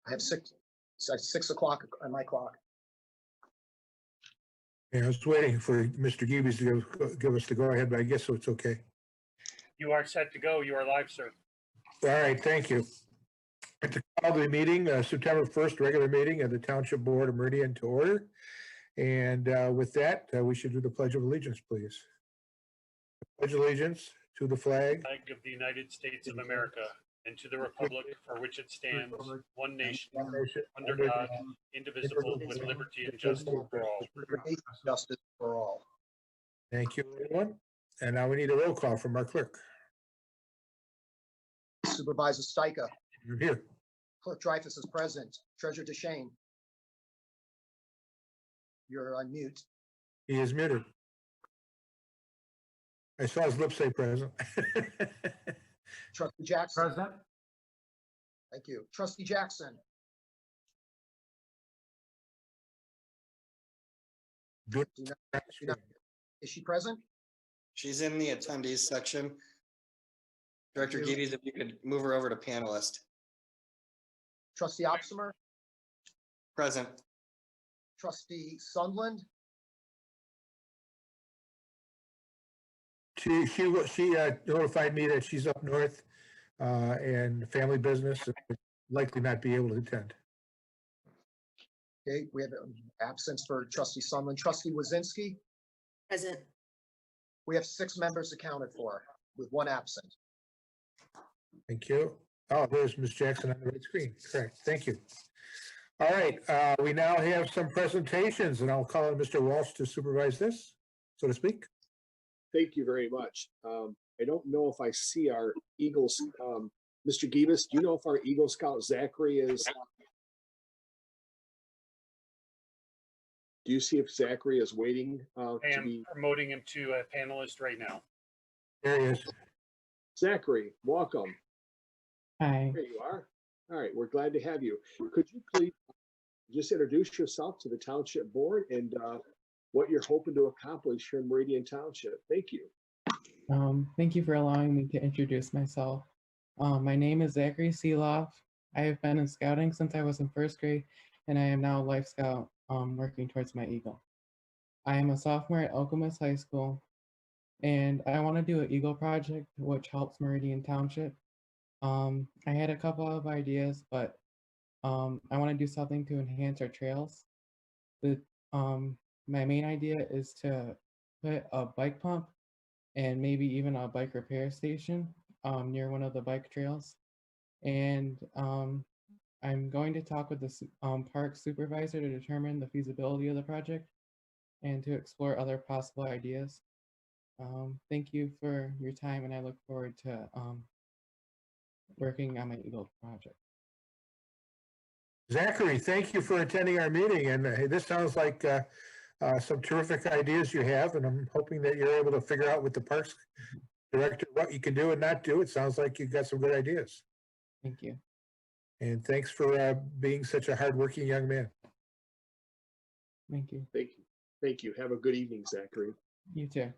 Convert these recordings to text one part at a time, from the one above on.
I have 6 o'clock on my clock. Yeah, I was waiting for Mr. Geeves to give us the go-ahead, but I guess it's okay. You are set to go. You are live, sir. All right, thank you. At the call of the meeting, September 1st, regular meeting of the Township Board of Meridian to order. And with that, we should do the Pledge of Allegiance, please. Pledge allegiance to the flag Flag of the United States of America and to the republic for which it stands, one nation, under God, indivisible, with liberty and justice for all. Liberty, justice for all. Thank you, everyone. And now we need a roll call from our clerk. Supervisor Stika, You're here. Clerk Dreyfus is present. Treasurer DeShane. You're on mute. He is muted. I saw his lips say present. Trustee Jackson. Present. Thank you. Trustee Jackson. Good. Is she present? She's in the attendees section. Director Thank you. Geddes, if you could move her over to panelist. Trustee Opsimer. Present. Trustee Sundland. She notified me that she's up north and family business, and would likely not be able to attend. Okay, we have an absence for Trustee Sundland. Trustee Wazinski. Present. We have 6 members accounted for with 1 absent. Thank you. Oh, there's Ms. Jackson on the right screen. Correct. Thank you. All right, we now have some presentations, and I'll call on Mr. Walsh to supervise this, so to speak. Thank you very much. I don't know if I see our Eagles. Mr. Geeves, do you know if our Eagle Scout Zachary is? Do you see if Zachary is waiting I to am be? promoting him to a panelist right now. There he is. Zachary, welcome. Hi. There you are. All right, we're glad to have you. Could you please just introduce yourself to the Township Board and what you're hoping to accomplish here in Meridian Township? Thank you. Thank you for allowing me to introduce myself. My name is Zachary Seeloff. I have been in scouting since I was in 1st grade, and I am now a Life Scout working towards my Eagle. I am a sophomore at Okemos High School, and I want to do an Eagle project which helps Meridian Township. I had a couple of ideas, but I want to do something to enhance our trails. My main idea is to put a bike pump and maybe even a bike repair station near one of the bike trails. And I'm going to talk with the park supervisor to determine the feasibility of the project and to explore other possible ideas. Thank you for your time, and I look forward to working on my Eagle project. Zachary, thank you for attending our meeting. And this sounds like some terrific ideas you have, and I'm hoping that you're able to figure out with the Parks Director what you can do and not do. It sounds like you've got some good ideas. Thank you. And thanks for being such a hardworking young man. Thank you. Thank you. Thank you. Have a good evening, Zachary. You too.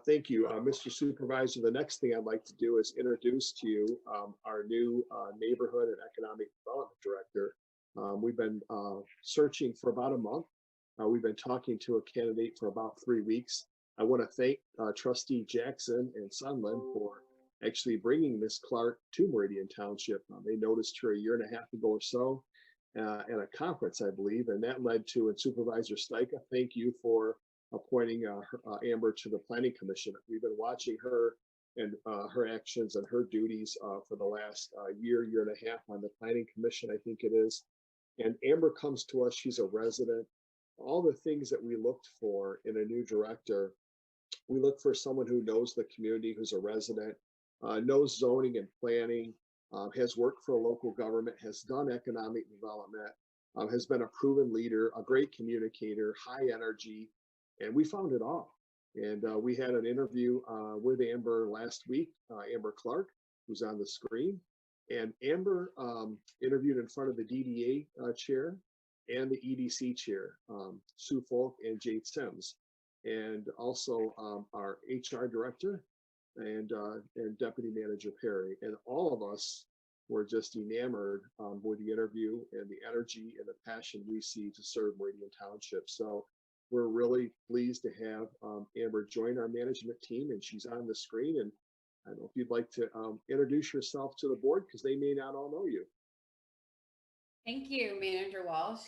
Thank you, Mr. Supervisor. The next thing I'd like to do is introduce to you our new Neighborhood and Economic Development Director. We've been searching for about a month. We've been talking to a candidate for about 3 weeks. I want to thank Trustee Jackson and Sunland for actually bringing Ms. Clark to Meridian Township. They noticed her a year and a half ago or so at a conference, I believe, and that led to, and Supervisor Stika, thank you for appointing Amber to the Planning Commission. We've been watching her and her actions and her duties for the last year and a half on the Planning Commission, I think it is. And Amber comes to us, she's a resident. All the things that we looked for in a new director, we look for someone who knows the community, who's a resident, knows zoning and planning, has worked for a local government, has done economic development, has been a proven leader, a great communicator, high energy, and we found it all. And we had an interview with Amber last week, Amber Clark, who's on the screen. And Amber interviewed in front of the DDA chair and the EDC chair, Sue Folk and Jade Sims, and also our HR director and Deputy Manager Perry. And all of us we're just enamored with the interview and the energy and the passion we see to serve Meridian Township. So we're really pleased to have Amber join our management team, and she's on the screen. And I don't know if you'd like to introduce yourself to the board, because they may not all know you. Thank you, Manager Walsh.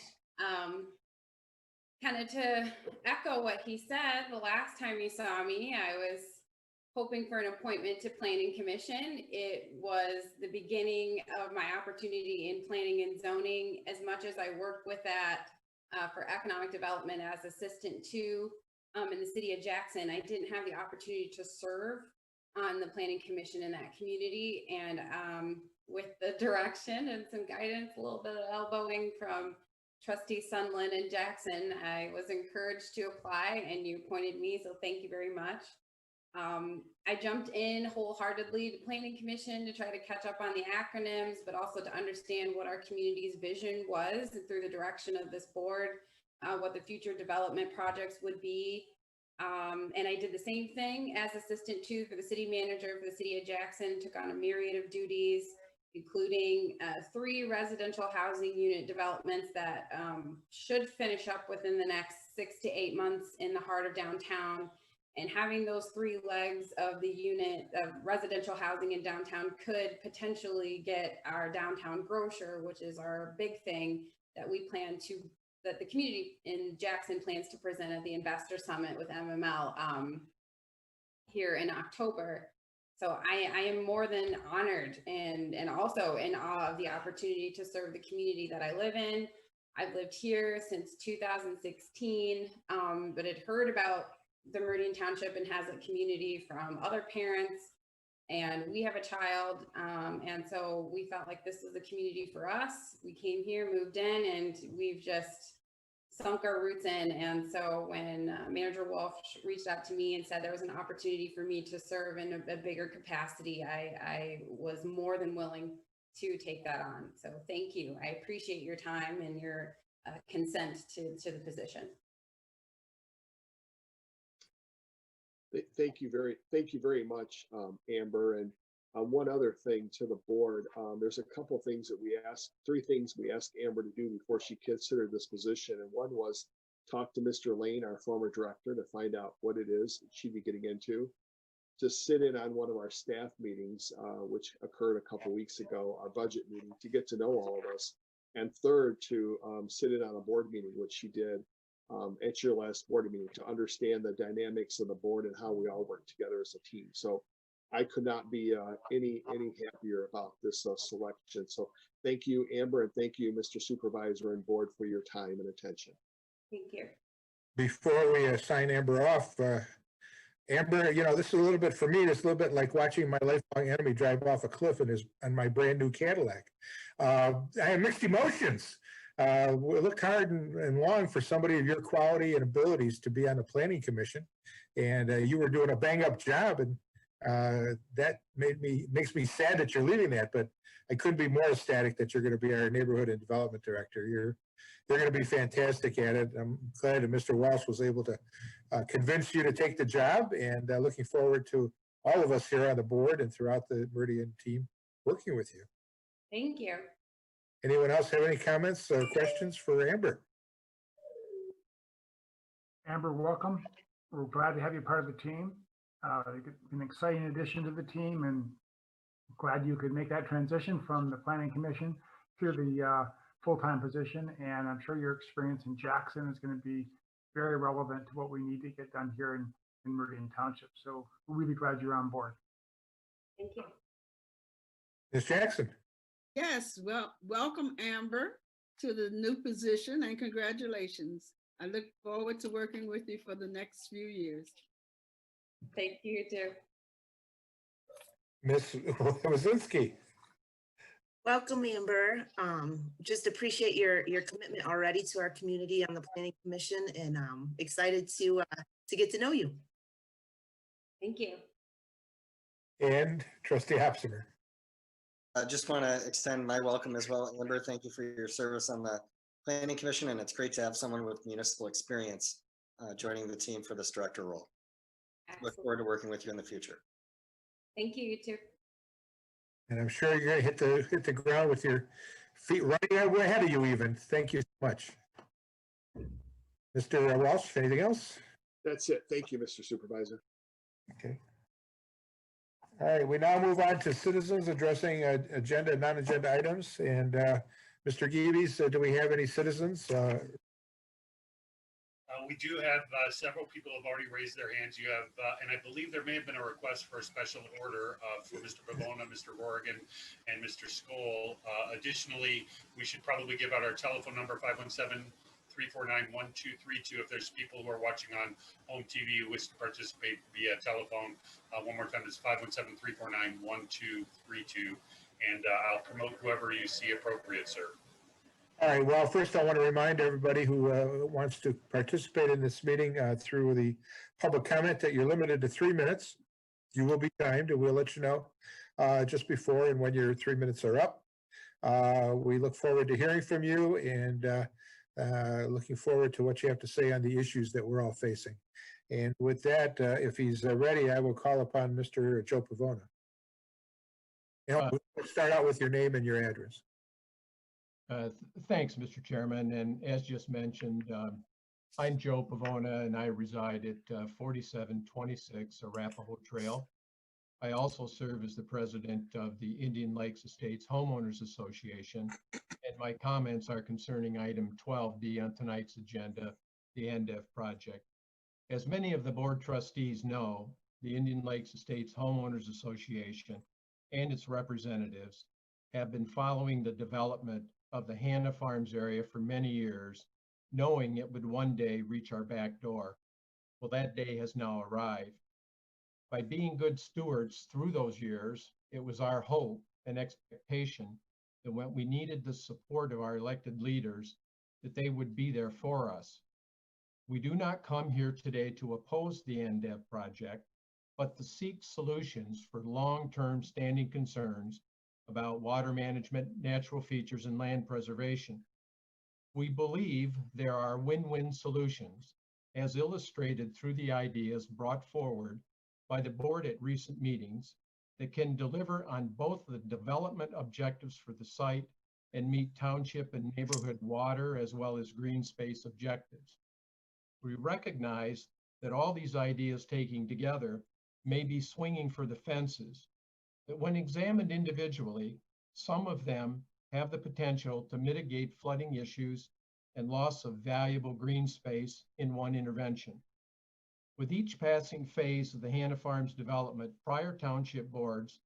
Kind of to echo what he said, the last time you saw me, I was hoping for an appointment to Planning Commission. It was the beginning of my opportunity in planning and zoning. As much as I worked with that for economic development as assistant to in the city of Jackson, I didn't have the opportunity to serve on the Planning Commission in that community. And with the direction and some guidance, a little bit of elbowing from Trustee Sunland and Jackson, I was encouraged to apply, and you appointed me, so thank you very much. I jumped in wholeheartedly to Planning Commission to try to catch up on the acronyms, but also to understand what our community's vision was through the direction of this board, what the future development projects would be. And I did the same thing as assistant to for the city manager for the city of Jackson, took on a myriad of duties, including 3 residential housing unit developments that should finish up within the next 6 to 8 months in the heart of downtown. And having those 3 legs of the unit of residential housing in downtown could potentially get our downtown grocer, which is our big thing that we plan to, that the community in Jackson plans to present at the Investor Summit with MML here in October. So I am more than honored and also in awe of the opportunity to serve the community that I live in. I've lived here since 2016, but had heard about the Meridian Township and Hazlet community from other parents, and we have a child, and so we felt like this is a community for us. We came here, moved in, and we've just sunk our roots in. And so when Manager Wolf reached out to me and said there was an opportunity for me to serve in a bigger capacity, I was more than willing to take that on. So thank you. I appreciate your time and your consent to the position. Thank you very much, Amber. And one other thing to the board, there's a couple things that we asked, 3 things we asked Amber to do before she considered this position. And one was talk to Mr. Lane, our former director, to find out what it is that she'd be getting into, to sit in on one of our staff meetings, which occurred a couple weeks ago, our budget meeting, to get to know all of us. And third, to sit in on a board meeting, which she did at your last board meeting, to understand the dynamics of the board and how we all work together as a team. So I could not be any happier about this selection. So thank you, Amber, and thank you, Mr. Supervisor and board, for your time and attention. Thank you. Before we sign Amber off, Amber, you know, this is a little bit, for me, it's a little bit like watching my lifelong enemy drive off a cliff in my brand new Cadillac. I have mixed emotions. We looked hard and long for somebody of your quality and abilities to be on the Planning Commission, and you were doing a bang up job, and that makes me sad that you're leaving that, but I couldn't be more ecstatic that you're going to be our neighborhood and development director. You're going to be fantastic at it. I'm glad that Mr. Walsh was able to convince you to take the job, and looking forward to all of us here on the board and throughout the Meridian team working with you. Thank you. Anyone else have any comments or questions for Amber? Amber, welcome. We're glad to have you part of the team. An exciting addition to the team, and glad you could make that transition from the Planning Commission to the full-time position. And I'm sure your experience in Jackson is going to be very relevant to what we need to get done here in Meridian Township. So we're really glad you're on board. Thank you. Ms. Jackson? Yes, well, welcome, Amber, to the new position, and congratulations. I look forward to working with you for the next few years. Thank you too. Ms. Wazinski? Welcome, Amber. Just appreciate your commitment already to our community on the Planning Commission, and excited to get to know you. Thank you. And Trustee Hopsimer? I just want to extend my welcome as well, Amber. Thank you for your service on the Planning Commission, and it's great to have someone with municipal experience joining the team for this director role. Absolutely. Look forward to working with you in the future. Thank you, you too. And I'm sure you're going to hit the ground with your feet right way ahead of you even. Thank you so much. Mr. Walsh, anything else? That's it. Thank you, Mr. Supervisor. Okay. All right, we now move on to citizens addressing agenda and non-agenda items. And Mr. Geeves, do we have any citizens? We do have several people have already raised their hands. You have, and I believe there may have been a request for a special order for Mr. Bavona, Mr. Rorigan, and Mr. Skoll. Additionally, we should probably give out our telephone number, 517-349-1232, if there's people who are watching on home TV who wish to participate via telephone. One more time, it's 517-349-1232. And I'll promote whoever you see appropriate, sir. All right, well, first I want to remind everybody who wants to participate in this meeting through the public comment that you're limited to 3 minutes. You will be timed and we'll let you know just before and when your 3 minutes are up. We look forward to hearing from you and looking forward to what you have to say on the issues that we're all facing. And with that, if he's ready, I will call upon Mr. Joe Pavona. We'll start out with your name and your address. Thanks, Mr. Chairman. And as just mentioned, I'm Joe Pavona and I reside at 4726 Arapahoe Trail. I also serve as the president of the Indian Lakes Estates Homeowners Association. And my comments are concerning item 12B on tonight's agenda, the NDEF project. As many of the board trustees know, the Indian Lakes Estates Homeowners Association and its representatives have been following the development of the Hannah Farms area for many years, knowing it would one day reach our back door. Well, that day has now arrived. By being good stewards through those years, it was our hope and expectation that when we needed the support of our elected leaders, that they would be there for us. We do not come here today to oppose the NDEF project, but to seek solutions for long-term standing concerns about water management, natural features, and land preservation. We believe there are win-win solutions, as illustrated through the ideas brought forward by the board at recent meetings, that can deliver on both the development objectives for the site and meet township and neighborhood water as well as green space objectives. We recognize that all these ideas taken together may be swinging for the fences, that when examined individually, some of them have the potential to mitigate flooding issues and loss of valuable green space in one intervention. With each passing phase of the Hannah Farms development, prior township boards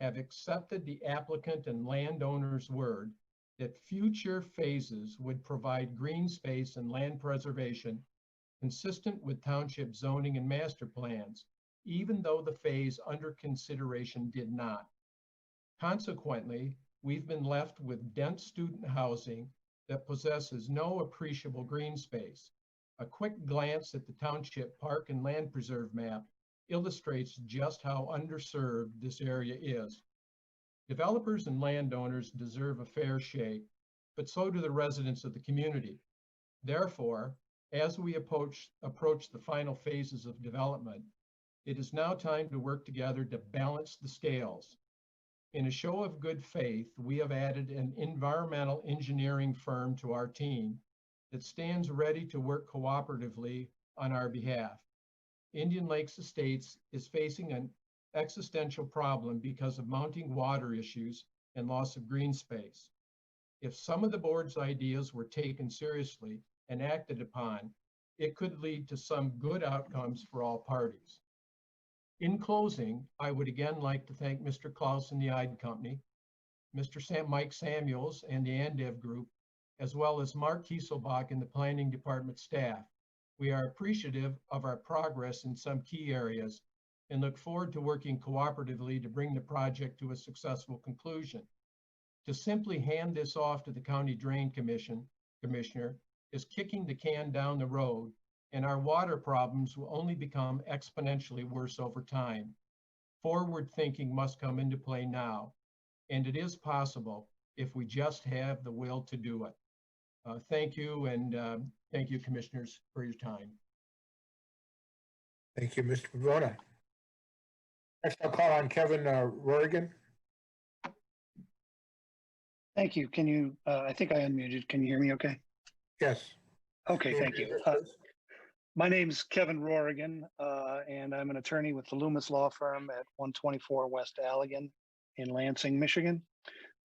have accepted the applicant and landowner's word that future phases would provide green space and land preservation consistent with township zoning and master plans, even though the phase under consideration did not. Consequently, we've been left with dense student housing that possesses no appreciable green space. A quick glance at the township park and land preserve map illustrates just how underserved this area is. Developers and landowners deserve a fair shake, but so do the residents of the community. Therefore, as we approach the final phases of development, it is now time to work together to balance the scales. In a show of good faith, we have added an environmental engineering firm to our team that stands ready to work cooperatively on our behalf. Indian Lakes Estates is facing an existential problem because of mounting water issues and loss of green space. If some of the board's ideas were taken seriously and acted upon, it could lead to some good outcomes for all parties. In closing, I would again like to thank Mr. Klaus and the Ide Company, Mike Samuels and the NDEV Group, as well as Mark Kieselbach and the Planning Department staff. We are appreciative of our progress in some key areas and look forward to working cooperatively to bring the project to a successful conclusion. To simply hand this off to the County Drain Commissioner is kicking the can down the road, and our water problems will only become exponentially worse over time. Forward thinking must come into play now, and it is possible if we just have the will to do it. Thank you, and thank you, commissioners, for your time. Thank you, Mr. Pavona. Next, I'll call on Kevin Rorigan. Thank you. Can you, I think I unmuted. Can you hear me okay? Yes. Okay, thank you. My name's Kevin Rorigan, and I'm an attorney with the Loomis Law Firm at 124 West Allegan in Lansing, Michigan.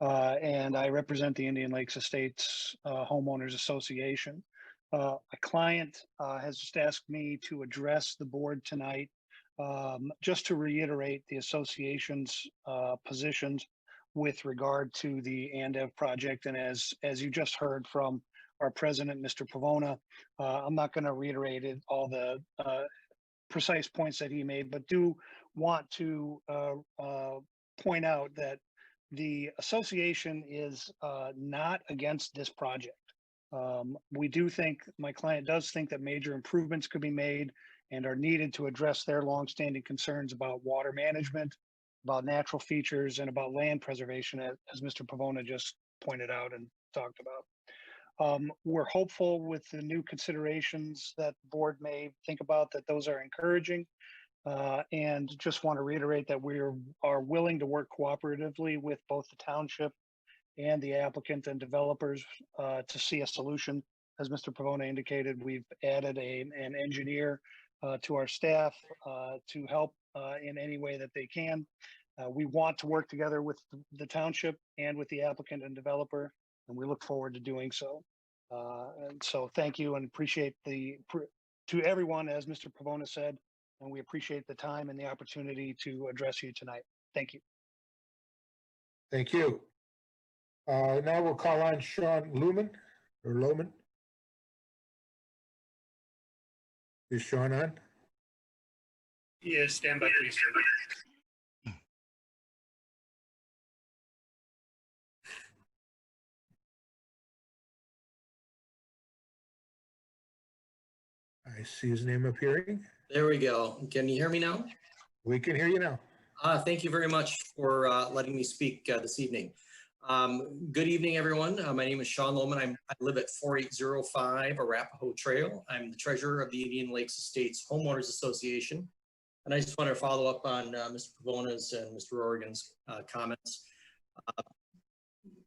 And I represent the Indian Lakes Estates Homeowners Association. A client has just asked me to address the board tonight, just to reiterate the association's positions with regard to the ANDEV project. And as you just heard from our president, Mr. Pavona, I'm not going to reiterate all the precise points that he made, but do want to point out that the association is not against this project. We do think, my client does think that major improvements could be made and are needed to address their longstanding concerns about water management, about natural features, and about land preservation, as Mr. Pavona just pointed out and talked about. We're hopeful with the new considerations that the board may think about, that those are encouraging. And just want to reiterate that we are willing to work cooperatively with both the township and the applicant and developers to see a solution. As Mr. Pavona indicated, we've added an engineer to our staff to help in any way that they can. We want to work together with the township and with the applicant and developer, and we look forward to doing so. And so thank you, and appreciate to everyone, as Mr. Pavona said, and we appreciate the time and the opportunity to address you tonight. Thank you. Thank you. Now we'll call on Sean Lohman. Is Sean on? He is. Stand by, please, sir. I see his name appearing. There we go. Can you hear me now? We can hear you now. Thank you very much for letting me speak this evening. Good evening, everyone. My name is Sean Lohman. I live at 4805 Arapahoe Trail. I'm the treasurer of the Indian Lakes Estates Homeowners Association. And I just want to follow up on Mr. Pavona's and Mr. Oregon's comments.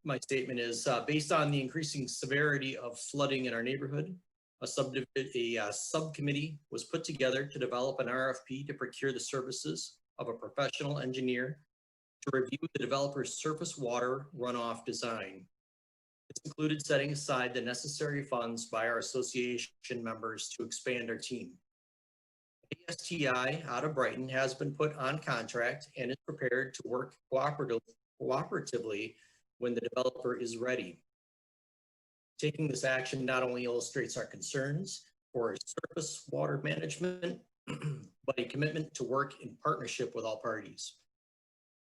My statement is based on the increasing severity of flooding in our neighborhood, a subcommittee was put together to develop an RFP to procure the services of a professional engineer to review the developer's surface water runoff design. This included setting aside the necessary funds by our association members to expand our team. ASTI out of Brighton has been put on contract and is prepared to work cooperatively when the developer is ready. Taking this action not only illustrates our concerns for surface water management, but a commitment to work in partnership with all parties.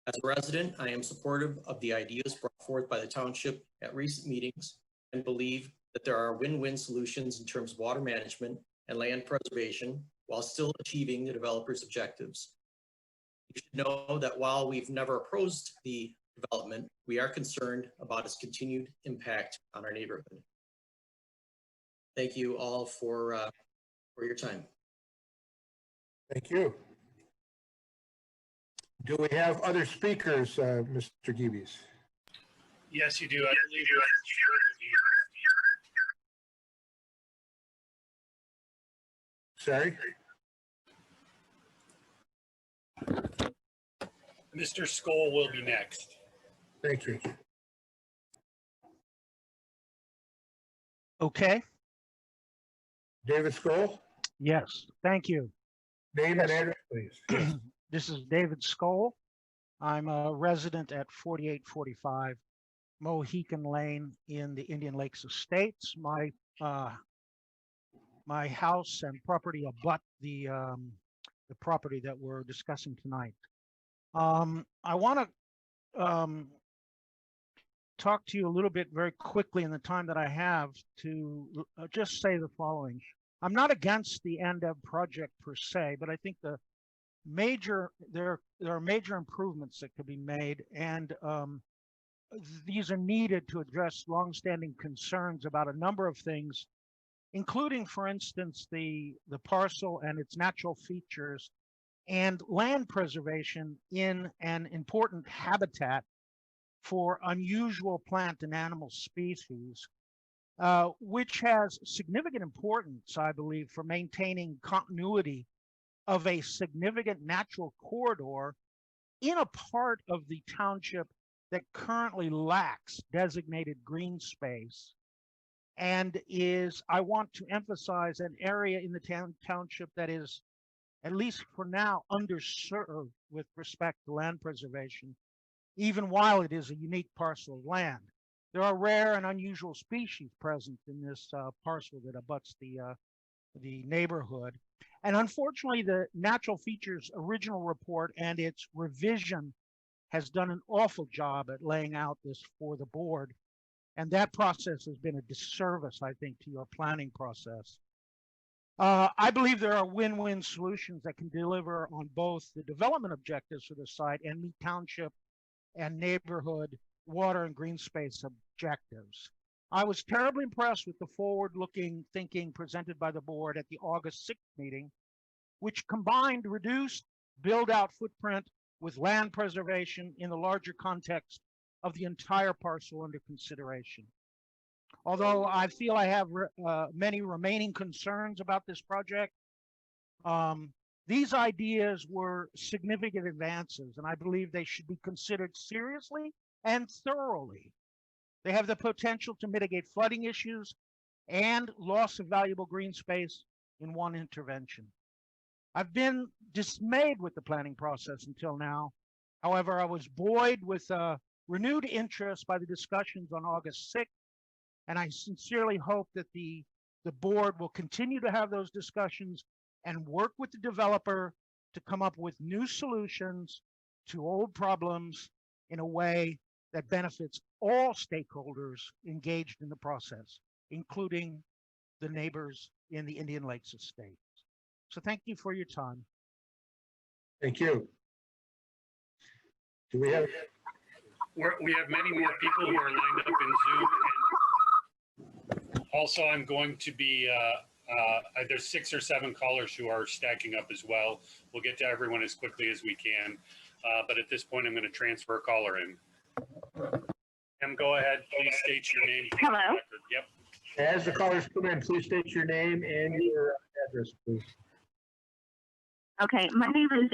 As a resident, I am supportive of the ideas brought forth by the township at recent meetings and believe that there are win-win solutions in terms of water management and land preservation while still achieving the developer's objectives. You should know that while we've never opposed the development, we are concerned about its continued impact on our neighborhood. Thank you all for your time. Thank you. Do we have other speakers, Mr. Geebies? Yes, you do. I believe Sorry? Mr. Skoll will be next. Thank you. Okay. David Skoll? Yes, thank you. Name and address, please. This is David Skoll. I'm a resident at 4845 Mohican Lane in the Indian Lakes Estates. My house and property abut the property that we're discussing tonight. I want to talk to you a little bit very quickly in the time that I have to just say the following. I'm not against the ANDEV project per se, but I think there are major improvements that could be made, and these are needed to address longstanding concerns about a number of things, including, for instance, the parcel and its natural features and land preservation in an important habitat for unusual plant and animal species, which has significant importance, I believe, for maintaining continuity of a significant natural corridor in a part of the township that currently lacks designated green space and is, I want to emphasize, an area in the township that is, at least for now, underserved with respect to land preservation, even while it is a unique parcel of land. There are rare and unusual species present in this parcel that abuts the neighborhood. And unfortunately, the Natural Features original report and its revision has done an awful job at laying out this for the board. And that process has been a disservice, I think, to your planning process. I believe there are win-win solutions that can deliver on both the development objectives for the site and meet township and neighborhood water and green space objectives. I was terribly impressed with the forward-looking thinking presented by the board at the August 6th meeting, which combined reduced build-out footprint with land preservation in the larger context of the entire parcel under consideration. Although I feel I have many remaining concerns about this project, these ideas were significant advances, and I believe they should be considered seriously and thoroughly. They have the potential to mitigate flooding issues and loss of valuable green space in one intervention. I've been dismayed with the planning process until now. However, I was buoyed with renewed interest by the discussions on August 6th, and I sincerely hope that the board will continue to have those discussions and work with the developer to come up with new solutions to old problems in a way that benefits all stakeholders engaged in the process, including the neighbors in the Indian Lakes estate. So thank you for your time. Thank you. Do we have? We have many more people who are lined up in Zoom. And also, I'm going to be, there's 6 or 7 callers who are stacking up as well. We'll get to everyone as quickly as we can. But at this point, I'm going to transfer a caller in. Go ahead. Please state your name. Hello. Yep. As the callers come in, please state your name and your address, please. Okay, my name is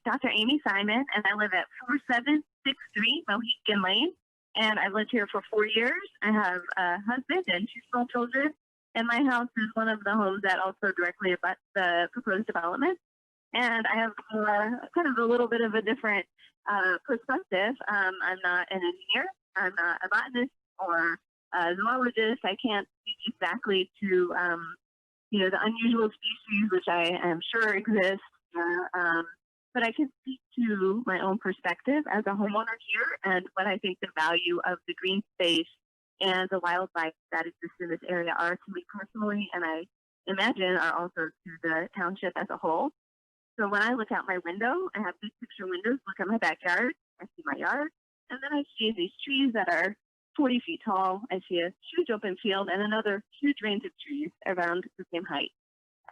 Dr. Amy Simon, and I live at 4763 Mohegan Lane, and I've lived here for 4 years. I have a husband and 2 small children, and my house is one of the homes that also directly abuts the proposed development. And I have kind of a little bit of a different perspective. I'm not an engineer. I'm not a botanist or a zoologist. I can't speak exactly to, the unusual species, which I am sure exist. But I can speak to my own perspective as a homeowner here and what I think the value of the green space and the wildlife that exists in this area are to me personally, and I imagine are also to the township as a whole. So when I look out my window, I have big picture windows, look at my backyard, I see my yard, and then I see these trees that are 40 feet tall. I see a huge open field and another huge range of trees around the same height.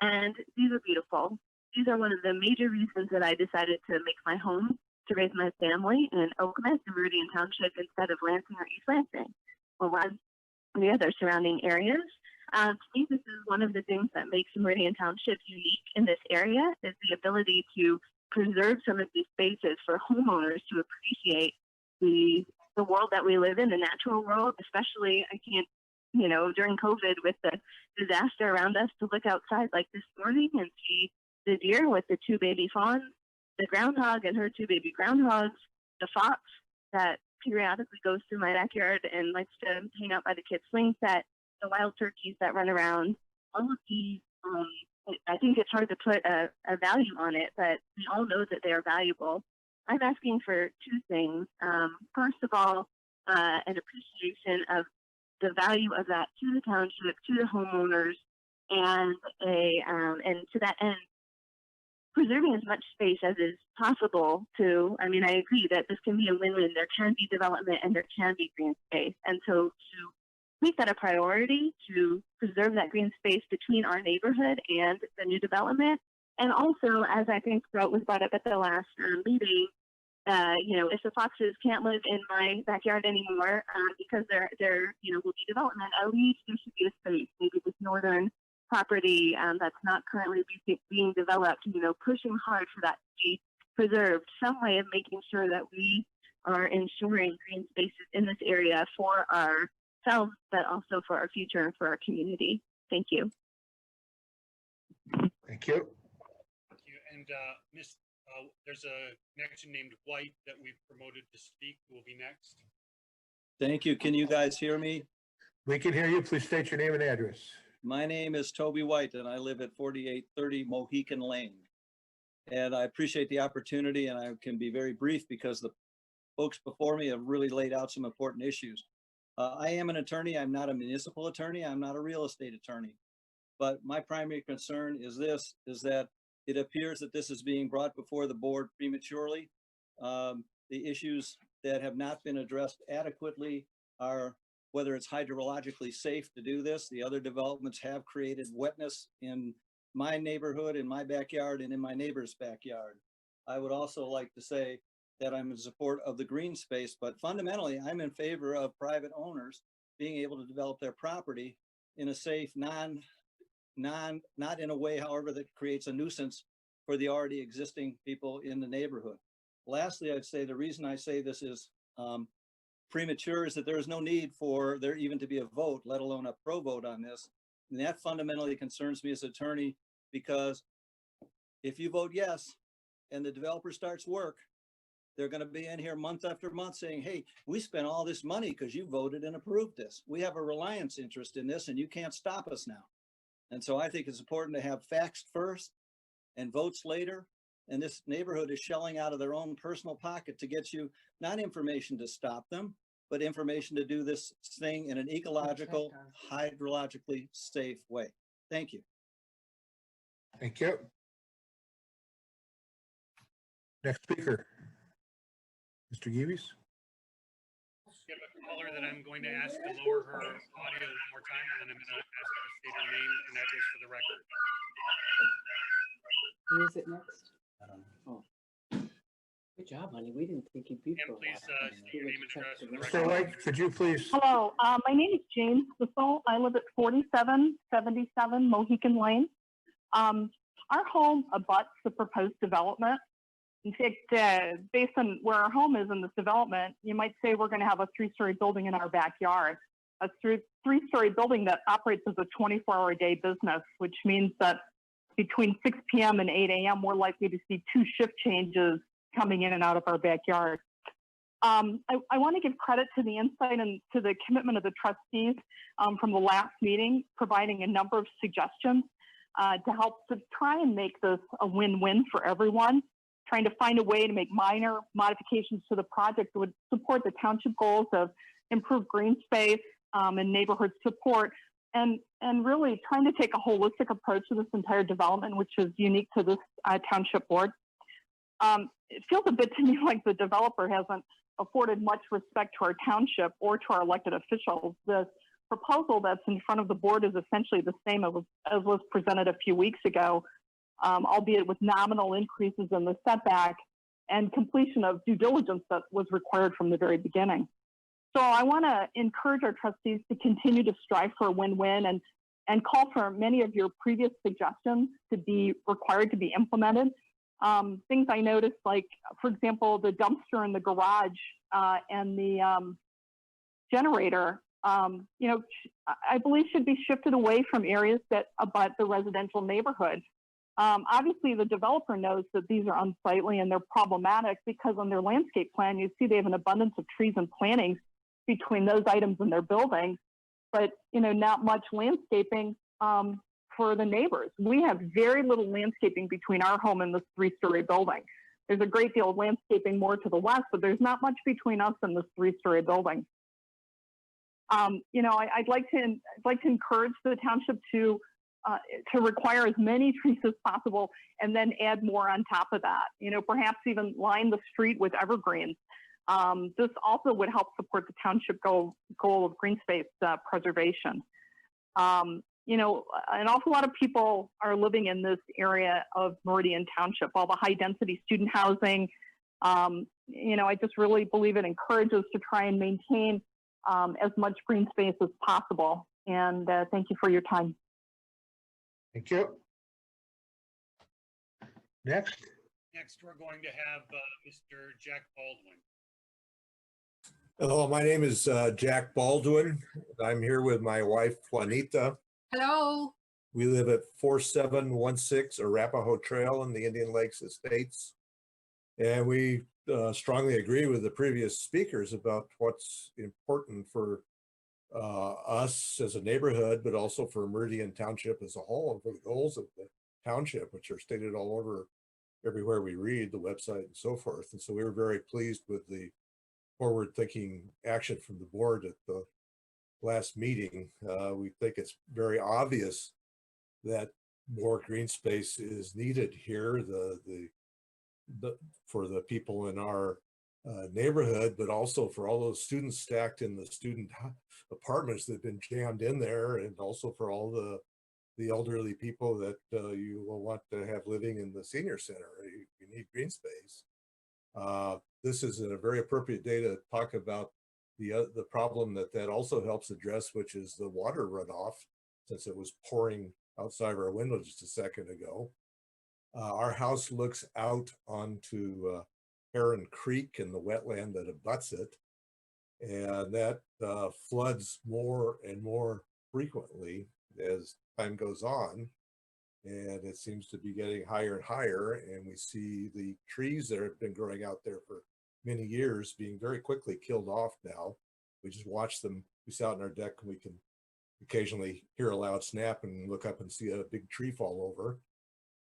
And these are beautiful. These are one of the major reasons that I decided to make my home to raise my family in Okemos and Meridian Township instead of Lansing or East Lansing or one of the other surrounding areas. To me, this is one of the things that makes Meridian Township unique in this area is the ability to preserve some of these spaces for homeowners to appreciate the world that we live in, the natural world, especially I can't, during COVID with the disaster around us to look outside like this morning and see the deer with the 2 baby fawns, the groundhog and her 2 baby groundhogs, the fox that periodically goes through my backyard and likes to hang out by the kids' swing set, the wild turkeys that run around, all of these, I think it's hard to put a value on it, but we all know that they are valuable. I'm asking for 2 things. First of all, an appreciation of the value of that to the township, to the homeowners, and to that end, preserving as much space as is possible to, I agree that this can be a win-win. There can be development and there can be green space. And so to make that a priority, to preserve that green space between our neighborhood and the new development. And also, as I think was brought up at the last meeting, if the foxes can't live in my backyard anymore because there will be development, at least there should be a space. Maybe this northern property that's not currently being developed, pushing hard for that to be preserved. Some way of making sure that we are ensuring green spaces in this area for ourselves, but also for our future and for our community. Thank you. Thank you. Thank you. And there's a connection named White that we've promoted to speak, who will be next. Thank you. Can you guys hear me? We can hear you. Please state your name and address. My name is Toby White and I live at 4830 Mohican Lane. And I appreciate the opportunity, and I can be very brief because the folks before me have really laid out some important issues. I am an attorney. I'm not a municipal attorney. I'm not a real estate attorney. But my primary concern is that it appears that this is being brought before the board prematurely. The issues that have not been addressed adequately are whether it's hydrologically safe to do this. The other developments have created wetness in my neighborhood, in my backyard, and in my neighbor's backyard. I would also like to say that I'm in support of the green space, but fundamentally I'm in favor of private owners being able to develop their property in a safe, not in a way, however, that creates a nuisance for the already existing people in the neighborhood. Lastly, I'd say the reason I say this is premature is that there is no need for there even to be a vote, let alone a pro vote on this. And that fundamentally concerns me as an attorney, because if you vote yes and the developer starts work, they're going to be in here month after month saying, hey, we spent all this money because you voted and approved this. We have a reliance interest in this and you can't stop us now. And so I think it's important to have facts first and votes later. And this neighborhood is shelling out of their own personal pocket to get you not information to stop them, but information to do this thing in an ecological, hydrologically safe way. Thank you. Thank you. Next speaker, Mr. Geeves. We have a caller that I'm going to ask to lower her audio one more time, and then I'm going to ask her to state her name and address for the record. Who is it next? I don't know. Oh. Good job, honey. We didn't think you'd be for a Please while. state your name and address for the Mr. record. White, could you please? Hello, my name is Jane Sissel. I live at 4777 Mohican Lane. Our home abuts the proposed development. In fact, based on where our home is in this development, you might say we're going to have a 3-story building in our backyard, a 3-story building that operates as a 24-hour-a-day business, which means that between 6 p.m. and 8 a.m., we're likely to see 2 shift changes coming in and out of our backyard. I want to give credit to the insight and to the commitment of the trustees from the last meeting, providing a number of suggestions to help to try and make this a win-win for everyone, trying to find a way to make minor modifications to the project that would support the township goals of improved green space and neighborhood support, and really trying to take a holistic approach to this entire development, which is unique to this township board. It feels a bit to me like the developer hasn't afforded much respect to our township or to our elected officials. The proposal that's in front of the board is essentially the same as was presented a few weeks ago, albeit with nominal increases in the setback and completion of due diligence that was required from the very beginning. So I want to encourage our trustees to continue to strive for a win-win and call for many of your previous suggestions to be required to be implemented. Things I noticed, like, for example, the dumpster in the garage and the generator, I believe should be shifted away from areas that abut the residential neighborhood. Obviously, the developer knows that these are unsightly and they're problematic because on their landscape plan, you see they have an abundance of trees and plantings between those items in their buildings, but not much landscaping for the neighbors. We have very little landscaping between our home and this 3-story building. There's a great deal of landscaping more to the west, but there's not much between us and this 3-story building. I'd like to encourage the township to require as many trees as possible and then add more on top of that. Perhaps even line the street with evergreens. This also would help support the township goal of green space preservation. An awful lot of people are living in this area of Meridian Township. All the high density student housing, I just really believe it encourages to try and maintain as much green space as possible. And thank you for your time. Thank you. Next. Next, we're going to have Mr. Jack Baldwin. Hello, my name is Jack Baldwin. I'm here with my wife, Juanita. Hello. We live at 4716 Arapahoe Trail in the Indian Lakes Estates. And we strongly agree with the previous speakers about what's important for us as a neighborhood, but also for Meridian Township as a whole, and for the goals of the township, which are stated all over everywhere we read, the website and so forth. And so we were very pleased with the forward-thinking action from the board at the last meeting. We think it's very obvious that more green space is needed here, for the people in our neighborhood, but also for all those students stacked in the student apartments that have been jammed in there, and also for all the elderly people that you will want to have living in the senior center. You need green space. This is a very appropriate day to talk about the problem that also helps address, which is the water runoff, since it was pouring outside of our window just a second ago. Our house looks out onto Heron Creek and the wetland that abuts it, and that floods more and more frequently as time goes on, and it seems to be getting higher and higher. And we see the trees that have been growing out there for many years being very quickly killed off now. We just watch them. We sit out on our deck and we can occasionally hear a loud snap and look up and see a big tree fall over.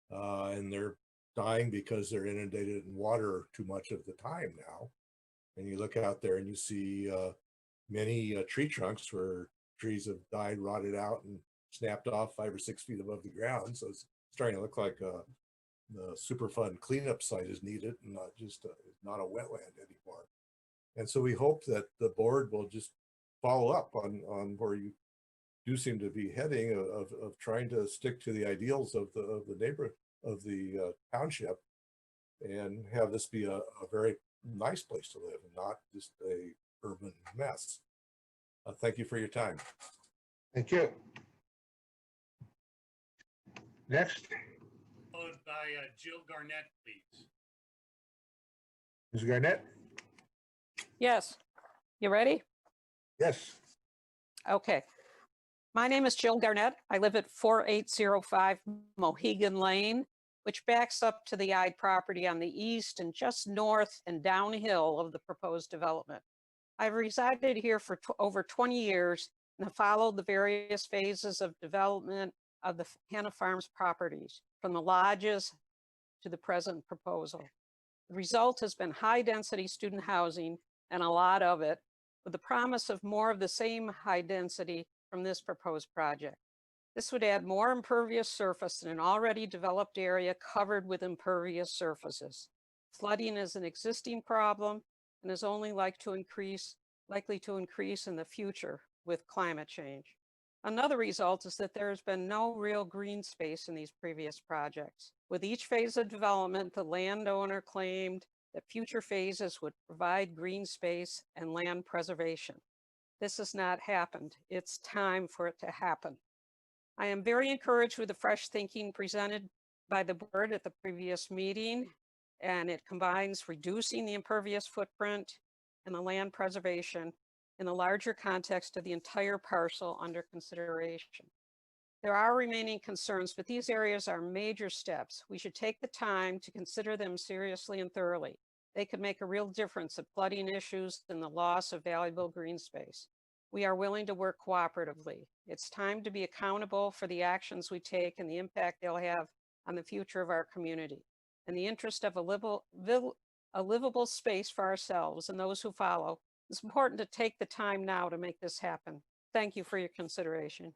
And they're dying because they're inundated in water too much of the time now. And you look out there and you see many tree trunks where trees have died, rotted out, and snapped off 5 or 6 feet above the ground. So it's starting to look like the Superfund cleanup site is needed, and not just not a wetland anymore. And so we hope that the board will just follow up on where you do seem to be heading, of trying to stick to the ideals of the neighborhood, of the township, and have this be a very nice place to live and not just a urban mess. Thank you for your time. Thank you. Next. Followed by Jill Garnett, please. Ms. Garnett? Yes. You ready? Yes. Okay. My name is Jill Garnett. I live at 4805 Mohegan Lane, which backs up to the Ide property on the east and just north and downhill of the proposed development. I've resided here for over 20 years and have followed the various phases of development of the Hannah Farms properties, from the lodges to the present proposal. The result has been high-density student housing, and a lot of it, with the promise of more of the same high density from this proposed project. This would add more impervious surface in an already developed area covered with impervious surfaces. Flooding is an existing problem and is only likely to increase in the future with climate change. Another result is that there has been no real green space in these previous projects. With each phase of development, the landowner claimed that future phases would provide green space and land preservation. This has not happened. It's time for it to happen. I am very encouraged with the fresh thinking presented by the board at the previous meeting, and it combines reducing the impervious footprint and the land preservation in the larger context of the entire parcel under consideration. There are remaining concerns, but these areas are major steps. We should take the time to consider them seriously and thoroughly. They could make a real difference in flooding issues and the loss of valuable green space. We are willing to work cooperatively. It's time to be accountable for the actions we take and the impact they'll have on the future of our community. In the interest of a livable space for ourselves and those who follow, it's important to take the time now to make this happen. Thank you for your consideration.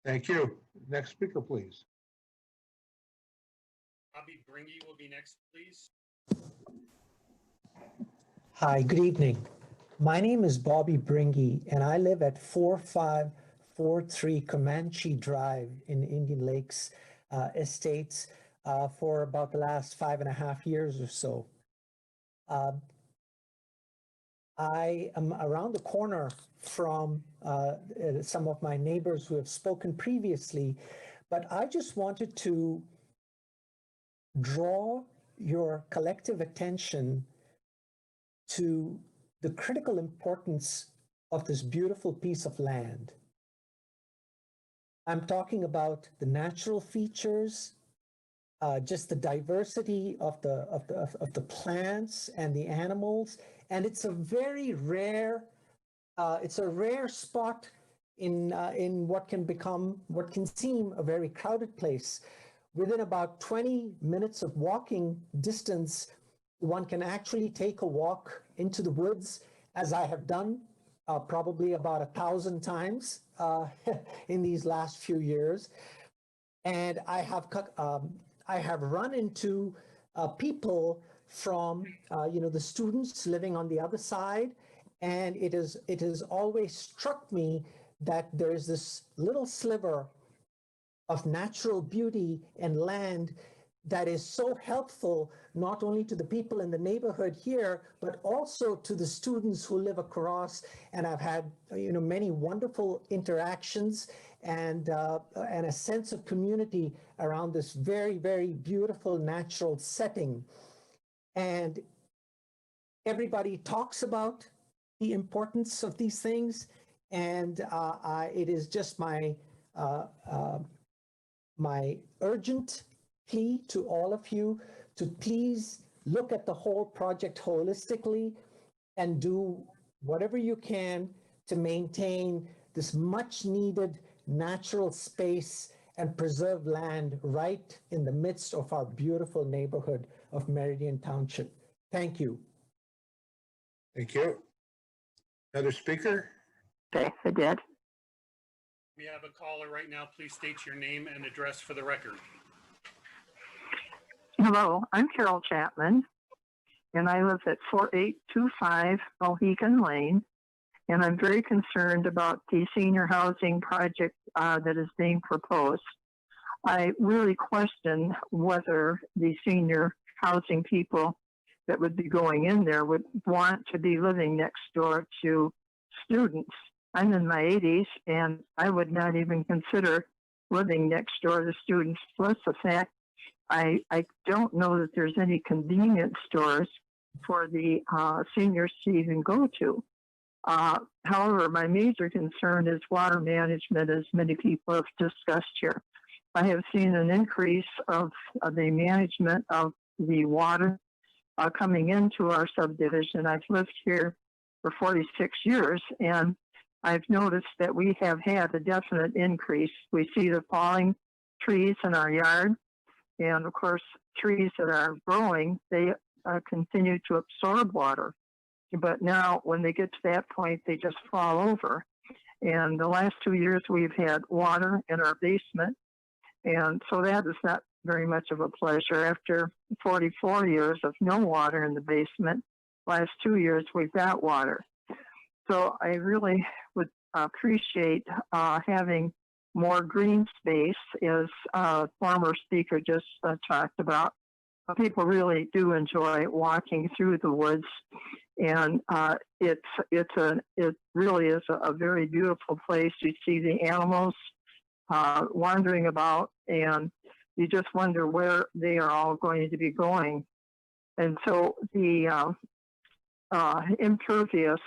Thank you. Next speaker, please. Bobby Bringy will be next, please. Hi, good evening. My name is Bobby Bringy, and I live at 4543 Comanche Drive in Indian Lakes Estates for about the last 5.5 years or so. I am around the corner from some of my neighbors who have spoken previously, but I just wanted to draw your collective attention to the critical importance of this beautiful piece of land. I'm talking about the natural features, just the diversity of the plants and the animals, and it's a very rare, it's a rare spot in what can seem a very crowded place. Within about 20 minutes of walking distance, one can actually take a walk into the woods, as I have done probably about 1,000 times in these last few years. And I have run into people from the students living on the other side, and it has always struck me that there's this little sliver of natural beauty and land that is so helpful not only to the people in the neighborhood here, but also to the students who live across. And I've had many wonderful interactions and a sense of community around this very, very beautiful natural setting. And everybody talks about the importance of these things, and it is just my urgent plea to all of you to please look at the whole project holistically and do whatever you can to maintain this much needed natural space and preserve land right in the midst of our beautiful neighborhood of Meridian Township. Thank you. Thank you. Another speaker? Okay, I did. We have a caller right now. Please state your name and address for the record. Hello, I'm Carol Chapman, and I live at 4825 Mohegan Lane, and I'm very concerned about the senior housing project that is being proposed. I really question whether the senior housing people that would be going in there would want to be living next door to students. I'm in my 80s, and I would not even consider living next door to students. Plus the fact I don't know that there's any convenience stores for the seniors to even go to. However, my major concern is water management, as many people have discussed here. I have seen an increase of the management of the water coming into our subdivision. I've lived here for 46 years, and I've noticed that we have had a definite increase. We see the falling trees in our yard. And of course, trees that are growing, they continue to absorb water. But now when they get to that point, they just fall over. And the last 2 years, we've had water in our basement. And so that is not very much of a pleasure. After 44 years of no water in the basement, last 2 years, we've got water. So I really would appreciate having more green space, as former speaker just talked about. People really do enjoy walking through the woods, and it really is a very beautiful place. You see the animals wandering about, and you just wonder where they are all going to be going. And so the impervious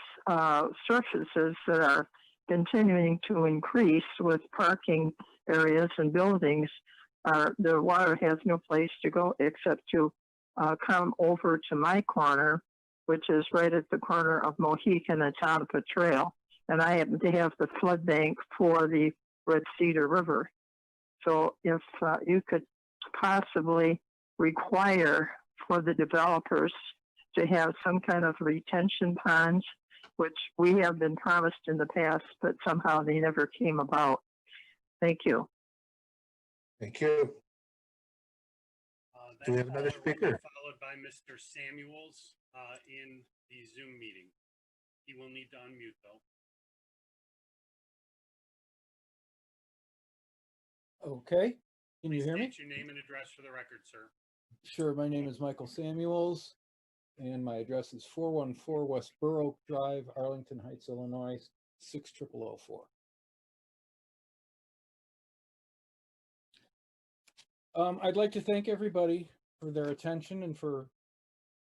surfaces that are continuing to increase with parking areas and buildings, the water has no place to go except to come over to my corner, which is right at the corner of Mohican and Tonopah Trail. And I happen to have the flood bank for the Red Cedar River. So if you could possibly require for the developers to have some kind of retention ponds, which we have been promised in the past, but somehow they never came about. Thank you. Thank you. Do we have another speaker? Followed by Mr. Samuels in the Zoom meeting. He will need to unmute though. Okay, can you Please hear me? state your name and address for the record, sir. Sure, my name is Michael Samuels, and my address is 414 West Burr Oak Drive, Arlington Heights, Illinois, 60004. I'd like to thank everybody for their attention and for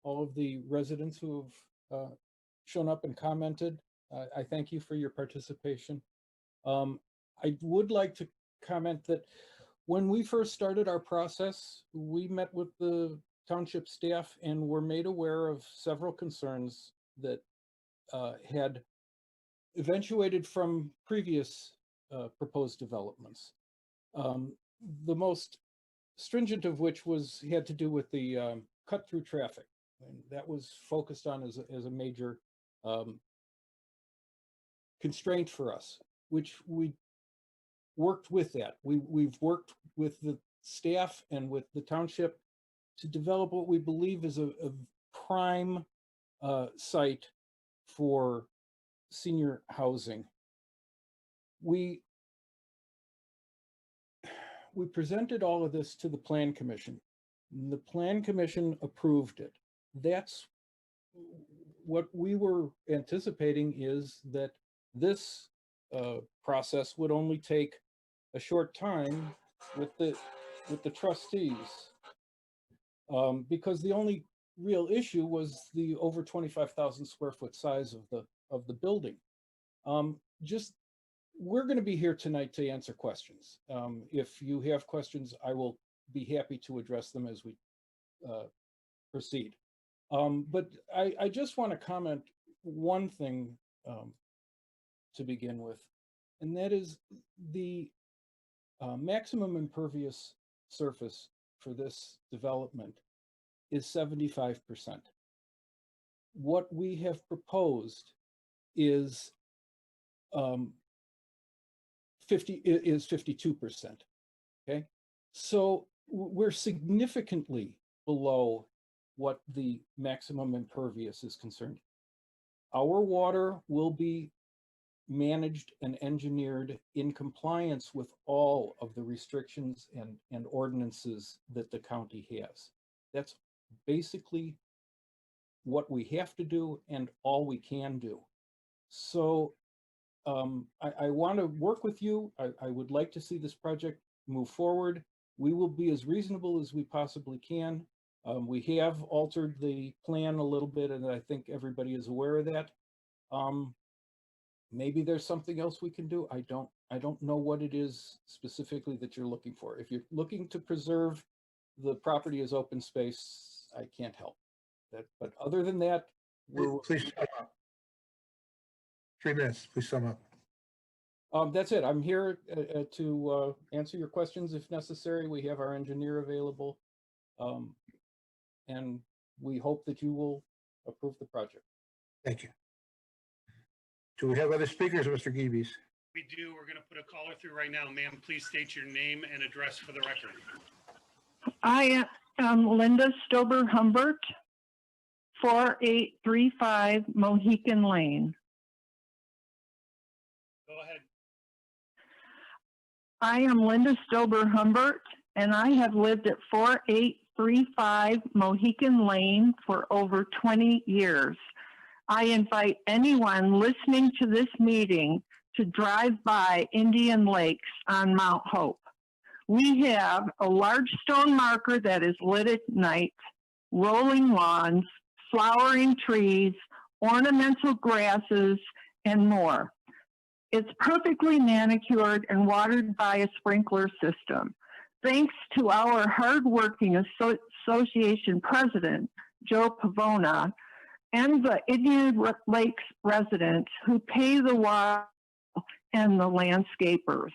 all of the residents who have shown up and commented. I thank you for your participation. I would like to comment that when we first started our process, we met with the township staff and were made aware of several concerns that had eventuated from previous proposed developments. The most stringent of which had to do with the cut through traffic. And that was focused on as a major constraint for us, which we worked with that. We've worked with the staff and with the township to develop what we believe is a prime site for senior housing. We presented all of this to the Plan Commission. The Plan Commission approved it. That's what we were anticipating, is that this process would only take a short time with the trustees, because the only real issue was the over 25,000 square foot size of the building. We're going to be here tonight to answer questions. If you have questions, I will be happy to address them as we proceed. But I just want to comment one thing to begin with, and that is the maximum impervious surface for this development is 75%. What we have proposed is 52%. Okay, so we're significantly below what the maximum impervious is concerned. Our water will be managed and engineered in compliance with all of the restrictions and ordinances that the county has. That's basically what we have to do and all we can do. So I want to work with you. I would like to see this project move forward. We will be as reasonable as we possibly can. We have altered the plan a little bit, and I think everybody is aware of that. Maybe there's something else we can do. I don't know what it is specifically that you're looking for. If you're looking to preserve the property as open space, I can't help that. But other than that, please sum up. 3 minutes, please sum up. That's it. I'm here to answer your questions if necessary. We have our engineer available. And we hope that you will approve the project. Thank you. Do we have other speakers, Mr. Geebies? We do. We're going to put a caller through right now. Ma'am, please state your name and address for the record. I am Linda Stober Humbert, 4835 Mohican Lane. Go ahead. I am Linda Stober Humbert, and I have lived at 4835 Mohican Lane for over 20 years. I invite anyone listening to this meeting to drive by Indian Lakes on Mount Hope. We have a large stone marker that is lit at night, rolling lawns, flowering trees, ornamental grasses, and more. It's perfectly manicured and watered by a sprinkler system. Thanks to our hardworking association president, Joe Pavona, and the Indian Lakes residents who pay the water and the landscapers.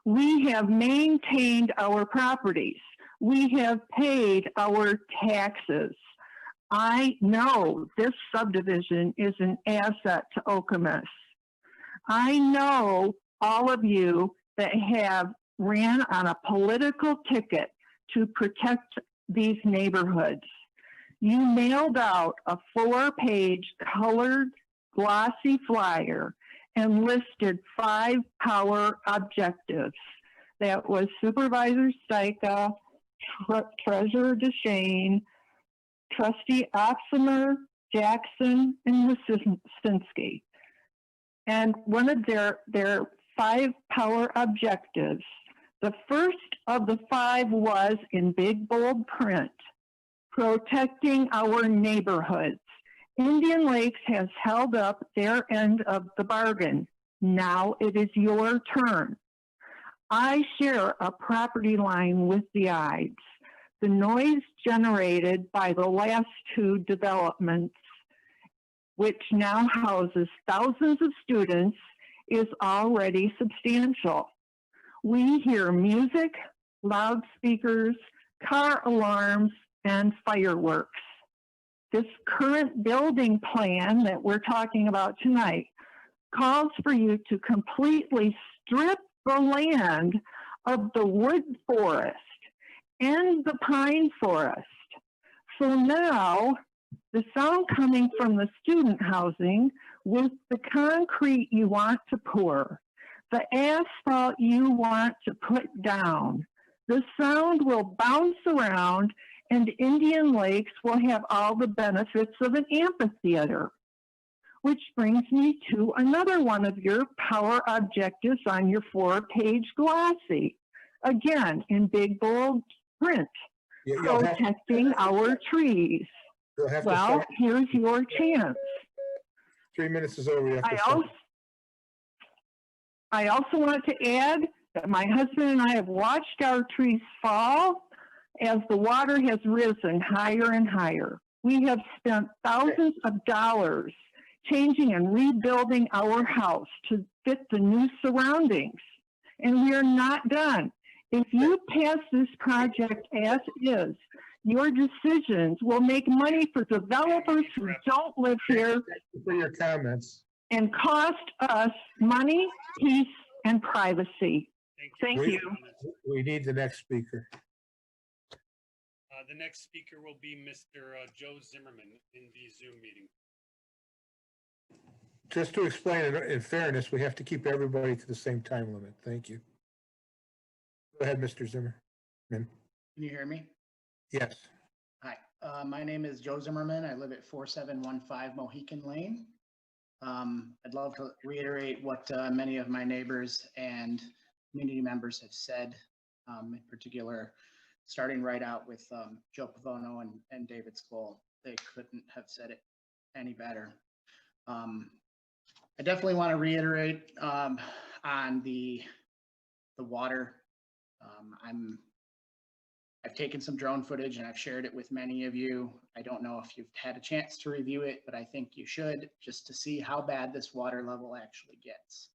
We have maintained our properties. We have paid our taxes. I know this subdivision is an asset to Okemos. I know all of you that have ran on a political ticket to protect these neighborhoods. You mailed out a 4-page colored glossy flyer and listed 5 power objectives. That was Supervisor Stika, Treasurer DeShane, trustee Opsimer, Jackson, and Lisinski. And one of their 5 power objectives, the first of the 5 was in big bold print, protecting our neighborhoods. Indian Lakes has held up their end of the bargain. Now it is your turn. I share a property line with the Ides. The noise generated by the last 2 developments, which now houses thousands of students, is already substantial. We hear music, loudspeakers, car alarms, and fireworks. This current building plan that we're talking about tonight calls for you to completely strip the land of the wood forest and the pine forest. So now the sound coming from the student housing with the concrete you want to pour, the asphalt you want to put down, the sound will bounce around and Indian Lakes will have all the benefits of an amphitheater. Which brings me to another one of your power objectives on your 4-page glossy. Again, in big bold print, protecting our trees. Well, here's your chance. 3 minutes is over. I also want to add that my husband and I have watched our trees fall as the water has risen higher and higher. We have spent thousands of dollars changing and rebuilding our house to fit the new surroundings. And we are not done. If you pass this project as is, your decisions will make money for developers who don't live here. Thank you for your comments. And cost us money, peace, and privacy. Thank you. We need the next speaker. The next speaker will be Mr. Joe Zimmerman in the Zoom meeting. Just to explain, in fairness, we have to keep everybody to the same time limit. Thank you. Go ahead, Mr. Zimmerman. Can you hear me? Yes. Hi, my name is Joe Zimmerman. I live at 4715 Mohican Lane. I'd love to reiterate what many of my neighbors and community members have said, in particular, starting right out with Joe Pavono and David Skoll. They couldn't have said it any better. I definitely want to reiterate on the water. I've taken some drone footage and I've shared it with many of you. I don't know if you've had a chance to review it, but I think you should, just to see how bad this water level actually gets.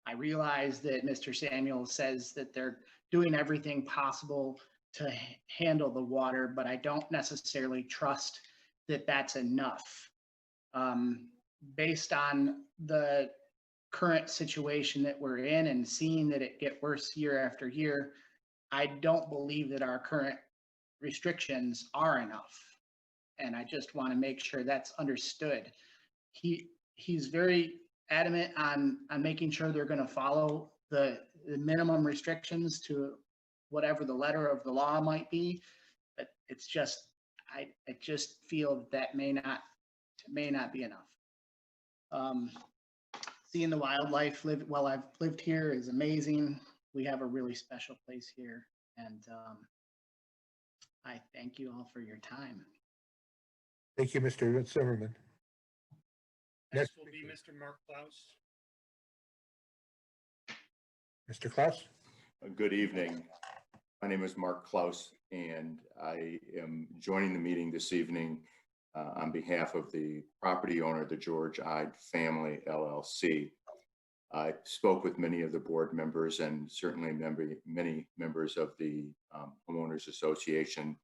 I realize that Mr. Samuel says that they're doing everything possible to handle the water, but I don't necessarily trust that that's enough. Based on the current situation that we're in and seeing that it get worse year after year, I don't believe that our current restrictions are enough. And I just want to make sure that's understood. He's very adamant on making sure they're going to follow the minimum restrictions to whatever the letter of the law might be. But it's just, I just feel that may not be enough. Seeing the wildlife while I've lived here is amazing. We have a really special place here, and I thank you all for your time. Thank you, Mr. Zimmerman. Next will be Mr. Mark Klaus. Mr. Klaus? Good evening. My name is Mark Klaus, and I am joining the meeting this evening on behalf of the property owner, the George Ide Family LLC. I spoke with many of the board members and certainly many members of the Homeowners Association.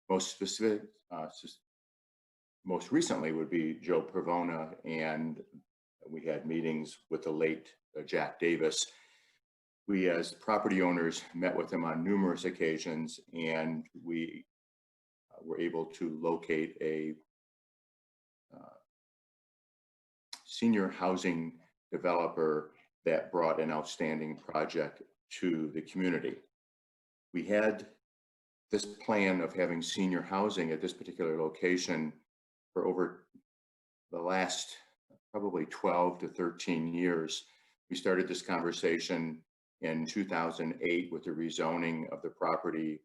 Most recently would be Joe Pavono, and we had meetings with the late Jack Davis. We as property owners met with him on numerous occasions, and we were able to locate a senior housing developer that brought an outstanding project to the community. We had this plan of having senior housing at this particular location for over the last probably 12 to 13 years. We started this conversation in 2008 with the rezoning of the property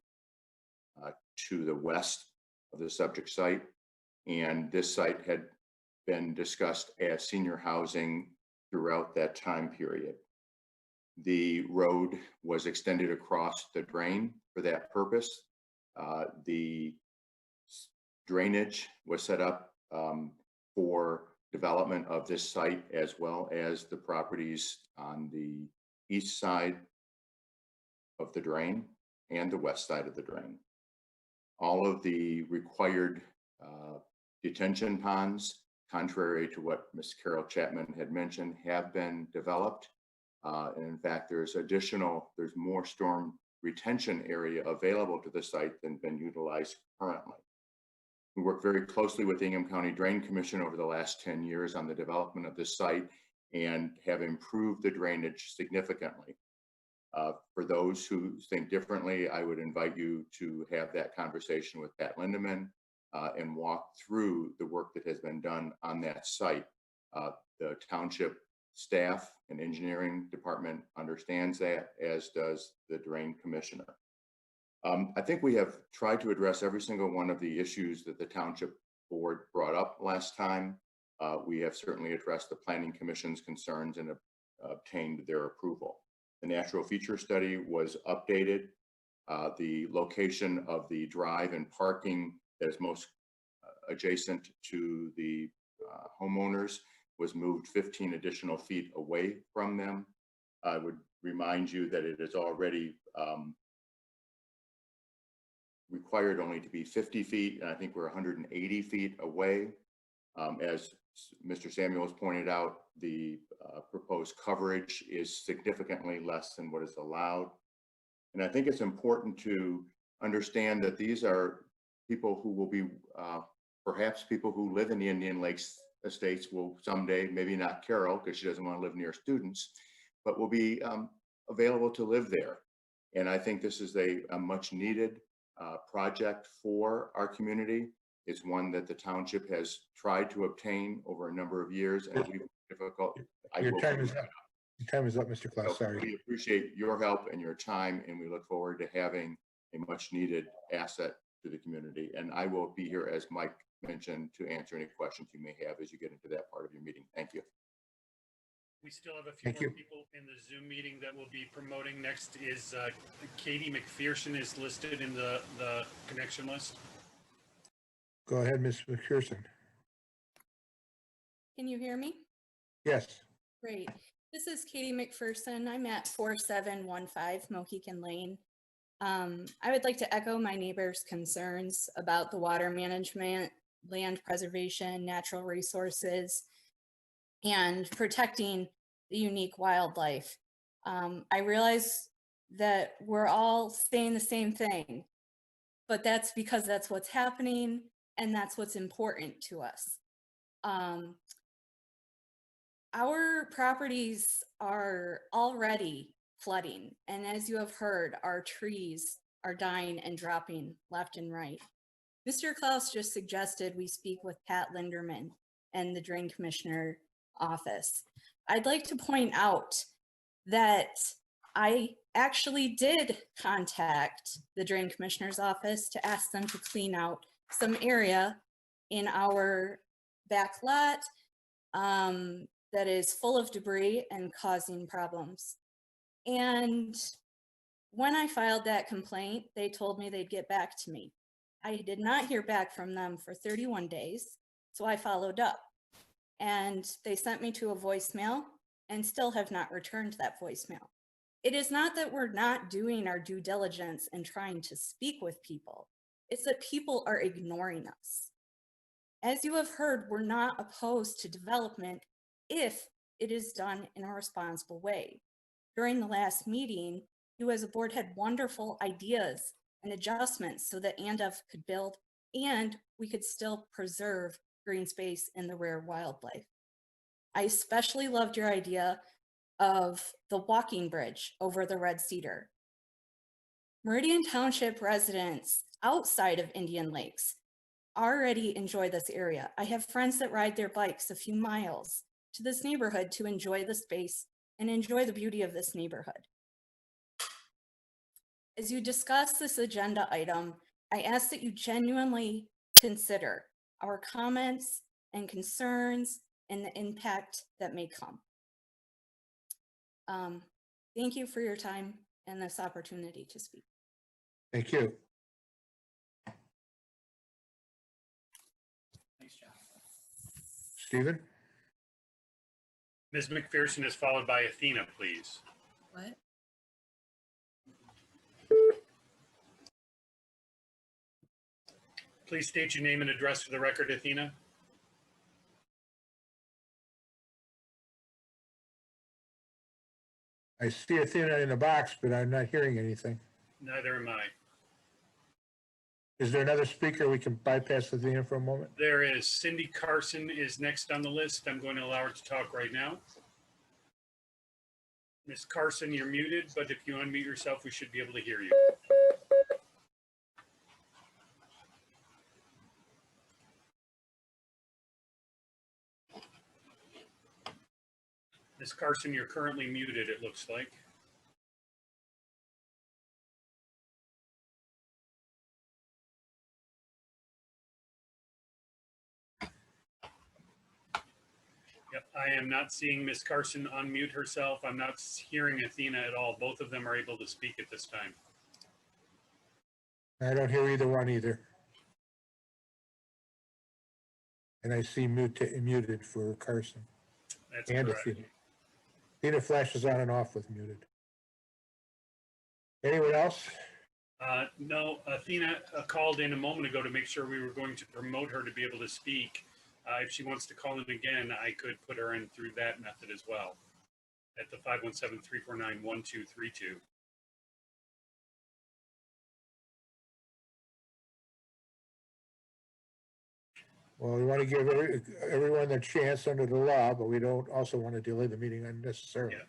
to the west of the subject site. And this site had been discussed as senior housing throughout that time period. The road was extended across the drain for that purpose. The drainage was set up for development of this site, as well as the properties on the east side of the drain and the west side of the drain. All of the required detention ponds, contrary to what Ms. Carol Chapman had mentioned, have been developed. And in fact, there's more storm retention area available to the site than been utilized currently. We worked very closely with the Ingham County Drain Commission over the last 10 years on the development of this site and have improved the drainage significantly. For those who think differently, I would invite you to have that conversation with Pat Lindeman and walk through the work that has been done on that site. The township staff and engineering department understands that, as does the drain commissioner. I think we have tried to address every single one of the issues that the township board brought up last time. We have certainly addressed the planning commission's concerns and obtained their approval. The natural feature study was updated. The location of the drive and parking that is most adjacent to the homeowners was moved 15 additional feet away from them. I would remind you that it is already required only to be 50 feet, and I think we're 180 feet away. As Mr. Samuels pointed out, the proposed coverage is significantly less than what is allowed. And I think it's important to understand that these are people who will be, perhaps people who live in the Indian Lakes estates will someday, maybe not Carol, because she doesn't want to live near students, but will be available to live there. And I think this is a much needed project for our community. It's one that the township has tried to obtain over a number of years, and we've difficult. Your time is up. Your time is up, Mr. Klaus. Sorry. We appreciate your help and your time, and we look forward to having a much needed asset to the community. And I will be here, as Mike mentioned, to answer any questions you may have as you get into that part of your meeting. Thank you. We still have a few more people in the Zoom meeting that we'll be promoting. Next is Katie McPherson is listed in the connection list. Go ahead, Ms. McPherson. Can you hear me? Yes. Great. This is Katie McPherson. I'm at 4715 Mohican Lane. I would like to echo my neighbor's concerns about the water management, land preservation, natural resources, and protecting the unique wildlife. I realize that we're all saying the same thing, but that's because that's what's happening and that's what's important to us. Our properties are already flooding, and as you have heard, our trees are dying and dropping left and right. Mr. Klaus just suggested we speak with Pat Linderman and the Drain Commissioner office. I'd like to point out that I actually did contact the Drain Commissioner's office to ask them to clean out some area in our back lot that is full of debris and causing problems. And when I filed that complaint, they told me they'd get back to me. I did not hear back from them for 31 days, so I followed up. And they sent me to a voicemail and still have not returned that voicemail. It is not that we're not doing our due diligence and trying to speak with people. It's that people are ignoring us. As you have heard, we're not opposed to development if it is done in a responsible way. During the last meeting, you as a board had wonderful ideas and adjustments so that ANDF could build and we could still preserve green space and the rare wildlife. I especially loved your idea of the walking bridge over the Red Cedar. Meridian Township residents outside of Indian Lakes already enjoy this area. I have friends that ride their bikes a few miles to this neighborhood to enjoy the space and enjoy the beauty of this neighborhood. As you discuss this agenda item, I ask that you genuinely consider our comments and concerns and the impact that may come. Thank you for your time and this opportunity to speak. Thank you. Thanks, John. Stephen? Ms. McPherson is followed by Athena, please. What? Please state your name and address for the record, Athena. I see Athena in the box, but I'm not hearing anything. Neither am I. Is there another speaker we can bypass Athena for a moment? There is Cindy Carson is next on the list. I'm going to allow her to talk right now. Ms. Carson, you're muted, but if you unmute yourself, we should be able to hear you. Ms. Carson, you're currently muted, it looks like. Yep, I am not seeing Ms. Carson unmute herself. I'm not hearing Athena at all. Both of them are able to speak at this time. I don't hear either one either. And I see muted for Carson. That's and correct. Athena. Athena flashes on and off with muted. Anyone else? No, Athena called in a moment ago to make sure we were going to promote her to be able to speak. If she wants to call in again, I could put her in through that method as well at the 517-349-1232. Well, we want to give everyone a chance under the law, but we don't also want to delay the meeting unnecessarily. Yeah.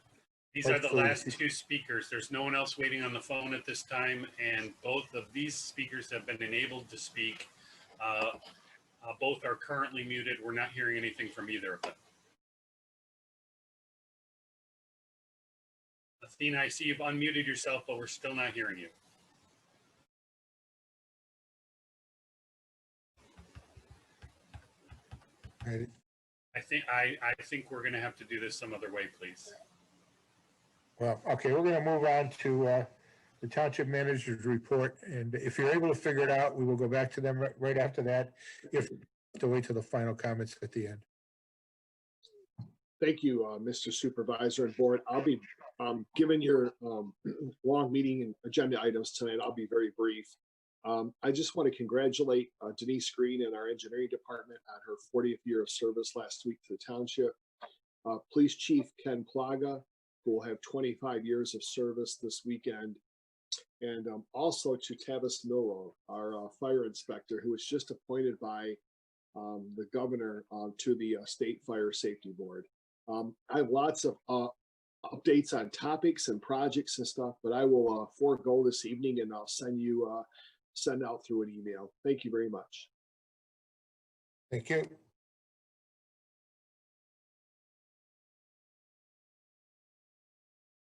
These are the Hopefully- last two speakers. There's no one else waiting on the phone at this time, and both of these speakers have been enabled to speak. Both are currently muted. We're not hearing anything from either of them. Athena, I see you've unmuted yourself, but we're still not hearing you. Right. I think we're going to have to do this some other way, please. Well, okay, we're going to move on to the township manager's report. And if you're able to figure it out, we will go back to them right after that. If to wait till the final comments at the end. Thank you, Mr. Supervisor and Board. I'll be, given your long meeting and agenda items tonight, I'll be very brief. I just want to congratulate Denise Green and our engineering department on her 40th year of service last week to the township. Police Chief Ken Plaga, who will have 25 years of service this weekend. And also to Tavis Milrow, our fire inspector, who was just appointed by the governor to the State Fire Safety Board. I have lots of updates on topics and projects and stuff, but I will forego this evening and I'll send out through an email. Thank you very much. Thank you.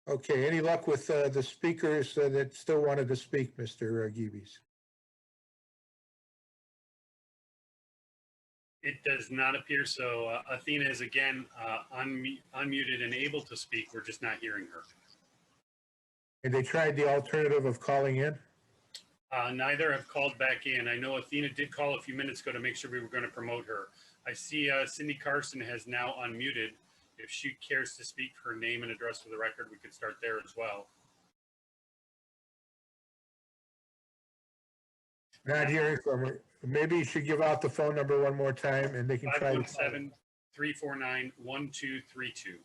Okay, any luck with the speakers that still wanted to speak, Mr. Geebies? It does not appear so. Athena is again unmuted and able to speak. We're just not hearing her. And they tried the alternative of calling in? Neither have called back in. I know Athena did call a few minutes ago to make sure we were going to promote her. I see Cindy Carson has now unmuted. If she cares to speak her name and address for the record, we could start there as well. Not hearing from her. Maybe you should give out the phone number one more time and they can try. 517-349-1232.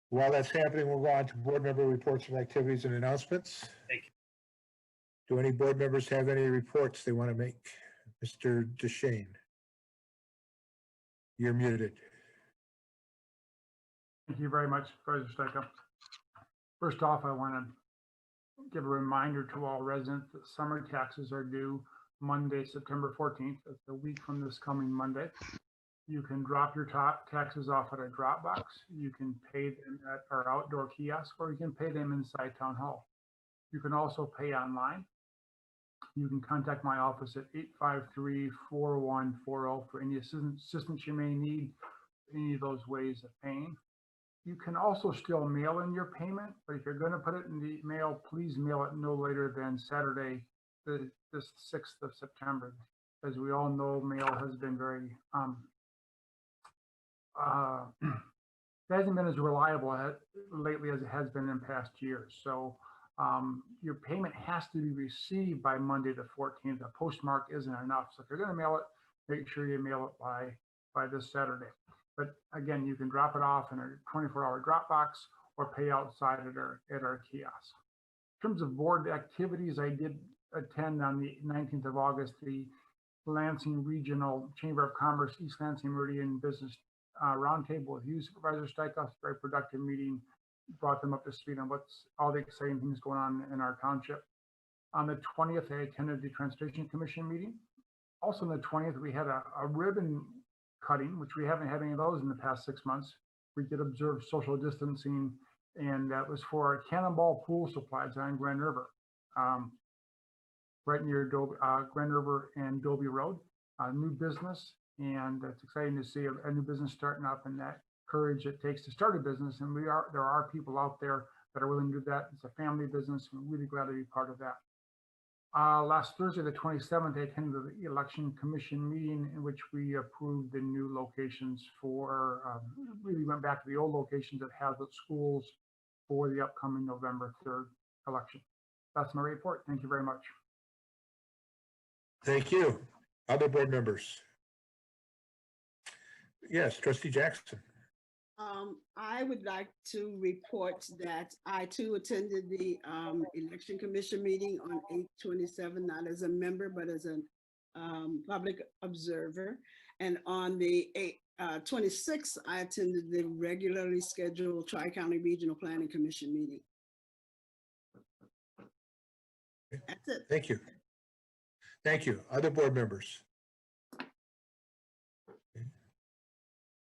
While that's happening, we'll go on to board member reports and activities and announcements. Thank you. Do any board members have any reports they want to make? Mr. DeShane. You're muted. Thank you very much, Supervisor Stecca. First off, I want to give a reminder to all residents that summer taxes are due Monday, September 14th. That's a week from this coming Monday. You can drop your taxes off at a drop box. You can pay them at our outdoor kiosk, or you can pay them inside Town Hall. You can also pay online. You can contact my office at 853-4140 for any assistance you may need, any of those ways of paying. You can also still mail in your payment, but if you're going to put it in the mail, please mail it no later than Saturday, the 6th of September. As we all know, mail has been very, it hasn't been as reliable lately as it has been in past years. So your payment has to be received by Monday the 14th. A postmark isn't enough. So if you're going to mail it, make sure you mail it by this Saturday. But again, you can drop it off in a 24-hour drop box or pay outside at our kiosk. In terms of board activities, I did attend on the 19th of August the Lansing Regional Chamber of Commerce East Lansing Meridian Business Roundtable with you, Supervisor Steichhoff. Very productive meeting. Brought them up to speed on what's all the exciting things going on in our township. On the 20th, I attended the Transportation Commission meeting. Also on the 20th, we had a ribbon cutting, which we haven't had any of those in the past 6 months. We did observe social distancing, and that was for Cannonball Pool Supplies on Grand River, right near Grand River and Dobie Road. New business, and it's exciting to see a new business starting up and that courage it takes to start a business. And there are people out there that are willing to do that. It's a family business. We're really glad to be part of that. Last Thursday, the 27th, I attended the Election Commission meeting in which we approved the new locations for, really went back to the old locations at Hazlet Schools for the upcoming November 3rd election. That's my report. Thank you very much. Thank you. Other board members? Yes, Trustee Jackson. I would like to report that I too attended the Election Commission meeting on 8/27, not as a member, but as a public observer. And on the 26th, I attended the regularly scheduled Tri-County Regional Planning Commission meeting. That's it. Thank you. Thank you. Other board members?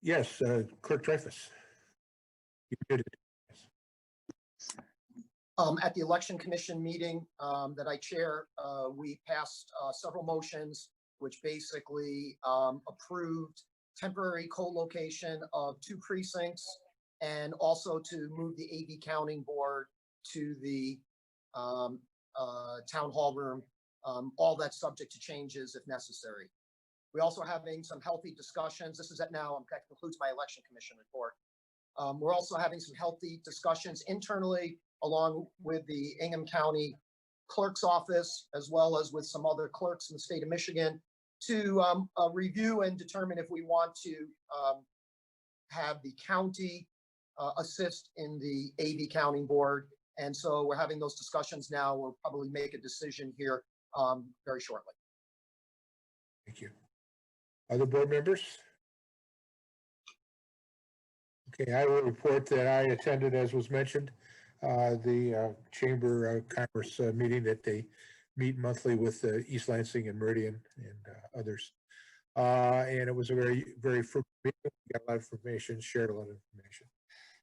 Yes, Clerk Dreyfus. At the Election Commission meeting that I chair, we passed several motions which basically approved temporary co-location of 2 precincts and also to move the AV counting board to the town hall room. All that's subject to changes if necessary. We're also having some healthy discussions. This is that concludes my Election Commission report. We're also having some healthy discussions internally along with the Ingham County Clerk's Office, as well as with some other clerks in the state of Michigan to review and determine if we want to have the county assist in the AV counting board. And so we're having those discussions now. We'll probably make a decision here very shortly. Thank you. Other board members? Okay, I will report that I attended, as was mentioned, the Chamber of Commerce meeting that they meet monthly with East Lansing and Meridian and others. And it was a very, very fruitful meeting. We got a lot of information, shared a lot of information.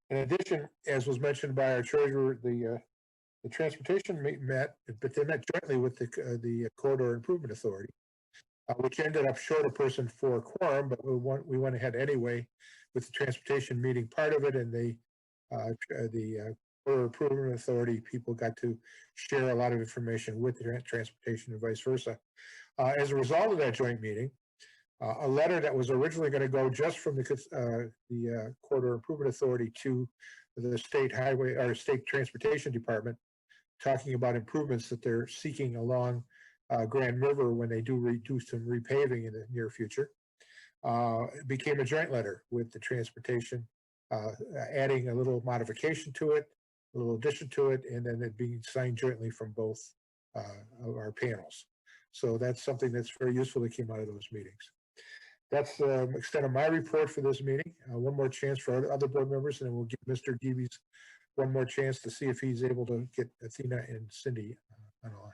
In addition, as was mentioned by our treasurer, the transportation met, but they met jointly with the Corridor Improvement Authority, which ended up short a person for a quorum, but we went ahead anyway with the transportation meeting part of it, and the Corridor Improvement Authority people got to share a lot of information with the transportation and vice versa. As a result of that joint meeting, a letter that was originally going to go just from the Corridor Improvement Authority to the state highway or state transportation department, talking about improvements that they're seeking along Grand River when they do some repaving in the near future. It became a joint letter with the transportation, adding a little modification to it, a little addition to it, and then it being signed jointly from both of our panels. So that's something that's very useful that came out of those meetings. That's the extent of my report for this meeting. One more chance for other board members, and then we'll give Mr. Geeby's one more chance to see if he's able to get Athena and Cindy on the line.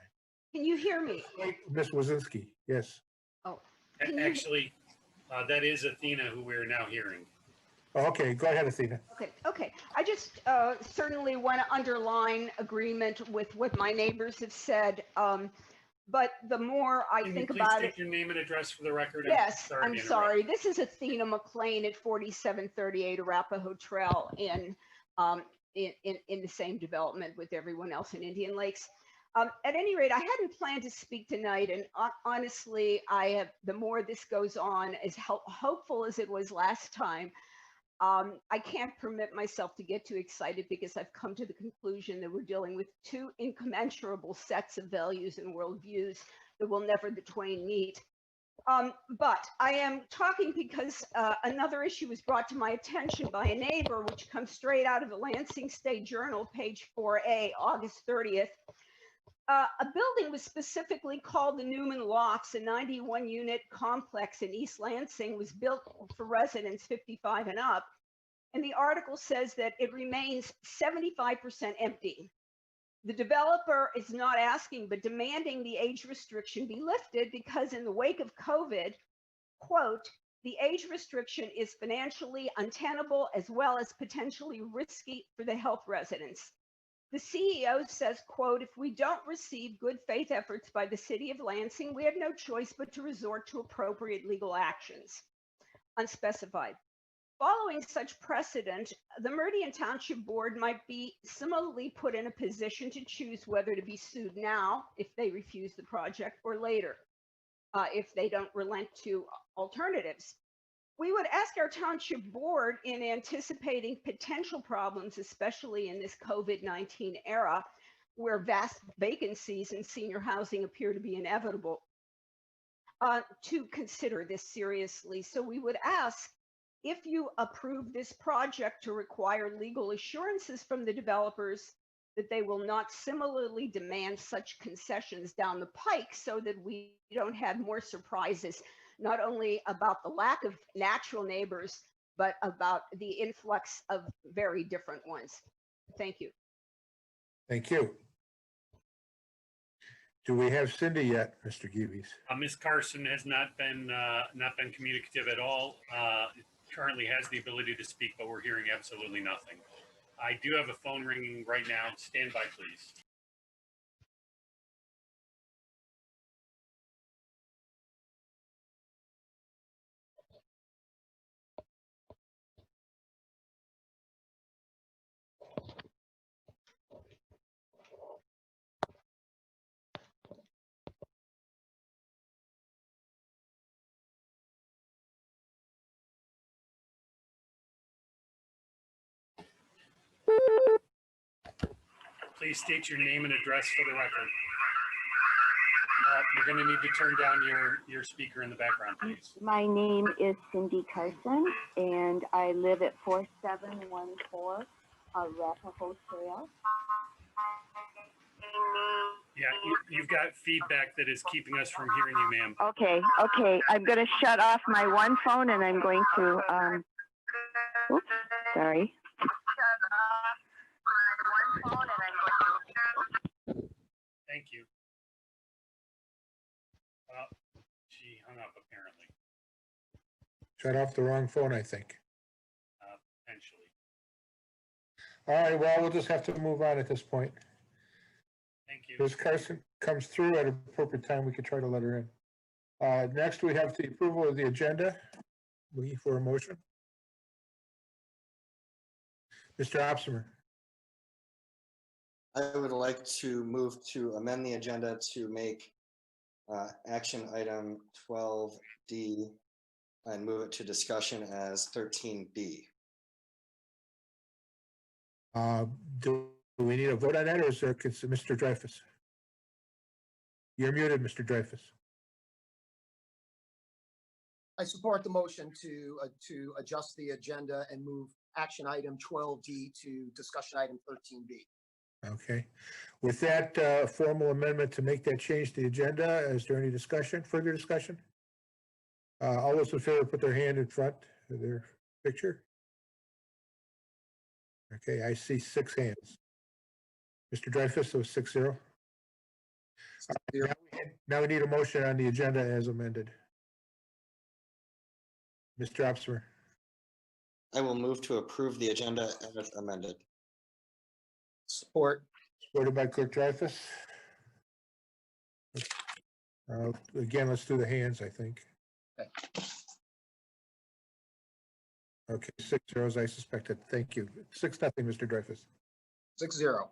Can you hear me? Ms. Wazinski, yes. Oh, can you- Actually, that is Athena who we're now hearing. Okay, go ahead, Athena. Okay. I just certainly want to underline agreement with what my neighbors have said. But the more I Can you think please about state it. your name and address for the record? Yes, I'm to interrupt. sorry. This is Athena McLean at 4738 Arapahoe Trail in the same development with everyone else in Indian Lakes. At any rate, I hadn't planned to speak tonight, and honestly, the more this goes on, as hopeful as it was last time, I can't permit myself to get too excited because I've come to the conclusion that we're dealing with two incommensurable sets of values and worldviews that will never the twain meet. But I am talking because another issue was brought to my attention by a neighbor, which comes straight out of the Lansing State Journal, page 4A, August 30th. A building was specifically called the Newman Lofts, a 91-unit complex in East Lansing, was built for residents 55 and up. And the article says that it remains 75% empty. The developer is not asking, but demanding the age restriction be lifted because in the wake of COVID, quote, the age restriction is financially untenable as well as potentially risky for the health residents. The CEO says, quote, if we don't receive good faith efforts by the city of Lansing, we have no choice but to resort to appropriate legal actions. Unspecified. Following such precedent, the Meridian Township Board might be similarly put in a position to choose whether to be sued now if they refuse the project or later, if they don't relent to alternatives. We would ask our township board, in anticipating potential problems, especially in this COVID-19 era, where vast vacancies in senior housing appear to be inevitable, to consider this seriously. So we would ask, if you approve this project, to require legal assurances from the developers that they will not similarly demand such concessions down the pike so that we don't have more surprises, not only about the lack of natural neighbors, but about the influx of very different ones. Thank you. Thank you. Do we have Cindy yet, Mr. Geeves? Ms. Carson has not been communicative at all. Currently has the ability to speak, but we're hearing absolutely nothing. I do have a phone ringing right now. Stand by, please. Please state your name and address for the record. You're going to need to turn down your speaker in the background, please. My name is Cindy Carson, and I live at 4714 Arapahoe Trail. Yeah, you've got feedback that is keeping us from hearing you, ma'am. Okay. I'm going to shut off my one phone, and I'm going to, oops, sorry. Thank you. She hung up apparently. Shut off the wrong phone, I think. Potentially. All right, well, we'll just have to move on at this point. Thank you. Ms. Carson comes through at an appropriate time, we could try to let her in. Next, we have the approval of the agenda. Looking for a motion. Mr. Opsimer. I would like to move to amend the agenda to make action item 12D and move it to discussion as 13B. Do we need a vote on that, or is there, Mr. Dreyfus? You're muted, Mr. Dreyfus. I support the motion to adjust the agenda and move action item 12D to discussion item 13B. Okay. With that formal amendment to make that change to the agenda, is there any discussion, further discussion? All those in favor put their hand in front of their picture. Okay, I see 6 hands. Mr. Dreyfus, so 6-0. Now we need a motion on the agenda as amended. Mr. Opsmer, I will move to approve the agenda as amended. Support. supported by Clerk Dreyfus. Again, let's do the hands, I think. Okay, 6-0 as I suspected. Thank you. 6-0, Mr. Dreyfus. 6-0.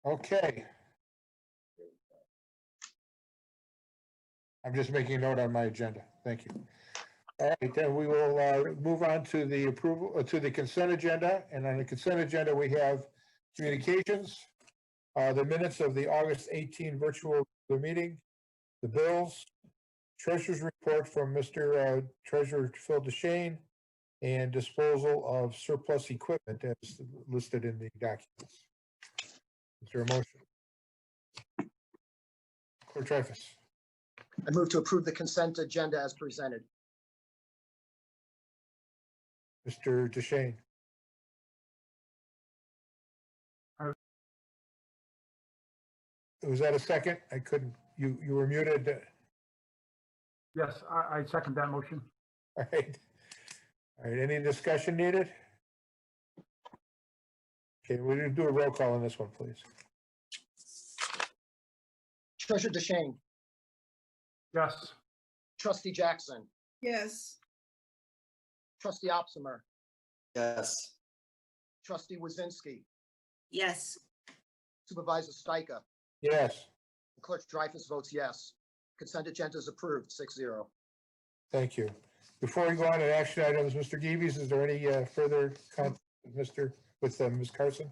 Okay. I'm just making a note on my agenda. Thank you. All right, then we will move on to the approval, to the consent agenda. And on the consent agenda, we have communications, the minutes of the August 18 virtual meeting, the bills, treasurer's report from Mr. Treasurer Phil DeShane, and disposal of surplus equipment as listed in the documents. Is there a motion? Clerk Dreyfus. I move to approve the consent agenda as presented. Mr. DeShane. Was that a second? I couldn't, you were muted. Yes, I second that motion. All right. All right, any discussion needed? Okay, we're gonna do a roll call on this one, please. Treasurer DeShane. Yes. Trustee Jackson. Yes. Trustee Opsimer. Yes. Trustee Wazinski. Yes. Supervisor Stika. Yes, Clerk Dreyfus votes yes. Consent agenda is approved, 6-0. thank you. Before we go on to action items, Mr. Geeves, is there any further comment with Ms. Carson?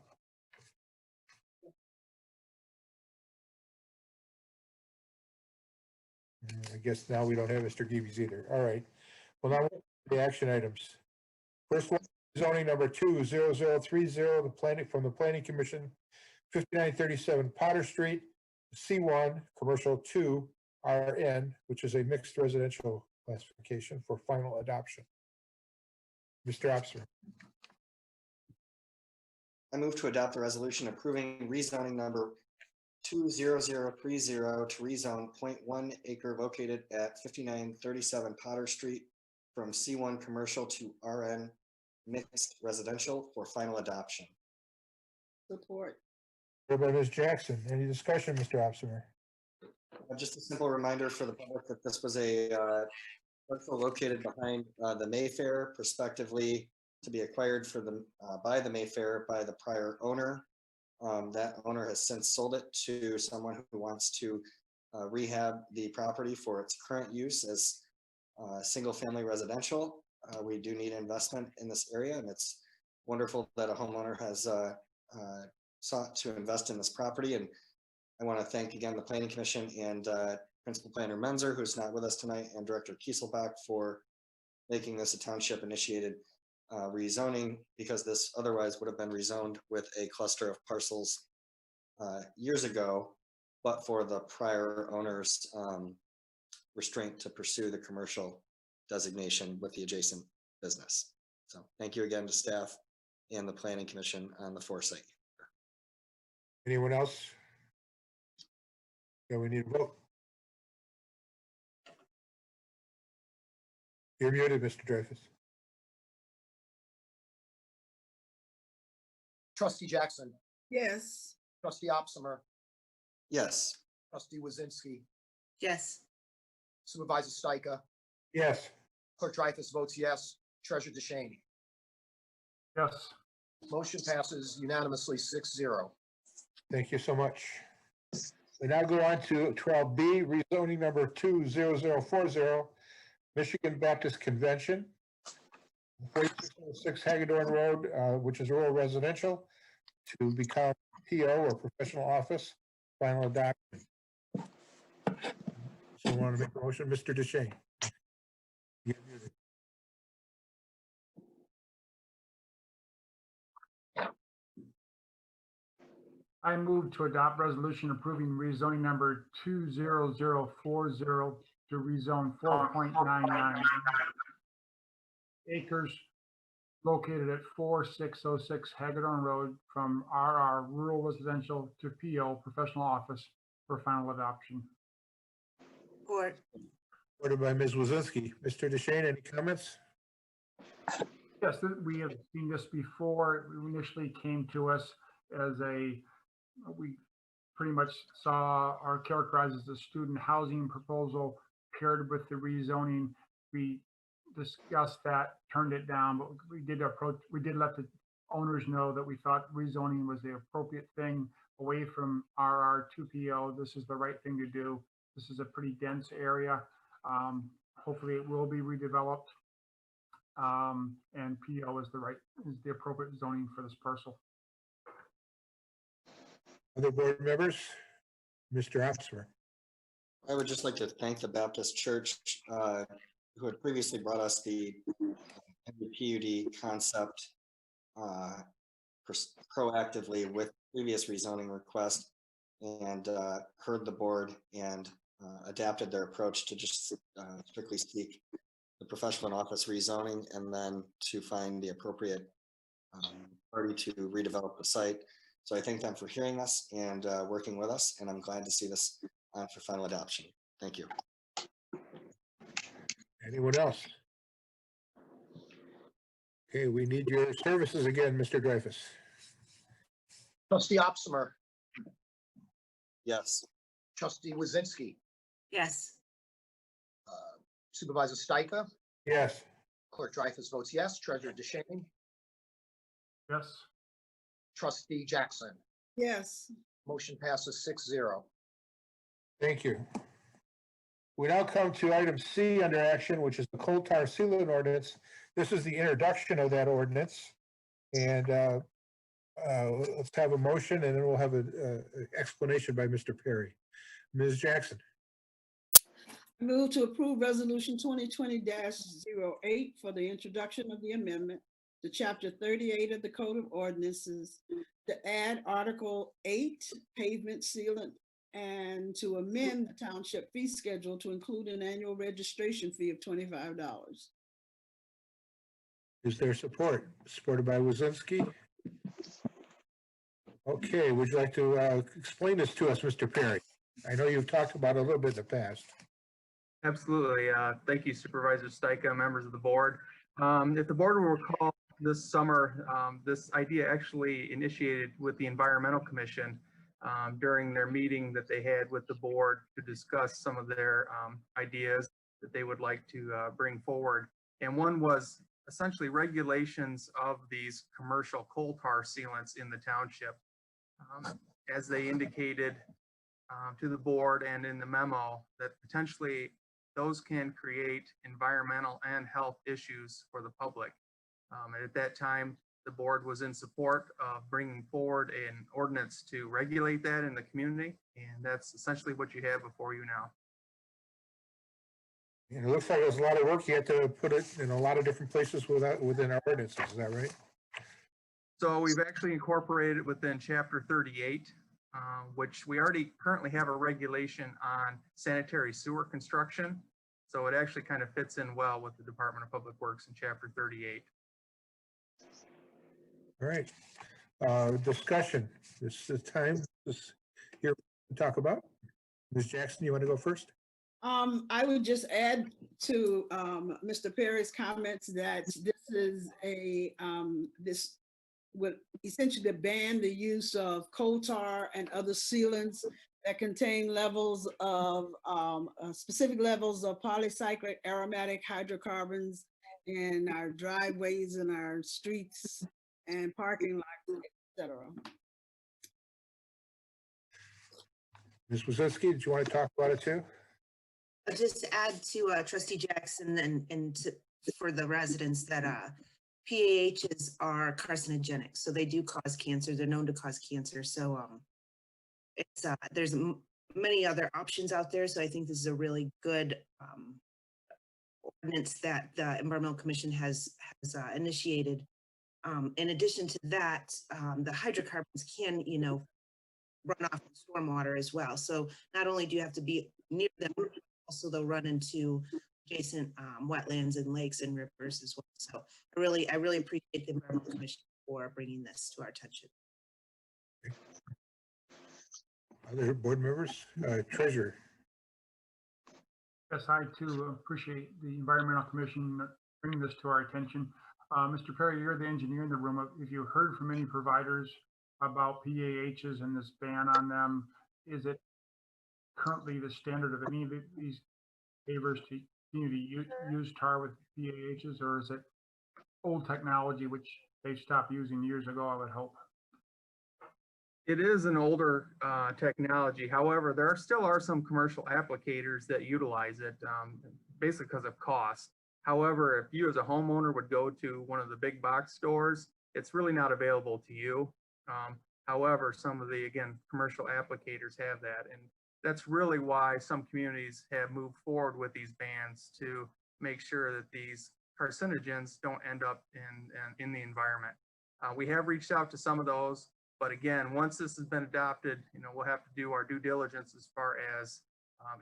I guess now we don't have Mr. Geeves either. All right. Well, now the action items. First one, zoning number 20030, the planning from the Planning Commission, 5937 Potter Street, C1, Commercial 2, RN, which is a mixed residential classification for final adoption. Mr. Opser. I move to adopt the resolution approving rezoning number 20030 to rezone 0.1 acre located at 5937 Potter Street from C1 commercial to RN mixed residential for final adoption. Support. By Ms. Jackson. Any discussion, Mr. Opsimer? Just a simple reminder for the public that this was a parcel located behind the Mayfair, prospectively to be acquired for the by the Mayfair by the prior owner. That owner has since sold it to someone who wants to rehab the property for its current use as single-family residential. We do need investment in this area, and it's wonderful that a homeowner has sought to invest in this property. And I want to thank again the Planning Commission and Principal Planner Menzer, who's not with us tonight, and Director Kieselbach for making this a township initiated rezoning, because this otherwise would have been rezoned with a cluster of parcels years ago, but for the prior owner's restraint to pursue the commercial designation with the adjacent business. So thank you again to staff and the Planning Commission on the foresight. Anyone else? Yeah, we need a vote. You're muted, Mr. Dreyfus. Trustee Jackson. Yes. Trustee Opsimer. Yes. Trustee Wazinski. Yes. Supervisor Stika. Yes. Clerk Dreyfus votes yes. Treasurer DeShane. Yes. Motion passes unanimously, 6-0. Thank you so much. We now go on to 12B, rezoning number 20040, Michigan Baptist Convention, 4606 Hagedorn Road, which is rural residential, to become PO or professional office, final adoption. So I want to make a motion, Mr. DeShane. I move to adopt resolution approving rezoning number 20040 to rezone 4.99 acres located at 4606 Hagedorn Road from RR Rural Residential to PO Professional Office for final adoption. Support. Supported by Ms. Wazinski. Mr. DeShane, any comments? Yes, we have seen this before. It initially came to us as we pretty much saw or characterized as a student housing proposal paired with the rezoning. We discussed that, turned it down, but we did let the owners know that we thought rezoning was the appropriate thing away from RR to PO. This is the right thing to do. This is a pretty dense area. Hopefully it will be redeveloped. And PO is the appropriate zoning for this parcel. Other board members? Mr. Opsmer. I would just like to thank the Baptist Church who had previously brought us the PUD concept proactively with previous rezoning request, and heard the board and adapted their approach to just strictly seek the professional and office rezoning, and then to find the appropriate party to redevelop the site. So I thank them for hearing us and working with us, and I'm glad to see this on for final adoption. Thank you. Anyone else? Okay, we need your services again, Mr. Dreyfus. Trustee Opsmer, Yes. trustee Wazinski, Yes. Supervisor Stika, Yes. clerk Dreyfus votes yes, treasurer DeShane, Yes. trustee Jackson. Yes. Motion passes 6-0. Thank you. We now come to item C under action, which is the coal tar sealant ordinance. This is the introduction of that ordinance. And let's have a motion, and then we'll have an explanation by Mr. Perry. Ms. Jackson. Move to approve resolution 2020-08 for the introduction of the amendment to chapter 38 of the Code of Ordinances to add Article 8 pavement sealant and to amend the township fee schedule to include an annual registration fee of $25. Is there support? Supported by Wazinski. Okay, would you like to explain this to us, Mr. Perry? I know you've talked about it a little bit in the past. Absolutely. Thank you, Supervisor Stika, members of the board. If the board will recall, this summer, this idea actually initiated with the Environmental Commission during their meeting that they had with the board to discuss some of their ideas that they would like to bring forward. And one was essentially regulations of these commercial coal tar sealants in the township. As they indicated to the board and in the memo, that potentially those can create environmental and health issues for the public. And at that time, the board was in support of bringing forward an ordinance to regulate that in the community. And that's essentially what you have before you now. And it looks like there's a lot of work. You have to put it in a lot of different places within our ordinances. Is that right? So we've actually incorporated it within chapter 38, which we already currently have a regulation on sanitary sewer construction. So it actually kind of fits in well with the Department of Public Works in chapter 38. All right. Discussion. This is the time here to talk about. Ms. Jackson, you want to go first? I would just add to Mr. Perry's comments that this is this would essentially ban the use of coal tar and other sealants that contain levels of specific levels of polycyclic aromatic hydrocarbons in our driveways and our streets and parking lots, etc. Ms. Wazinski, did you want to talk about it too? I'll just add to Trustee Jackson and for the residents that PAHs are carcinogenic, so they do cause cancer. They're known to cause cancer. So it's there's many other options out there. So I think this is a really good ordinance that the Environmental Commission has initiated. In addition to that, the hydrocarbons can, run off in stormwater as well. So not only do you have to be near them, also they'll run into adjacent wetlands and lakes and rivers as well. So I really appreciate the Environmental Commission for bringing this to our attention. Other board members, Treasurer. Yes, I too appreciate the Environmental Commission bringing this to our attention. Mr. Perry, you're the engineer in the room. If you heard from any providers about PAHs and this ban on them, is it currently the standard of any of these pavers to continue to use tar with PAHs, or is it old technology which they stopped using years ago, I would hope? It is an older technology. However, there still are some commercial applicators that utilize it, basically because of cost. However, if you as a homeowner would go to one of the big box stores, it's really not available to you. However, some of the, again, commercial applicators have that. And that's really why some communities have moved forward with these bans, to make sure that these carcinogens don't end up in the environment. We have reached out to some of those. But again, once this has been adopted, we'll have to do our due diligence as far as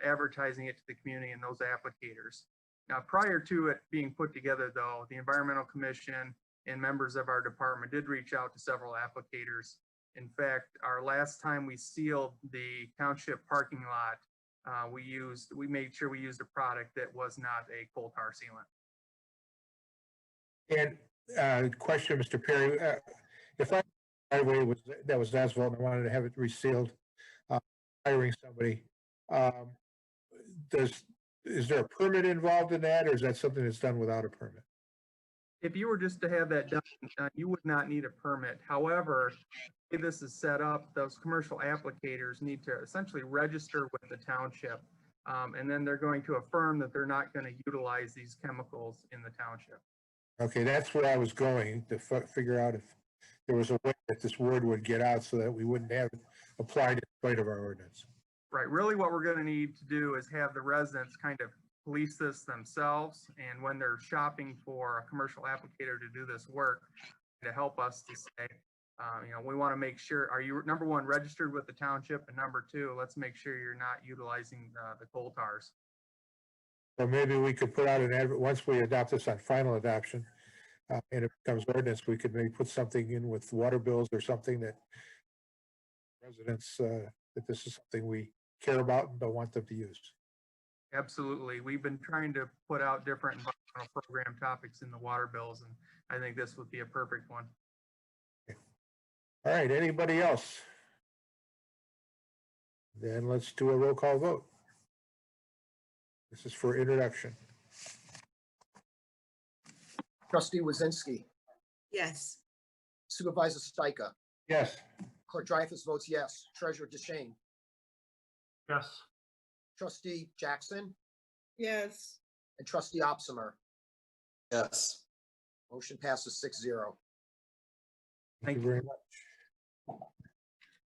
advertising it to the community and those applicators. Now, prior to it being put together, though, the Environmental Commission and members of our department did reach out to several applicators. In fact, our last time we sealed the township parking lot, we made sure we used a product that was not a coal tar sealant. And question, Mr. Perry, if I driveway that was asphalt and I wanted to have it resealed, hiring somebody, is there a permit involved in that, or is that something that's done without a permit? If you were just to have that done, you would not need a permit. However, if this is set up, those commercial applicators need to essentially register with the township, and then they're going to affirm that they're not going to utilize these chemicals in the township. Okay, that's where I was going to figure out if there was a way that this word would get out so that we wouldn't have it applied in spite of our ordinance. Right. Really what we're going to need to do is have the residents kind of police this themselves. And when they're shopping for a commercial applicator to do this work, to help us to say, we want to make sure, are you, number one, registered with the township? And number two, let's make sure you're not utilizing the coal tars. So maybe we could put out an advert once we adopt this on final adoption, and it becomes ordinance, we could maybe put something in with water bills or something that residents, that this is something we care about and don't want them to use. Absolutely. We've been trying to put out different environmental program topics in the water bills, and I think this would be a perfect one. Okay. All right, anybody else? Then let's do a roll call vote. This is for introduction. Trustee Wazinski, Yes. Supervisor Stika, Yes. Clerk Dreyfus votes yes. Treasurer DeShane, Yes. Trustee Jackson, Yes. and Trustee Opsimer. Yes. Motion passes 6-0. Thank you very much.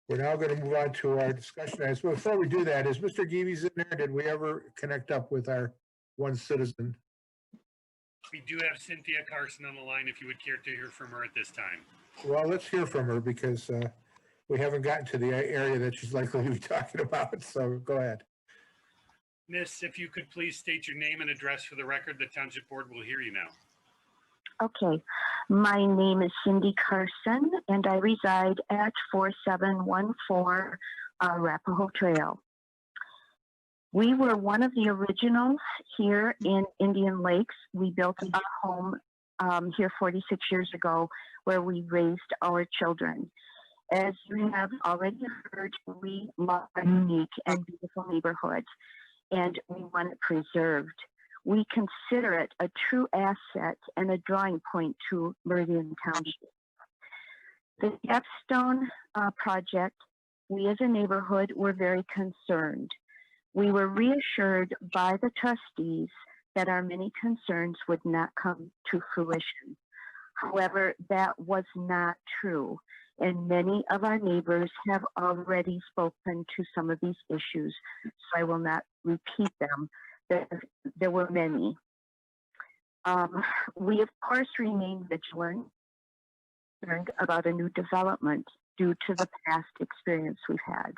We're now going to move on to our discussion items. Before we do that, is Mr. Geevy's in there? Did we ever connect up with our one citizen? We do have Cynthia Carson on the line, if you would care to hear from her at this time. Well, let's hear from her because we haven't gotten to the area that she's likely to be talking about. So go ahead. Miss, if you could please state your name and address for the record, the Township Board will hear you now. Okay, my name is Cindy Carson, and I reside at 4714 Arapahoe Trail. We were one of the originals here in Indian Lakes. We built our home here 46 years ago, where we raised our children. As you have already heard, we love our unique and beautiful neighborhood, and we want it preserved. We consider it a true asset and a drawing point to Meridian Township. The Capstone project, we as a neighborhood were very concerned. We were reassured by the trustees that our many concerns would not come to fruition. However, that was not true, and many of our neighbors have already spoken to some of these issues, so I will not repeat them. There were many. We, of course, remain vigilant about a new development due to the past experience we've had.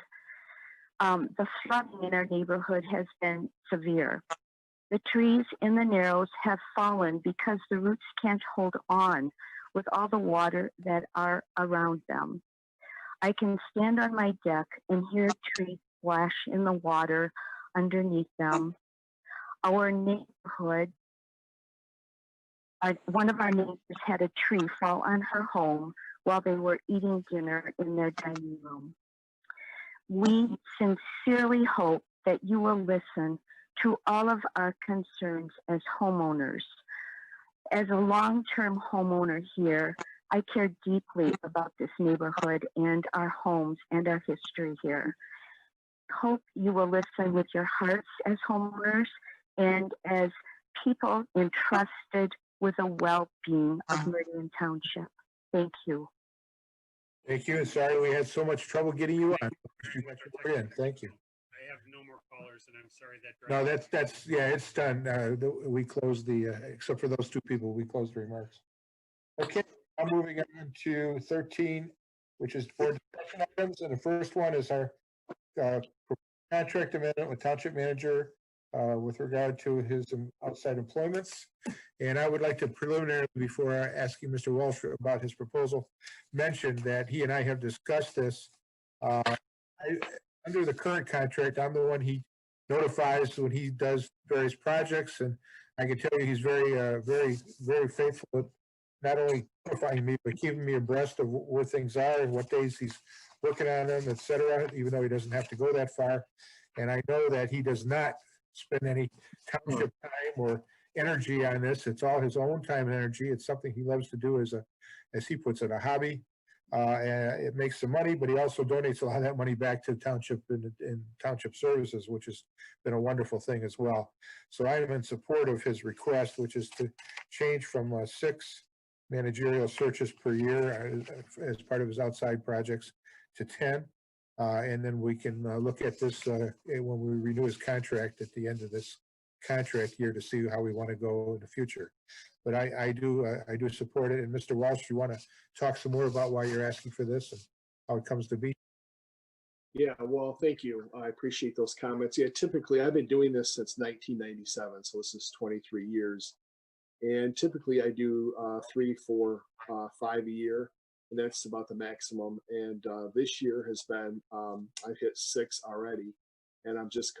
The flooding in our neighborhood has been severe. The trees in the narrows have fallen because the roots can't hold on with all the water that are around them. I can stand on my deck and hear trees splash in the water underneath them. Our neighborhood, one of our neighbors had a tree fall on her home while they were eating dinner in their dining room. We sincerely hope that you will listen to all of our concerns as homeowners. As a long-term homeowner here, I care deeply about this neighborhood and our homes and our history here. Hope you will listen with your hearts as homeowners and as people entrusted with the well-being of Meridian Township. Thank you. Thank you. And sorry we had so much trouble getting you on. Thank you. I have no more callers, and I'm sorry that. No, that's yeah, it's done. We closed the, except for those two people, we closed the remarks. Okay, I'm moving on to 13, which is board discussion items. And the first one is our contract amendment with Township Manager with regard to his outside employments. And I would like to preliminarily, before asking Mr. Walsh about his proposal, mention that he and I have discussed this. Under the current contract, I'm the one he notifies when he does various projects, and I can tell you he's very faithful at not only notifying me, but keeping me abreast of where things are and what days he's working on them, et cetera, even though he doesn't have to go that far. And I know that he does not spend any township time or energy on this. It's all his own time and energy. It's something he loves to do as he puts it, a hobby. And it makes some money, but he also donates a lot of that money back to township and township services, which has been a wonderful thing as well. So I am in support of his request, which is to change from 6 managerial searches per year as part of his outside projects to 10. And then we can look at this when we renew his contract at the end of this contract year to see how we want to go in the future. But I do support it. And Mr. Walsh, you want to talk some more about why you're asking for this and how it comes to be? Yeah, well, thank you. I appreciate those comments. Yeah, typically I've been doing this since 1997, so this is 23 years. And typically I do 3, 4, 5 a year, and that's about the maximum. And this year has been, I've hit 6 already, and I'm just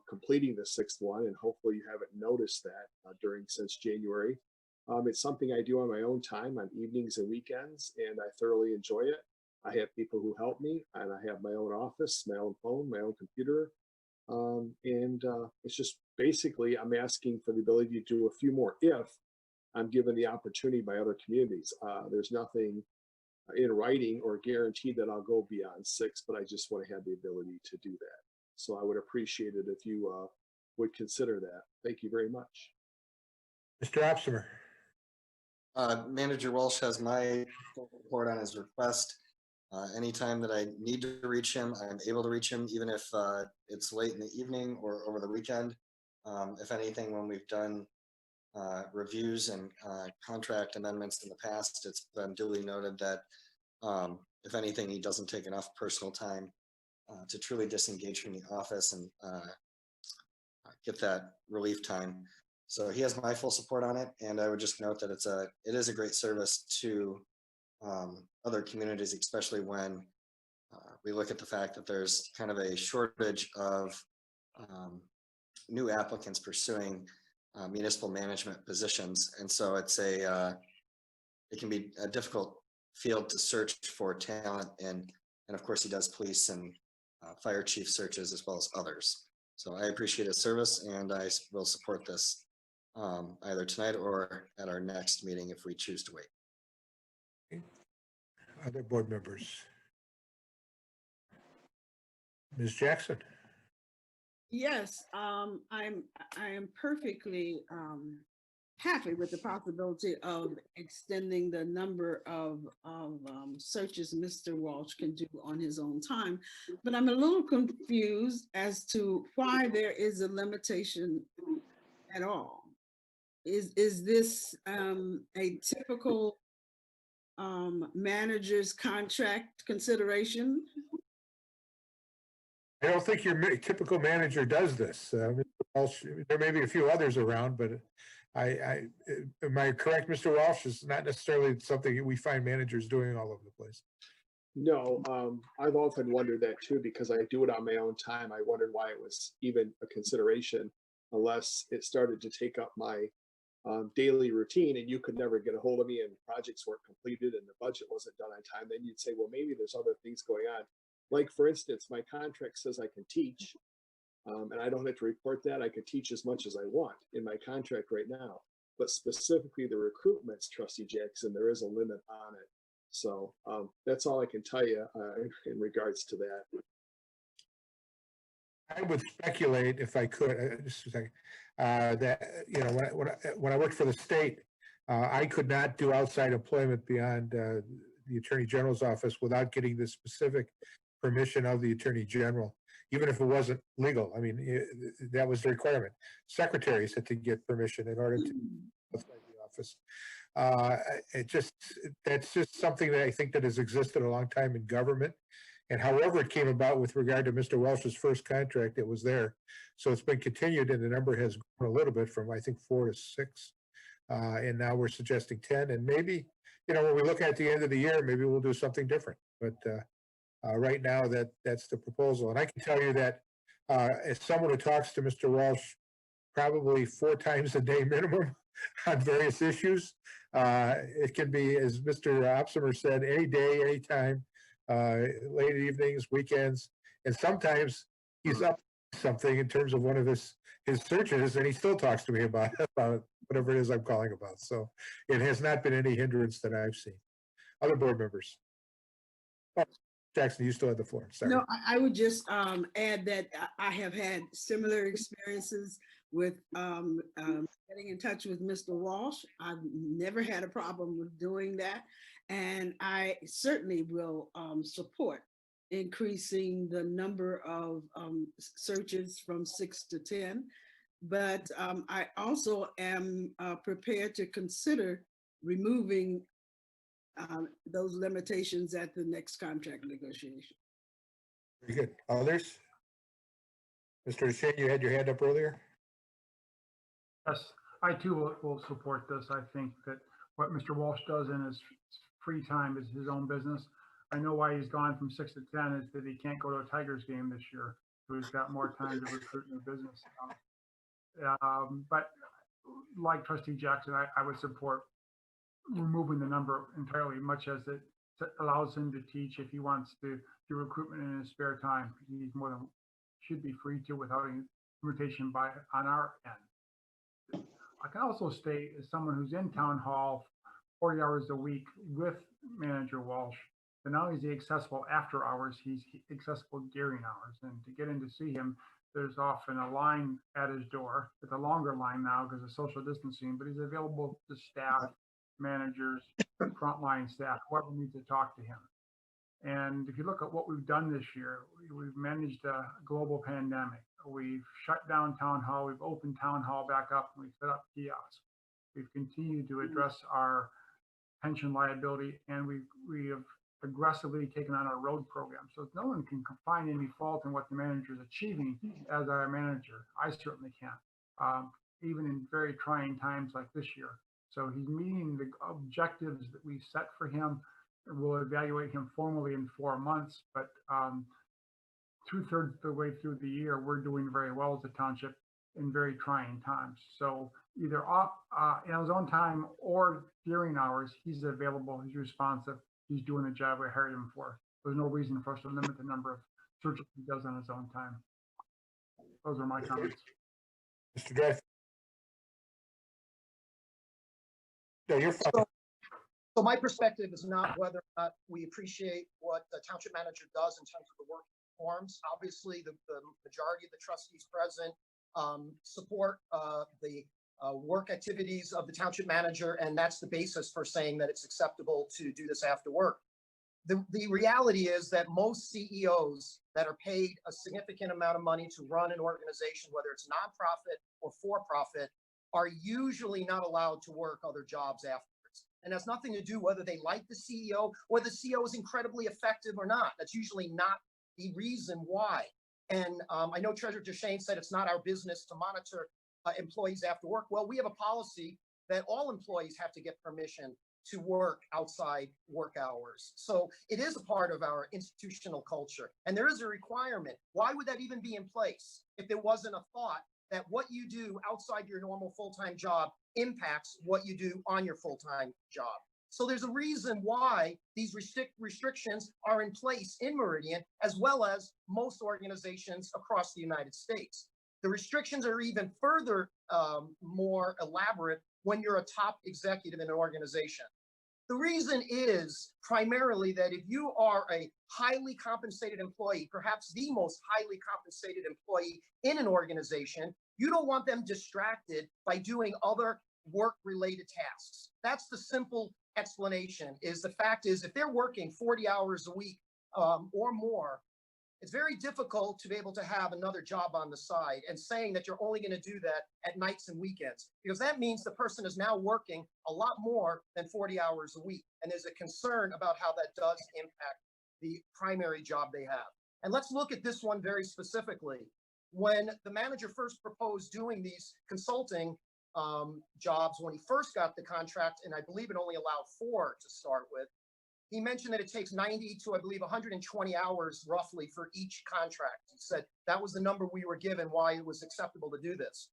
completing the 6th one, and hopefully you haven't noticed that since January. It's something I do on my own time on evenings and weekends, and I thoroughly enjoy it. I have people who help me, and I have my own office, my own phone, my own computer. It's just basically I'm asking for the ability to do a few more if I'm given the opportunity by other communities. There's nothing in writing or guaranteed that I'll go beyond 6, but I just want to have the ability to do that. So I would appreciate it if you would consider that. Thank you very much. Mr. Opsimer. Manager Walsh has my full support on his request. Anytime that I need to reach him, I'm able to reach him, even if it's late in the evening or over the weekend. If anything, when we've done reviews and contract amendments in the past, it's been duly noted that if anything, he doesn't take enough personal time to truly disengage from the office and get that relief time. So he has my full support on it, and I would just note that it is a great service to other communities, especially when we look at the fact that there's kind of a shortage of new applicants pursuing municipal management positions, and so it can be a difficult field to search for talent, and of course he does police and fire chief searches as well as others. So I appreciate his service, and I will support this either tonight or at our next meeting if we choose to wait. Okay. Other board members? Ms. Jackson? Yes, I am perfectly happy with the possibility of extending the number of searches Mr. Walsh can do on his own time, but I'm a little confused as to why there is a limitation at all. Is this a typical manager's contract consideration? I don't think your typical manager does this. Walsh, there may be a few others around, but am I correct, Mr. Walsh? It's not necessarily something we find managers doing all over the place. No, I've often wondered that too, because I do it on my own time. I wondered why it was even a consideration unless it started to take up my daily routine and you could never get a hold of me and projects weren't completed and the budget wasn't done on time. Then you'd say, well, maybe there's other things going on. Like, for instance, my contract says I can teach and I don't have to report that. I can teach as much as I want in my contract right now. But specifically the recruitments, Trustee Jackson, there is a limit on it. So that's all I can tell you in regards to that. I would speculate, if I could, just a second, that, you know, when I worked for the state, I could not do outside employment beyond the Attorney General's office without getting the specific permission of the Attorney General, even if it wasn't legal. I mean, that was the requirement. Secretaries had to get permission in order to outside the office. That's just something that I think that has existed a long time in government. And however it came about with regard to Mr. Walsh's first contract, it was there. So it's been continued and the number has grown a little bit from, I think, 4 to 6. And now we're suggesting 10. And maybe, you know, when we look at the end of the year, maybe we'll do something different. But right now, that's the proposal. And I can tell you that as someone who talks to Mr. Walsh probably 4 times a day minimum on various issues, it can be, as Mr. Opsimer said, any day, anytime. Late evenings, weekends, and sometimes he's up something in terms of one of his searches, and he still talks to me about whatever it is I'm calling about. So it has not been any hindrance that I've seen. Other board members. Oh, Jackson, you still have the floor. Sorry. No, I would just add that I have had similar experiences with getting in touch with Mr. Walsh. I've never had a problem with doing that. And I certainly will support increasing the number of searches from 6 to 10. But I also am prepared to consider removing those limitations at the next contract negotiation. Very good. Others? Mr. Shane, you had your hand up earlier. Yes, I too will support this. I think that what Mr. Walsh does in his free time is his own business. I know why he's gone from 6 to 10 is that he can't go to a Tigers game this year. So he's got more time to recruit in the business. But like Trustee Jackson, I would support removing the number entirely, much as it allows him to teach if he wants to do recruitment in his spare time. He's more than should be free to without any limitation on our end. I can also state, as someone who's in town hall 40 hours a week with Manager Walsh, and now he's accessible after hours, he's accessible during hours. And to get in to see him, there's often a line at his door. It's a longer line now because of social distancing, but he's available to staff, managers, frontline staff, whoever needs to talk to him. And if you look at what we've done this year, we've managed a global pandemic. We've shut down town hall, we've opened town hall back up, and we've set up kiosks. We've continued to address our pension liability, and we have aggressively taken on our road program. So no one can find any fault in what the manager is achieving as our manager. I certainly can't, even in very trying times like this year. So he's meeting the objectives that we set for him. We'll evaluate him formally in 4 months, but 2/3 of the way through the year, we're doing very well as a township in very trying times. So either in his own time or during hours, he's available, he's responsive, he's doing the job we hired him for. There's no reason for us to limit the number of searches he does on his own time. Those are my comments. Mr. Drive. No, you're fine. So my perspective is not whether or not we appreciate what the township manager does in terms of the work he performs. Obviously, the majority of the trustees present support the work activities of the township manager, and that's the basis for saying that it's acceptable to do this after work. The reality is that most CEOs that are paid a significant amount of money to run an organization, whether it's nonprofit or for-profit, are usually not allowed to work other jobs afterwards. And has nothing to do whether they like the CEO or the CEO is incredibly effective or not. That's usually not the reason why. And I know Treasurer Duchesne said it's not our business to monitor employees after work. Well, we have a policy that all employees have to get permission to work outside work hours. So it is a part of our institutional culture, and there is a requirement. Why would that even be in place if there wasn't a thought that what you do outside your normal full-time job impacts what you do on your full-time job? So there's a reason why these restrictions are in place in Meridian, as well as most organizations across the United States. The restrictions are even further more elaborate when you're a top executive in an organization. The reason is primarily that if you are a highly compensated employee, perhaps the most highly compensated employee in an organization, you don't want them distracted by doing other work-related tasks. That's the simple explanation. Is the fact is, if they're working 40 hours a week or more, it's very difficult to be able to have another job on the side and saying that you're only going to do that at nights and weekends, because that means the person is now working a lot more than 40 hours a week. And there's a concern about how that does impact the primary job they have. And let's look at this one very specifically. When the manager first proposed doing these consulting jobs, when he first got the contract, and I believe it only allowed 4 to start with, he mentioned that it takes 90 to, I believe, 120 hours roughly for each contract. He said that was the number we were given why it was acceptable to do this.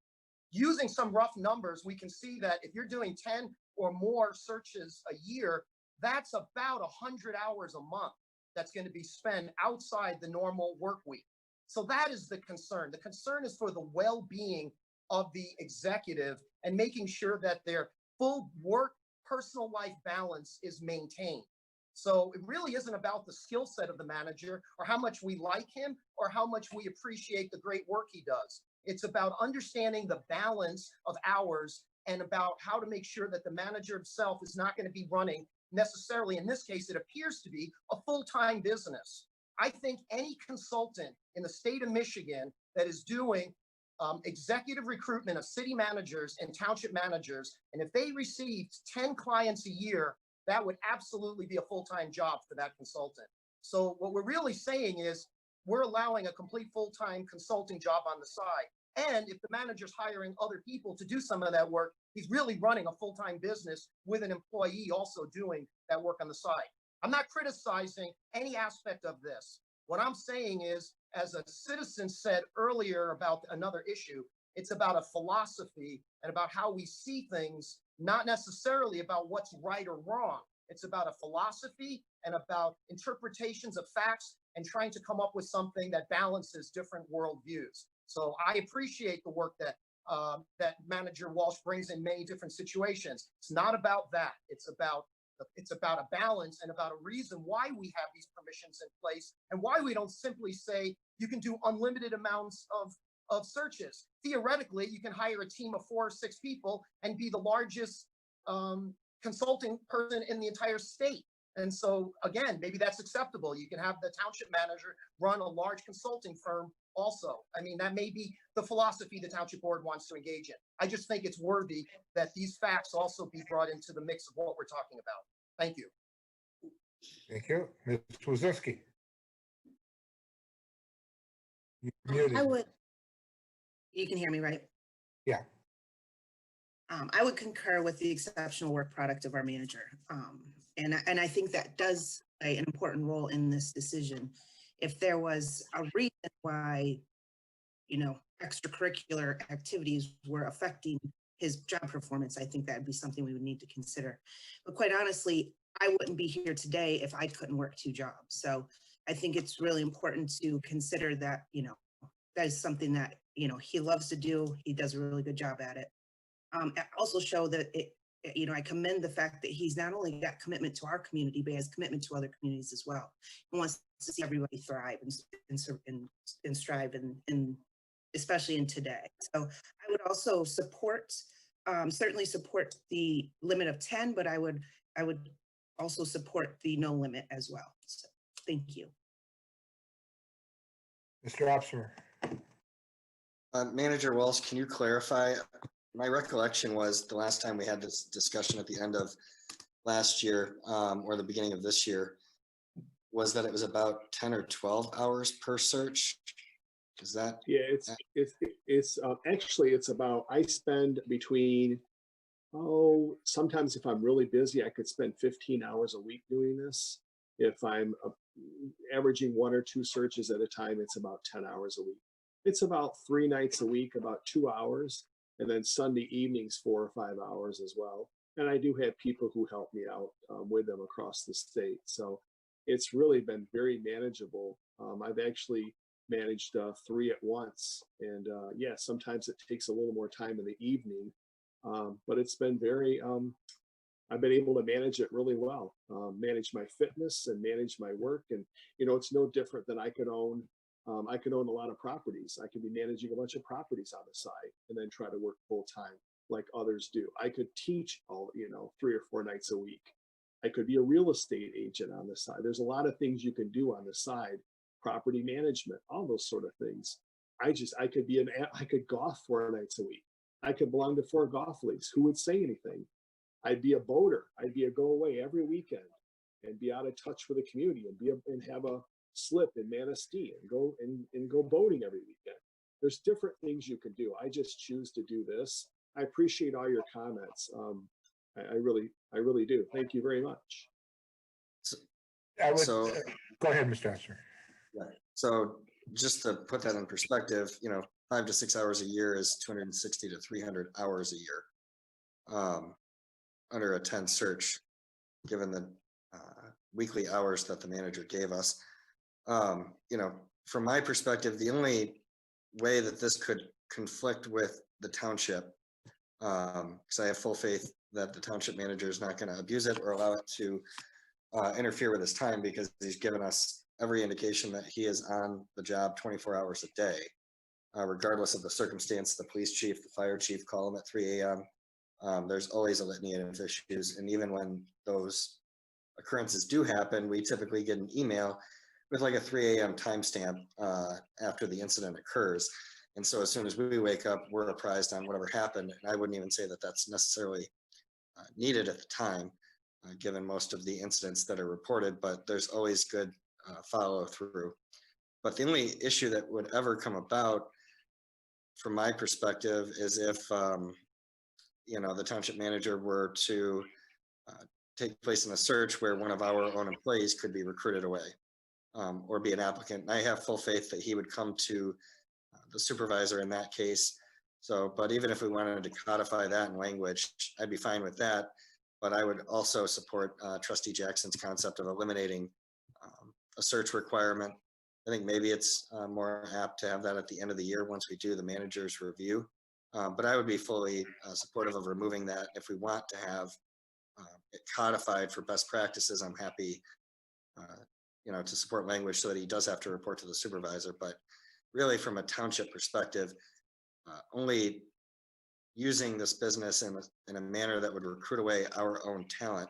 Using some rough numbers, we can see that if you're doing 10 or more searches a year, that's about 100 hours a month that's going to be spent outside the normal work week. So that is the concern. The concern is for the well-being of the executive and making sure that their full work personal life balance is maintained. So it really isn't about the skill set of the manager or how much we like him or how much we appreciate the great work he does. It's about understanding the balance of hours and about how to make sure that the manager himself is not going to be running necessarily, in this case, it appears to be a full-time business. I think any consultant in the state of Michigan that is doing executive recruitment of city managers and township managers, and if they received 10 clients a year, that would absolutely be a full-time job for that consultant. So what we're really saying is we're allowing a complete full-time consulting job on the side. And if the manager's hiring other people to do some of that work, he's really running a full-time business with an employee also doing that work on the side. I'm not criticizing any aspect of this. What I'm saying is, as a citizen said earlier about another issue, it's about a philosophy and about how we see things, not necessarily about what's right or wrong. It's about a philosophy and about interpretations of facts and trying to come up with something that balances different worldviews. So I appreciate the work that that Manager Walsh brings in many different situations. It's not about that. It's about a balance and about a reason why we have these permissions in place and why we don't simply say you can do unlimited amounts of searches. Theoretically, you can hire a team of 4 or 6 people and be the largest consulting person in the entire state. And so again, maybe that's acceptable. You can have the township manager run a large consulting firm also. I mean, that may be the philosophy the township board wants to engage in. I just think it's worthy that these facts also be brought into the mix of what we're talking about. Thank you. Thank you. Ms. Wazowski. I would, you can hear me, right? Yeah. I would concur with the exceptional work product of our manager. And I think that does play an important role in this decision. If there was a reason why, extracurricular activities were affecting his job performance, I think that'd be something we would need to consider. But quite honestly, I wouldn't be here today if I couldn't work 2 jobs. So I think it's really important to consider that, that is something that, he loves to do. He does a really good job at it. I also show that I commend the fact that he's not only got commitment to our community, but he has commitment to other communities as well. He wants to see everybody thrive and strive, and especially in today. So I would also support, certainly support the limit of 10, but I would also support the no limit as well. So thank you. Mr. Opsmer. Manager Walsh, can you clarify? My recollection was the last time we had this discussion at the end of last year or the beginning of this year was that it was about 10 or 12 hours per search. Is that? Yeah, it's actually, it's about, I spend between, sometimes if I'm really busy, I could spend 15 hours a week doing this. If I'm averaging 1 or 2 searches at a time, it's about 10 hours a week. It's about 3 nights a week, about 2 hours, and then Sunday evenings, 4 or 5 hours as well. And I do have people who help me out with them across the state. So it's really been very manageable. I've actually managed 3 at once. And yeah, sometimes it takes a little more time in the evening, but it's been very, I've been able to manage it really well, manage my fitness and manage my work. And, you know, it's no different than I could own a lot of properties. I could be managing a bunch of properties on the side and then try to work full time like others do. I could teach 3 or 4 nights a week. I could be a real estate agent on the side. There's a lot of things you can do on the side, property management, all those sort of things. I could golf 4 nights a week. I could belong to 4 golf leagues. Who would say anything? I'd be a boater. I'd be a go away every weekend and be out of touch with the community and have a slip in Manistee and go boating every weekend. There's different things you can do. I just choose to do this. I appreciate all your comments. I really do. Thank you very much. So go ahead, Mr. Esser. Right. So just to put that in perspective, 5 to 6 hours a year is 260 to 300 hours a year under a 10 search, given the weekly hours that the manager gave us. From my perspective, the only way that this could conflict with the township, because I have full faith that the township manager is not going to abuse it or allow it to interfere with his time, because he's given us every indication that he is on the job 24 hours a day, regardless of the circumstance. The police chief, the fire chief call him at 3 a.m. There's always a litany of issues. And even when those occurrences do happen, we typically get an email with like a 3 a.m. timestamp after the incident occurs. And so as soon as we wake up, we're apprised on whatever happened. And I wouldn't even say that that's necessarily needed at the time, given most of the incidents that are reported, but there's always good follow through. But the only issue that would ever come about, from my perspective, is if the township manager were to take place in a search where one of our own employees could be recruited away or be an applicant. And I have full faith that he would come to the supervisor in that case. So, but even if we wanted to codify that in language, I'd be fine with that. But I would also support Trustee Jackson's concept of eliminating a search requirement. I think maybe it's more apt to have that at the end of the year once we do the manager's review. But I would be fully supportive of removing that. If we want to have it codified for best practices, I'm happy to support language so that he does have to report to the supervisor. But really, from a township perspective, only using this business in a manner that would recruit away our own talent.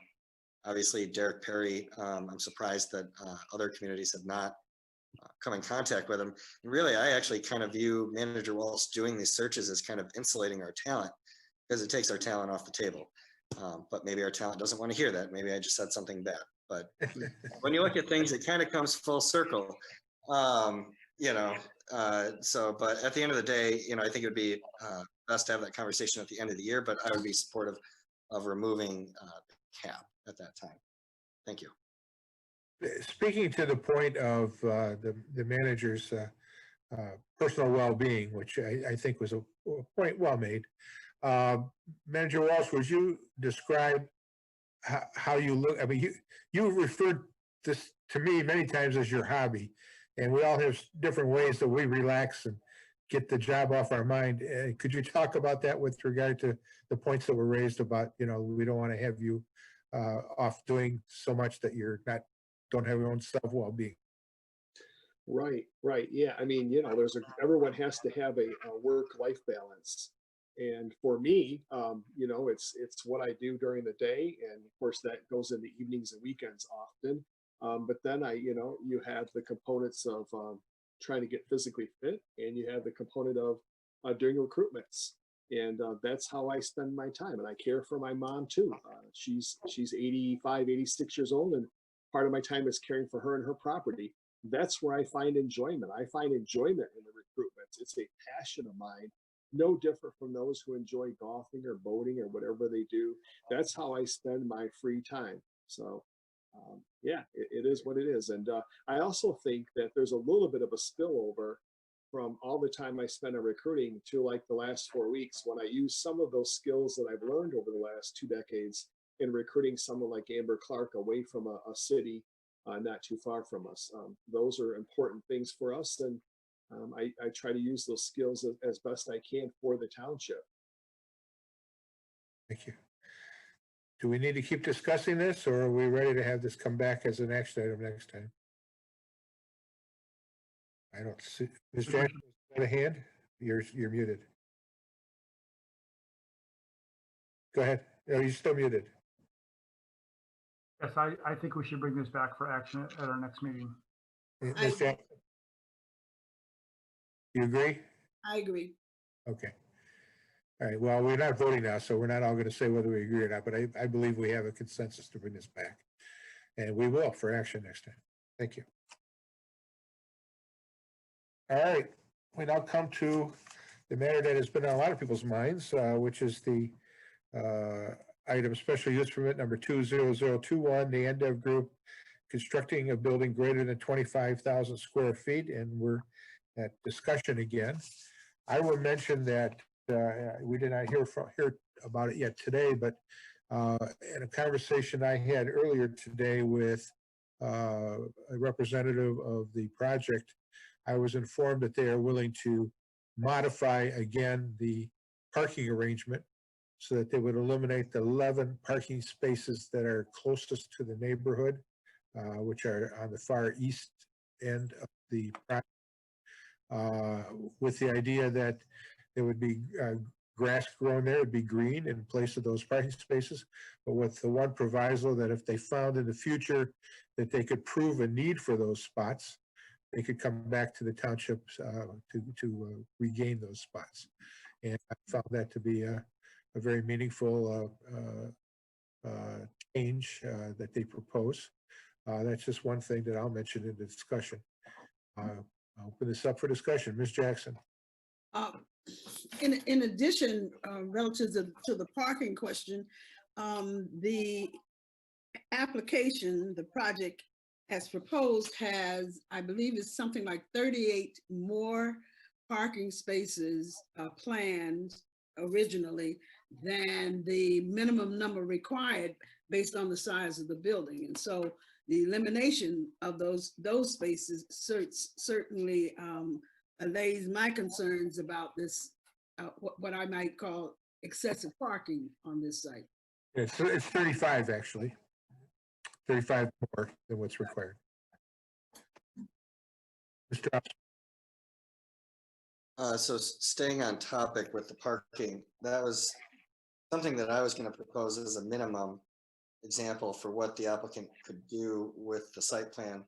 Obviously, Derek Perry, I'm surprised that other communities have not come in contact with him. And really, I actually kind of view Manager Walsh doing these searches as kind of insulating our talent, because it takes our talent off the table. But maybe our talent doesn't want to hear that. Maybe I just said something bad. But when you look at things, it kind of comes full circle. But at the end of the day, I think it would be best to have that conversation at the end of the year, but I would be supportive of removing the cap at that time. Thank you. Speaking to the point of the manager's personal well-being, which I think was a point well made. Manager Walsh, would you describe how you look? I mean, you referred this to me many times as your hobby, and we all have different ways that we relax and get the job off our mind. Could you talk about that with regard to the points that were raised about, we don't want to have you off doing so much that you're don't have your own self well-being? Right. Yeah. I mean, everyone has to have a work-life balance. And for me, it's what I do during the day. And of course that goes in the evenings and weekends often. But then you have the components of trying to get physically fit, and you have the component of doing recruitments. And that's how I spend my time. And I care for my mom too. She's 85, 86 years old. And part of my time is caring for her and her property. That's where I find enjoyment. I find enjoyment in the recruitment It's a passion of mine, no different from those who enjoy golfing or boating or whatever they do. That's how I spend my free time. So yeah, it is what it is. And I also think that there's a little bit of a spillover from all the time I spent on recruiting to like the last 4 weeks when I use some of those skills that I've learned over the last 2 decades in recruiting someone like Amber Clark away from a city not too far from us. Those are important things for us. And I try to use those skills as best I can for the township. Thank you. Do we need to keep discussing this, or are we ready to have this come back as an action item next time? I don't see. Ms. Jackson, got a hand? You're muted. Go ahead. No, you're still muted. Yes, I think we should bring this back for action at our next meeting. Ms. Jackson? You agree? I agree. Okay. All right. Well, we're not voting now, so we're not all going to say whether we agree or not, but I believe we have a consensus to bring this back. And we will for action next time. Thank you. All right. We now come to the matter that has been on a lot of people's minds, which is the item special use permit number 20021, the NDEV Group constructing a building greater than 25,000 square feet. And we're at discussion again. I will mention that we did not hear about it yet today, but in a conversation I had earlier today with a representative of the project, I was informed that they are willing to modify again the parking arrangement so that they would eliminate the 11 parking spaces that are closest to the neighborhood, which are on the far east end of the project, with the idea that there would be grass grown there, it'd be green in place of those parking spaces, but with the one proviso that if they found in the future that they could prove a need for those spots, they could come back to the township to regain those spots. And I found that to be a very meaningful change that they propose. That's just one thing that I'll mention in the discussion. I'll open this up for discussion. Ms. Jackson. In addition, relative to the parking question, the application, the project as proposed has, I believe it's something like 38 more parking spaces planned originally than the minimum number required based on the size of the building. And so the elimination of those spaces certainly allays my concerns about this, what I might call excessive parking on this site. It's 35 actually, 35 more than what's required. Mr. So staying on topic with the parking, that was something that I was going to propose as a minimum example for what the applicant could do with the site plan.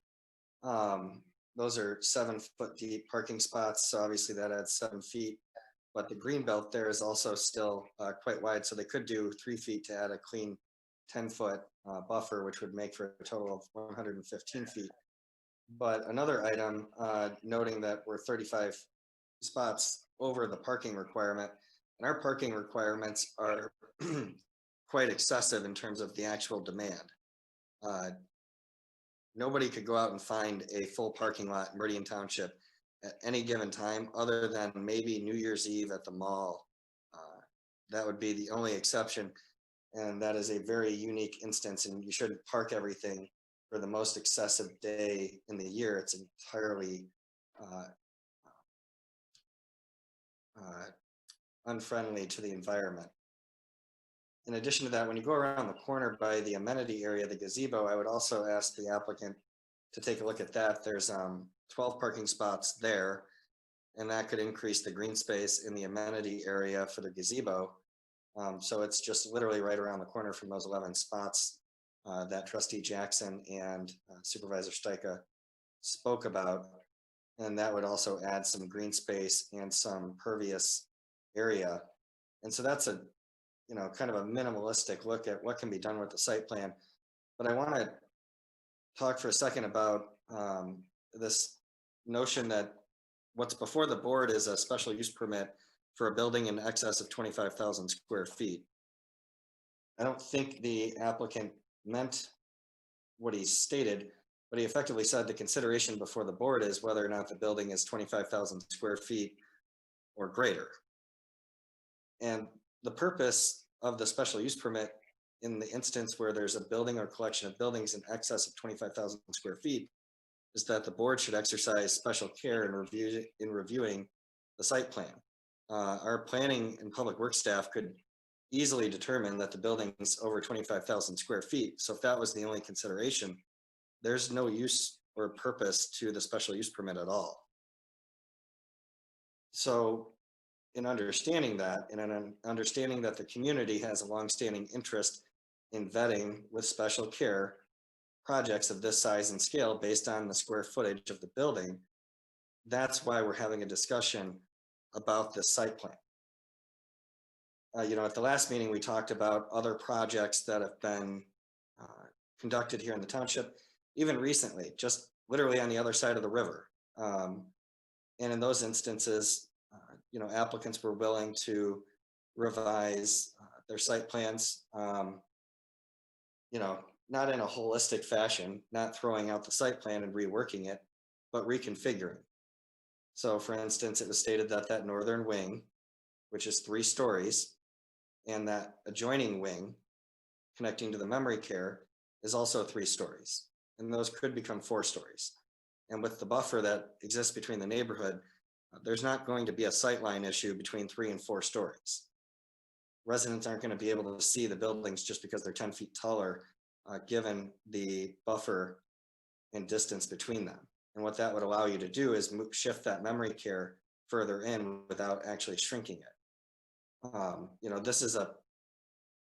Those are 7-foot deep parking spots, so obviously that adds 7 feet. But the green belt there is also still quite wide, so they could do 3 feet to add a clean 10-foot buffer, which would make for a total of 115 feet. But another item, noting that we're 35 spots over the parking requirement, and our parking requirements are quite excessive in terms of the actual demand. Nobody could go out and find a full parking lot in Meridian Township at any given time, other than maybe New Year's Eve at the mall. That would be the only exception, and that is a very unique instance, and you shouldn't park everything for the most excessive day in the year. It's entirely unfriendly to the environment. In addition to that, when you go around the corner by the amenity area, the gazebo, I would also ask the applicant to take a look at that. There's 12 parking spots there, and that could increase the green space in the amenity area for the gazebo. So it's just literally right around the corner from those 11 spots that Trustee Jackson and Supervisor Stika spoke about. And that would also add some green space and some pervious area. And so that's a, kind of a minimalistic look at what can be done with the site plan. But I want to talk for a second about this notion that what's before the board is a special use permit for a building in excess of 25,000 square feet. I don't think the applicant meant what he stated, but he effectively said the consideration before the board is whether or not the building is 25,000 square feet or greater. And the purpose of the special use permit in the instance where there's a building or collection of buildings in excess of 25,000 square feet is that the board should exercise special care in reviewing the site plan. Our planning and public works staff could easily determine that the building's over 25,000 square feet. So if that was the only consideration, there's no use or purpose to the special use permit at all. So in understanding that, and in understanding that the community has a longstanding interest in vetting with special care projects of this size and scale based on the square footage of the building, that's why we're having a discussion about this site plan. You know, at the last meeting, we talked about other projects that have been conducted here in the township, even recently, just literally on the other side of the river. And in those instances, you know, applicants were willing to revise their site plans, you know, not in a holistic fashion, not throwing out the site plan and reworking it, but reconfiguring. So for instance, it was stated that that northern wing, which is 3 stories, and that adjoining wing connecting to the memory care is also 3 stories. And those could become 4 stories. And with the buffer that exists between the neighborhood, there's not going to be a sightline issue between 3 and 4 stories. Residents aren't going to be able to see the buildings just because they're 10 feet taller, given the buffer and distance between them. And what that would allow you to do is shift that memory care further in without actually shrinking it. You know, this is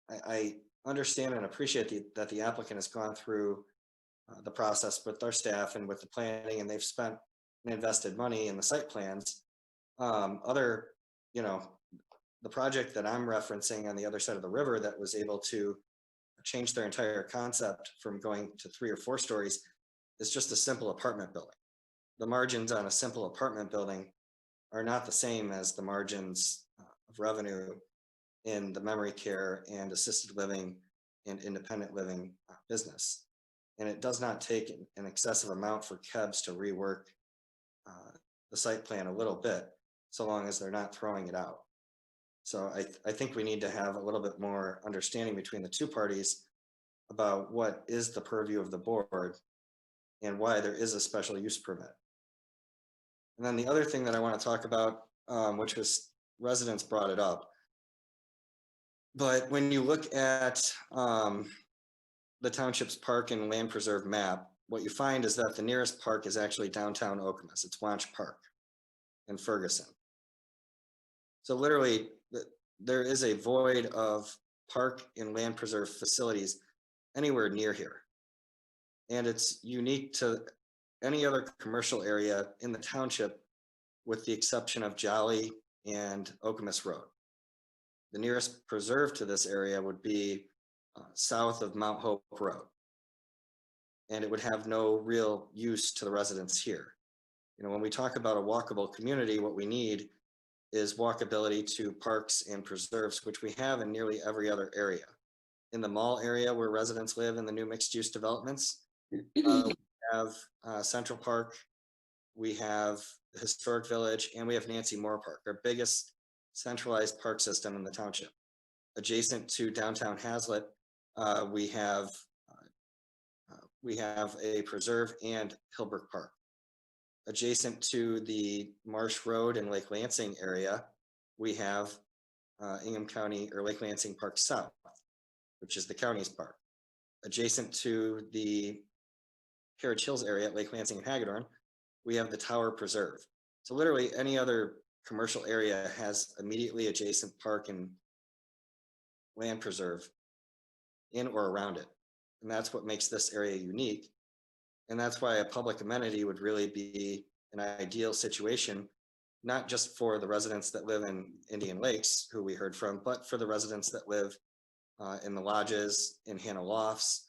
I understand and appreciate that the applicant has gone through the process with our staff and with the planning, and they've spent and invested money in the site plans. You know, the project that I'm referencing on the other side of the river that was able to change their entire concept from going to 3 or 4 stories is just a simple apartment building. The margins on a simple apartment building are not the same as the margins of revenue in the memory care and assisted living and independent living business. And it does not take an excessive amount for KEBS to rework the site plan a little bit, so long as they're not throwing it out. So I think we need to have a little bit more understanding between the 2 parties about what is the purview of the board and why there is a special use permit. And then the other thing that I want to talk about, which was residents brought it up, but when you look at the township's park and land preserve map, what you find is that the nearest park is actually downtown Okemos. It's Wanch Park in Ferguson. So literally, there is a void of park and land preserve facilities anywhere near here. And it's unique to any other commercial area in the township, with the exception of Jolly and Okemos Road. The nearest preserve to this area would be south of Mount Hope Road. And it would have no real use to the residents here. You know, when we talk about a walkable community, what we need is walkability to parks and preserves, which we have in nearly every other area. In the mall area where residents live in the new mixed use developments, we have Central Park, we have the Historic Village, and we have Nancy Moore Park, our biggest centralized park system in the township. Adjacent to downtown Hazlet, we have a preserve and Hillbrook Park. Adjacent to the Marsh Road and Lake Lansing area, we have Ingham County or Lake Lansing Park South, which is the county's park. Adjacent to the Carriage Hills area at Lake Lansing and Hagedorn, we have the Tower Preserve. So literally any other commercial area has immediately adjacent park and land preserve in or around it. And that's what makes this area unique. And that's why a public amenity would really be an ideal situation, not just for the residents that live in Indian Lakes, who we heard from, but for the residents that live in the lodges, in Hannah Lofts.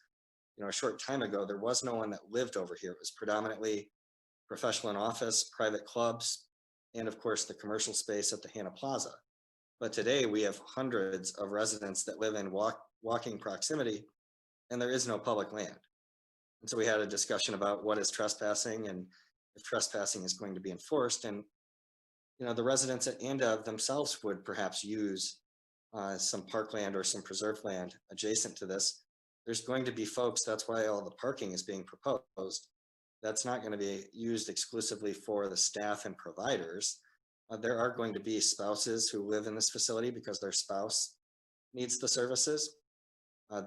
You know, a short time ago, there was no one that lived over here. It was predominantly professional and office, private clubs, and of course the commercial space at the Hannah Plaza. But today we have hundreds of residents that live in walking proximity, and there is no public land. And so we had a discussion about what is trespassing and if trespassing is going to be enforced. And, you know, the residents at Andover themselves would perhaps use some parkland or some preserved land adjacent to this. There's going to be folks, that's why all the parking is being proposed. That's not going to be used exclusively for the staff and providers. There are going to be spouses who live in this facility because their spouse needs the services.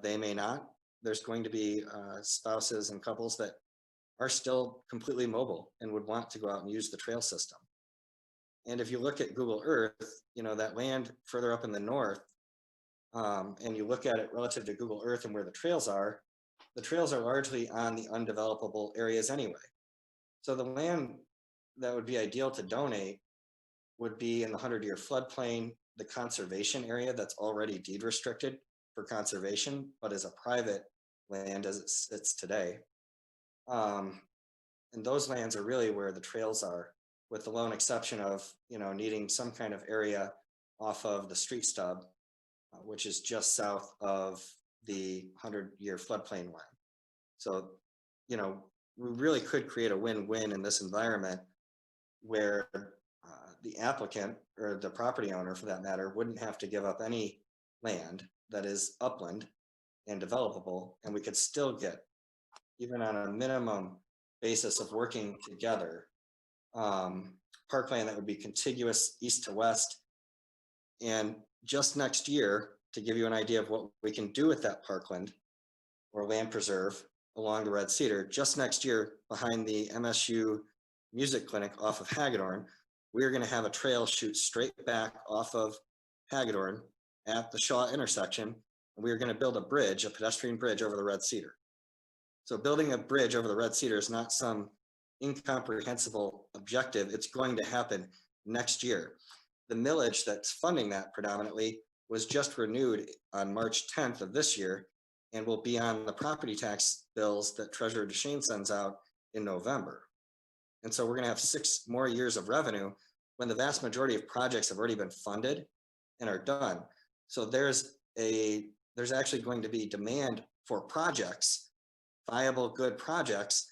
They may not. There's going to be spouses and couples that are still completely mobile and would want to go out and use the trail system. And if you look at Google Earth, you know, that land further up in the north, and you look at it relative to Google Earth and where the trails are largely on the undevelopable areas anyway. So the land that would be ideal to donate would be in the 100-year floodplain, the conservation area that's already deed restricted for conservation, but is a private land as it sits today. And those lands are really where the trails are, with the lone exception of, you know, needing some kind of area off of the street stub, which is just south of the 100-year floodplain line. So, you know, we really could create a win-win in this environment where the applicant or the property owner for that matter wouldn't have to give up any land that is upland and developable, and we could still get, even on a minimum basis of working together, parkland that would be contiguous east to west. And just next year, to give you an idea of what we can do with that parkland or land preserve along the Red Cedar, just next year behind the MSU Music Clinic off of Hagedorn, we're going to have a trail shoot straight back off of Hagedorn at the Shaw intersection. And we're going to build a bridge, a pedestrian bridge over the Red Cedar. So building a bridge over the Red Cedar is not some incomprehensible objective. It's going to happen next year. The millage that's funding that predominantly was just renewed on March 10th of this year and will be on the property tax bills that Treasurer DeShane sends out in November. And so we're going to have 6 more years of revenue when the vast majority of projects have already been funded and are done. So there's actually going to be demand for projects, viable, good projects,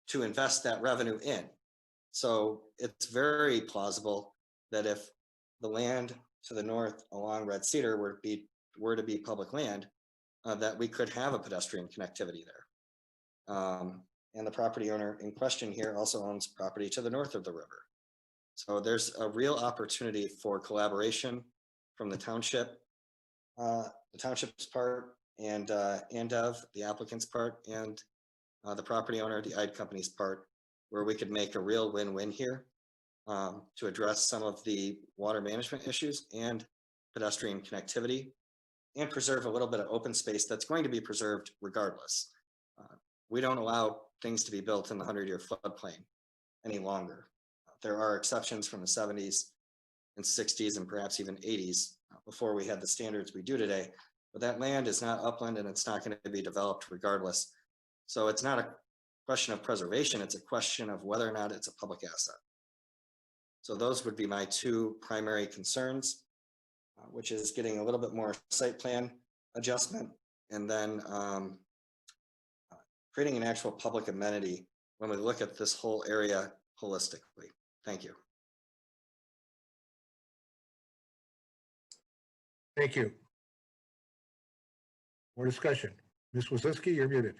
to invest that revenue in. So it's very plausible that if the land to the north along Red Cedar were to be public land, that we could have a pedestrian connectivity there. And the property owner in question here also owns property to the north of the river. So there's a real opportunity for collaboration from the township, the township's part, and of the applicant's part, and the property owner, the IDE company's part, where we could make a real win-win here to address some of the water management issues and pedestrian connectivity, and preserve a little bit of open space that's going to be preserved regardless. We don't allow things to be built in the 100-year floodplain any longer. There are exceptions from the 70s and 60s and perhaps even 80s before we had the standards we do today, but that land is not upland and it's not going to be developed regardless. So it's not a question of preservation, it's a question of whether or not it's a public asset. So those would be my 2 primary concerns, which is getting a little bit more site plan adjustment and then creating an actual public amenity when we look at this whole area holistically. Thank you. Thank you. More discussion. Ms. Wazinski, you're muted.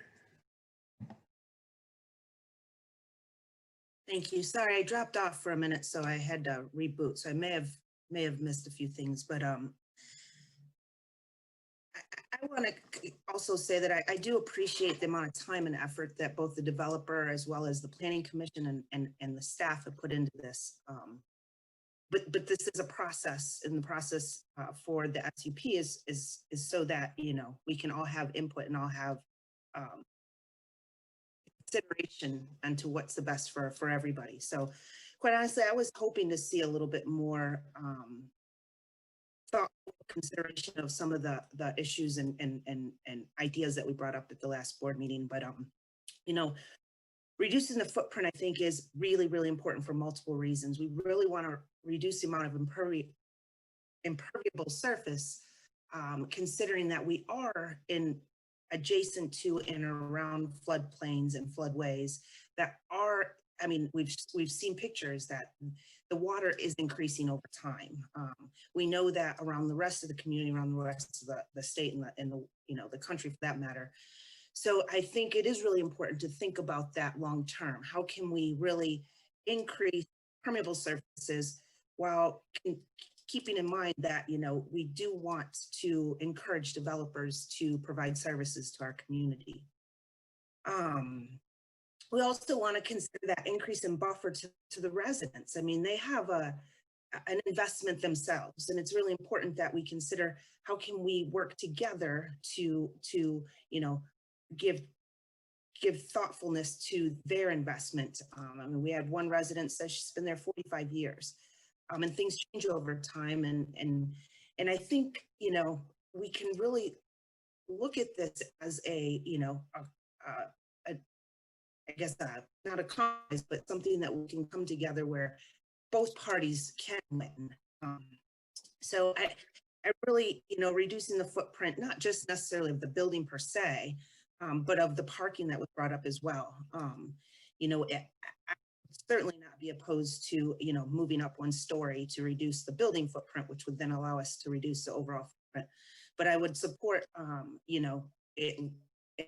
Thank you. Sorry, I dropped off for a minute, so I had to reboot. So I may have missed a few things, but I want to also say that I do appreciate the amount of time and effort that both the developer as well as the Planning Commission and the staff have put into this. But this is a process, and the process for the SUP is so that, you know, we can all have input and all have consideration into what's the best for everybody. So quite honestly, I was hoping to see a little bit more thoughtful consideration of some of the issues and ideas that we brought up at the last board meeting. But you know, reducing the footprint, I think, is really, really important for multiple reasons. We really want to reduce the amount of impermeable surface, considering that we are adjacent to and around floodplains and floodways that are, I mean, we've seen pictures that the water is increasing over time. We know that around the rest of the community, around the rest of the state and the you know, the country for that matter. So I think it is really important to think about that long term. How can we really increase permeable surfaces while keeping in mind that, you know, we do want to encourage developers to provide services to our community. We also want to consider that increase in buffer to the residents. I mean, they have an investment themselves, and it's really important that we consider how can we work together to you know, give thoughtfulness to their investment. I mean, we had one resident say she's been there 45 years, and things change over time. And I think, you know, we can really look at this as a, you know, I guess not a compromise, but something that we can come together where both parties can win. So I really, you know, reducing the footprint, not just necessarily of the building per se, but of the parking that was brought up as well. You know, I would certainly not be opposed to, you know, moving up one story to reduce the building footprint, which would then allow us to reduce the overall footprint. But I would support, you know, at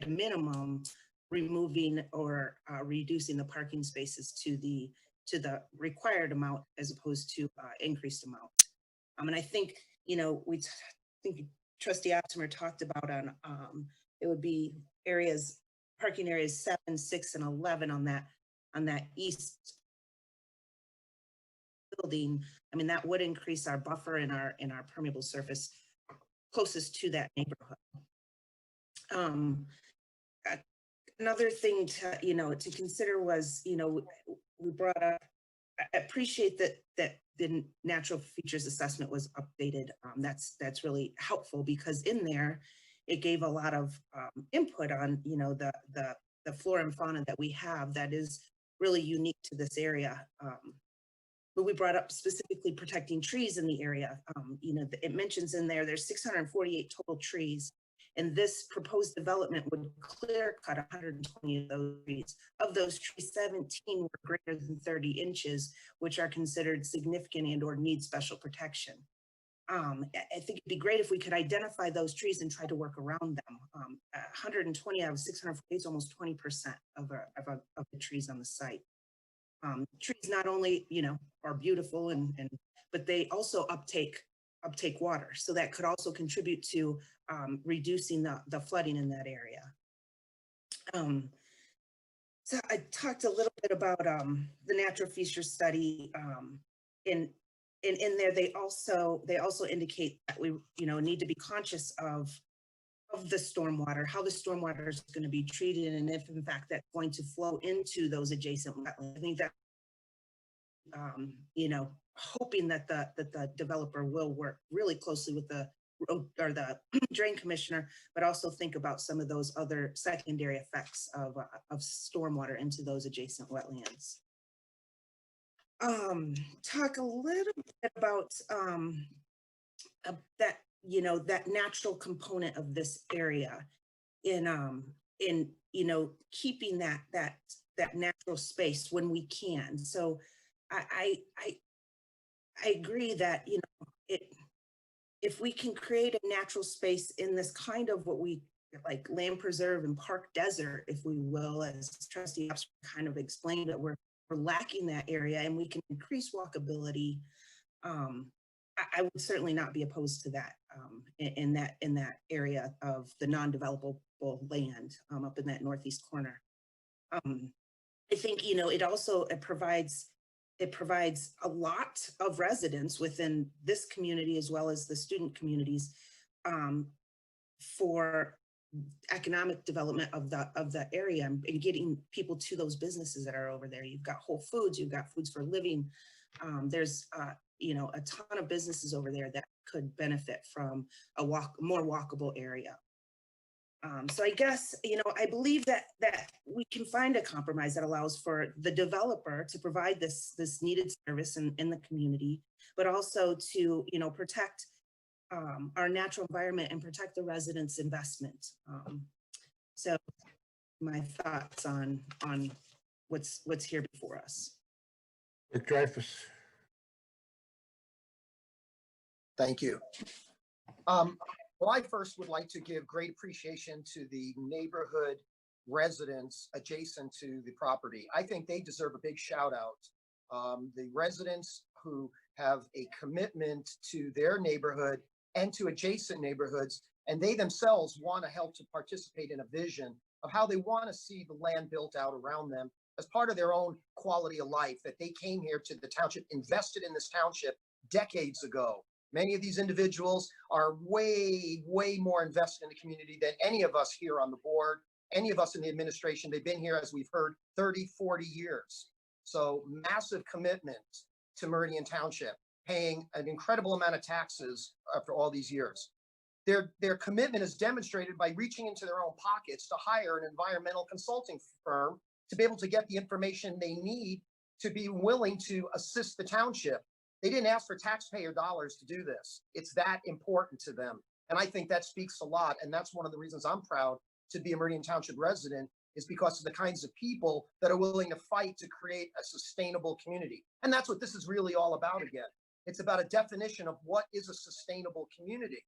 a minimum, removing or reducing the parking spaces to the required amount as opposed to increased amount. And I think, you know, I think Trustee Optimer talked about on it would be parking areas 7, 6, and 11 on that east building. I mean, that would increase our buffer in our permeable surface closest to that neighborhood. Another thing to, you know, to consider was, you know, we brought up, I appreciate that the natural features assessment was updated. That's really helpful because in there, it gave a lot of input on, you know, the flora and fauna that we have that is really unique to this area. But we brought up specifically protecting trees in the area. You know, it mentions in there, there's 648 total trees. And this proposed development would clear cut 120 of those trees. Of those trees, 17 were greater than 30 inches, which are considered significant and or need special protection. I think it'd be great if we could identify those trees and try to work around them. 120 out of 648 is almost 20% of the trees on the site. Trees not only, you know, are beautiful but they also uptake water. So that could also contribute to reducing the flooding in that area. So I talked a little bit about the natural features study. In there, they also indicate that we, you know, need to be conscious of the stormwater, how the stormwater is going to be treated, and if in fact that's going to flow into those adjacent wetlands. I think that, you know, hoping that the developer will work really closely with the drain commissioner, but also think about some of those other secondary effects of stormwater into those adjacent wetlands. Talk a little bit about that, you know, that natural component of this area in you know, keeping that natural space when we can. So I agree that, you know, if we can create a natural space in this kind of what we like land preserve and park desert, if we will, as Trustee Ops kind of explained, that we're lacking that area and we can increase walkability, I would certainly not be opposed to that in that area of the non-developable land up in that northeast corner. I think, you know, it provides a lot of residents within this community as well as the student communities for economic development of the area and getting people to those businesses that are over there. You've got Whole Foods, you've got Foods for Living. There's you know, a ton of businesses over there that could benefit from a more walkable area. So I guess, I believe that we can find a compromise that allows for the developer to provide this needed service in the community, but also to, protect our natural environment and protect the residents' investment. So my thoughts on what's here before us. Clerk Dreyfus. Thank you. Well, I first would like to give great appreciation to the neighborhood residents adjacent to the property. I think they deserve a big shout out. The residents who have a commitment to their neighborhood and to adjacent neighborhoods, and they themselves want to help to participate in a vision of how they want to see the land built out around them as part of their own quality of life, that they came here to the township, invested in this township decades ago. Many of these individuals are way, way more invested in the community than any of us here on the board, any of us in the administration. They've been here, as we've heard, 30, 40 years. So massive commitment to Meridian Township, paying an incredible amount of taxes after all these years. Their commitment is demonstrated by reaching into their own pockets to hire an environmental consulting firm to be able to get the information they need to be willing to assist the township. They didn't ask for taxpayer dollars to do this. It's that important to them. And I think that speaks a lot. And that's one of the reasons I'm proud to be a Meridian Township resident, is because of the kinds of people that are willing to fight to create a sustainable community. And that's what this is really all about again. It's about a definition of what is a sustainable community.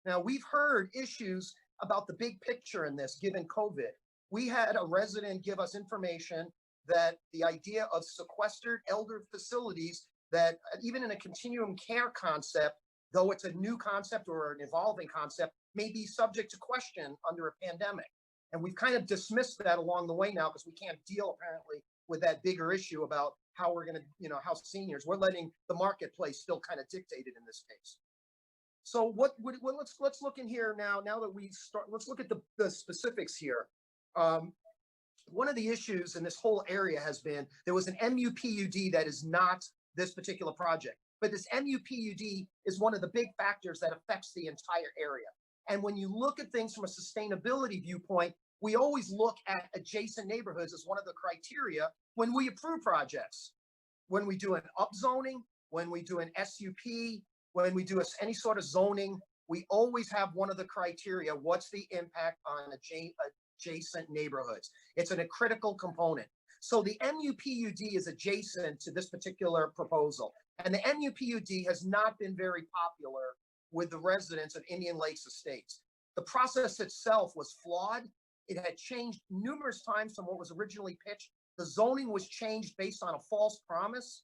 Now, we've heard issues about the big picture in this, given COVID. We had a resident give us information that the idea of sequestered elder facilities, that even in a continuum care concept, though it's a new concept or an evolving concept, may be subject to question under a pandemic. And we've kind of dismissed that along the way now, because we can't deal apparently with that bigger issue about how we're going to, how seniors, we're letting the marketplace still kind of dictate it in this case. So let's look in here now that we start, let's look at the specifics here. One of the issues in this whole area has been, there was an MUPUD that is not this particular project, but this MUPUD is one of the big factors that affects the entire area. And when you look at things from a sustainability viewpoint, we always look at adjacent neighborhoods as one of the criteria when we approve projects. When we do an upzoning, when we do an SUP, when we do any sort of zoning, we always have one of the criteria: what's the impact on adjacent neighborhoods? It's a critical component. So the MUPUD is adjacent to this particular proposal. And the MUPUD has not been very popular with the residents of Indian Lakes Estates. The process itself was flawed. It had changed numerous times from what was originally pitched. The zoning was changed based on a false promise.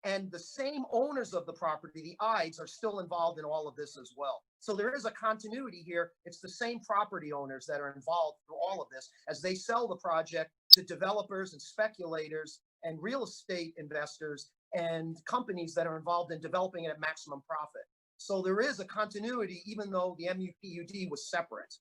And the same owners of the property, the Ides, are still involved in all of this as well. So there is a continuity here. It's the same property owners that are involved through all of this as they sell the project to developers and speculators and real estate investors and companies that are involved in developing it at maximum profit. So there is a continuity, even though the MUPUD was separate.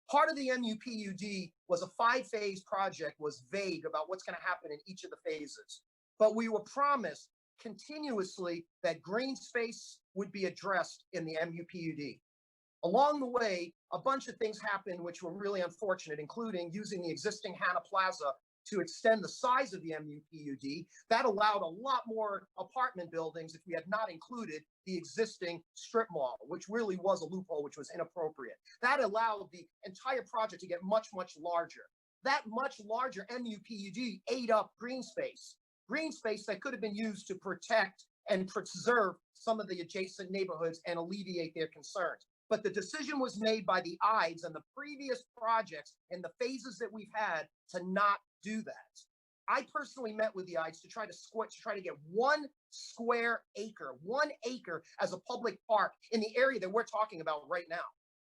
Part of the MUPUD was a 5-phase project, was vague about what's going to happen in each of the phases. But we were promised continuously that green space would be addressed in the MUPUD. Along the way, a bunch of things happened which were really unfortunate, including using the existing Hannah Plaza to extend the size of the MUPUD. That allowed a lot more apartment buildings if we had not included the existing strip mall, which really was a loophole, which was inappropriate. That allowed the entire project to get much, much larger. That much larger MUPUD ate up green space that could have been used to protect and preserve some of the adjacent neighborhoods and alleviate their concerns. But the decision was made by the Ides and the previous projects in the phases that we've had to not do that. I personally met with the Ides to try to get 1 square acre, 1 acre as a public park in the area that we're talking about right now.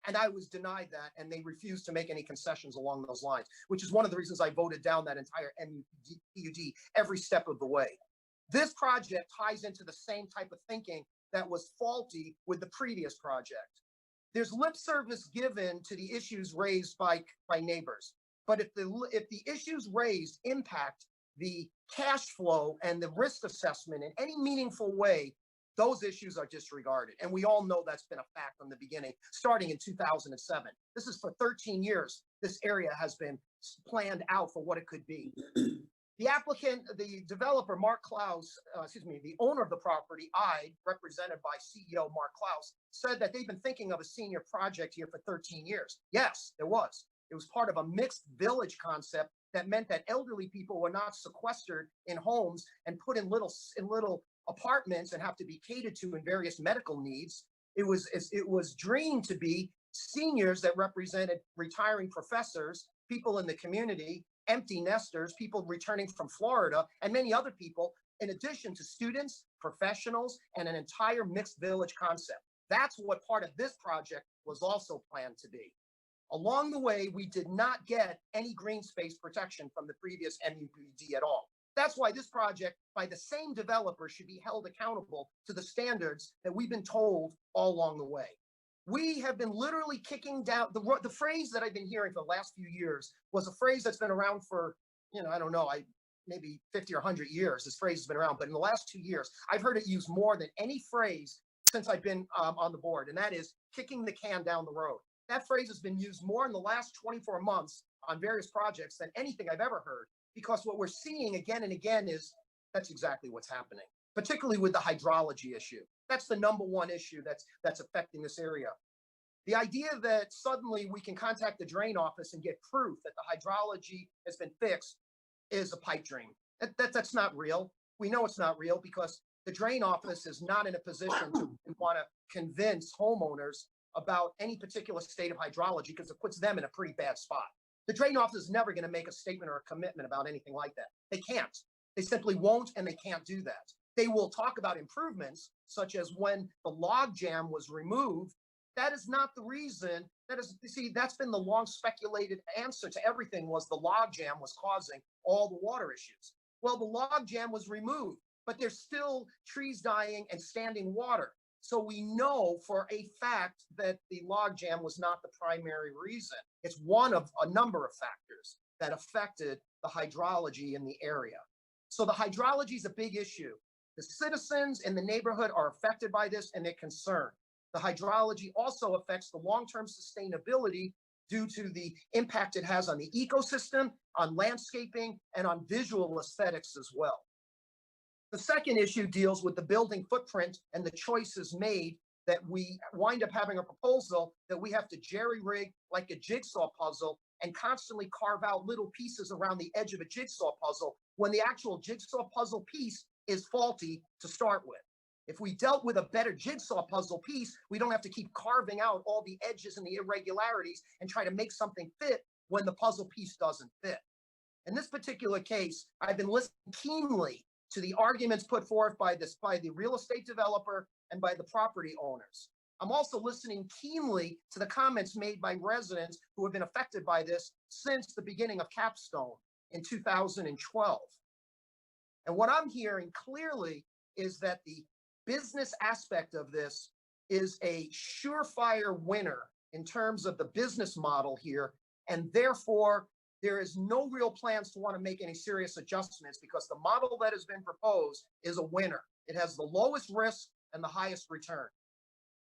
And I was denied that, and they refused to make any concessions along those lines, which is one of the reasons I voted down that entire MUPUD every step of the way. This project ties into the same type of thinking that was faulty with the previous project. There's lip service given to the issues raised by neighbors. But if the issues raised impact the cash flow and the risk assessment in any meaningful way, Those issues are disregarded. And we all know that's been a fact from the beginning, starting in 2007. This is for 13 years. This area has been planned out for what it could be. The applicant, the developer, Mark Klaus, the owner of the property, represented by CEO Mark Klaus, said that they've been thinking of a senior project here for 13 years. Yes, there was. It was part of a mixed village concept that meant that elderly people were not sequestered in homes and put in little apartments and have to be catered to in various medical needs. It was dreamed to be seniors that represented retiring professors, people in the community, empty nesters, people returning from Florida, and many other people, in addition to students, professionals, and an entire mixed village concept. That's what part of this project was also planned to be. Along the way, we did not get any green space protection from the previous MUPD at all. That's why this project, by the same developer, should be held accountable to the standards that we've been told all along the way. We have been literally kicking down the phrase that I've been hearing for the last few years was a phrase that's been around for, I don't know, maybe 50 or 100 years. This phrase has been around, but in the last 2 years, I've heard it used more than any phrase since I've been on the board, and that is kicking the can down the road. That phrase has been used more in the last 24 months on various projects than anything I've ever heard, because what we're seeing again and again is that's exactly what's happening, particularly with the hydrology issue. That's the number one issue that's affecting this area. The idea that suddenly we can contact the drain office and get proof that the hydrology has been fixed is a pipe dream. That's not real. We know it's not real because the drain office is not in a position to want to convince homeowners about any particular state of hydrology because it puts them in a pretty bad spot. The drain office is never going to make a statement or a commitment about anything like that. They can't. They simply won't, and they can't do that. They will talk about improvements, such as when the log jam was removed. That is not the reason. That's been the long speculated answer to everything was the log jam was causing all the water issues. Well, the log jam was removed, but there's still trees dying and standing water. So we know for a fact that the log jam was not the primary reason. It's one of a number of factors that affected the hydrology in the area. So the hydrology is a big issue. The citizens in the neighborhood are affected by this and they're concerned. The hydrology also affects the long-term sustainability due to the impact it has on the ecosystem, on landscaping, and on visual aesthetics as well. The second issue deals with the building footprint and the choices made that we wind up having a proposal that we have to jerry-rig like a jigsaw puzzle and constantly carve out little pieces around the edge of a jigsaw puzzle when the actual jigsaw puzzle piece is faulty to start with. If we dealt with a better jigsaw puzzle piece, we don't have to keep carving out all the edges and the irregularities and try to make something fit when the puzzle piece doesn't fit. In this particular case, I've been listening keenly to the arguments put forth by the real estate developer and by the property owners. I'm also listening keenly to the comments made by residents who have been affected by this since the beginning of Capstone in 2012. And what I'm hearing clearly is that the business aspect of this is a surefire winner in terms of the business model here, and therefore there is no real plans to want to make any serious adjustments because the model that has been proposed is a winner. It has the lowest risk and the highest return.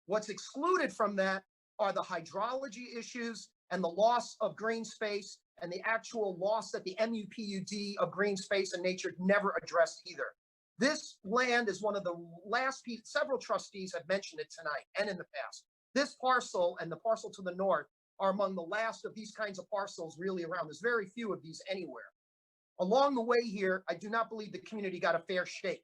What's excluded from that are the hydrology issues and the loss of green space and the actual loss that the MUPUD of green space and nature never addressed either. This land is one of the last pieces, several trustees have mentioned it tonight and in the past. This parcel and the parcel to the north are among the last of these kinds of parcels really around. There's very few of these anywhere. Along the way here, I do not believe the community got a fair shake.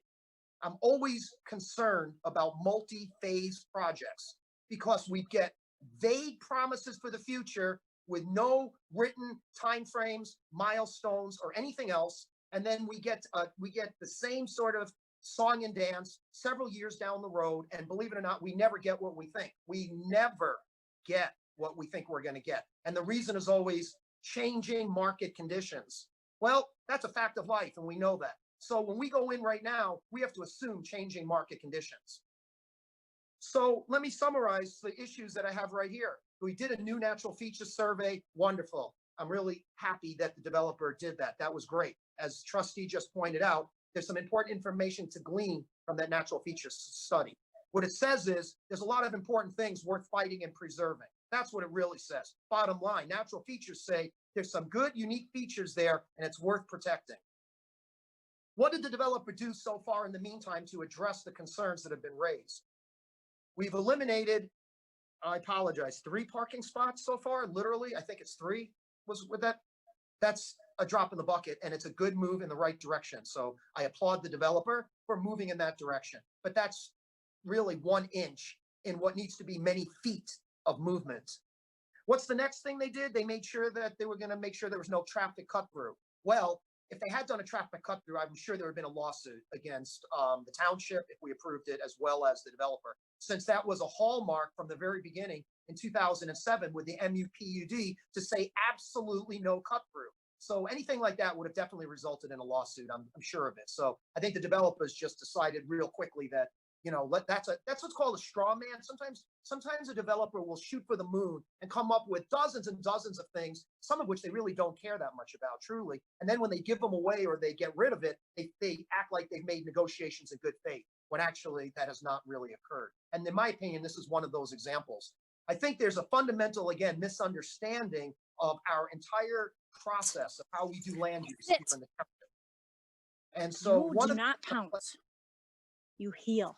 I'm always concerned about multi-phase projects because we get vague promises for the future with no written timeframes, milestones, or anything else. And then we get the same sort of song and dance several years down the road. And believe it or not, we never get what we think. We never get what we think we're going to get. And the reason is always changing market conditions. Well, that's a fact of life, and we know that. So when we go in right now, we have to assume changing market conditions. So let me summarize the issues that I have right here. We did a new natural features survey. Wonderful. I'm really happy that the developer did that. That was great. As trustee just pointed out, there's some important information to glean from that natural features study. What it says is there's a lot of important things worth fighting and preserving. That's what it really says. Bottom line, natural features say there's some good, unique features there, and it's worth protecting. What did the developer do so far in the meantime to address the concerns that have been raised? We've eliminated, I apologize, 3 parking spots so far. Literally, I think it's 3 was with that. That's a drop in the bucket, and it's a good move in the right direction. So I applaud the developer for moving in that direction. But that's really 1 inch in what needs to be many feet of movement. What's the next thing they did? They made sure that they were going to make sure there was no traffic cut through. Well, if they had done a traffic cut through, I'm sure there would have been a lawsuit against the township if we approved it, as well as the developer, since that was a hallmark from the very beginning in 2007 with the MUPUD to say absolutely no cut through. So anything like that would have definitely resulted in a lawsuit. I'm sure of it. So I think the developers just decided real quickly that, you know, that's what's called a straw man. Sometimes a developer will shoot for the moon and come up with dozens and dozens of things, some of which they really don't care that much about, truly. And then when they give them away or they get rid of it, they act like they've made negotiations in good faith, when actually that has not really occurred. And in my opinion, this is one of those examples. I think there's a fundamental, again, misunderstanding of our entire process of how we do land use here in the township. And so you do not pounce. You heal.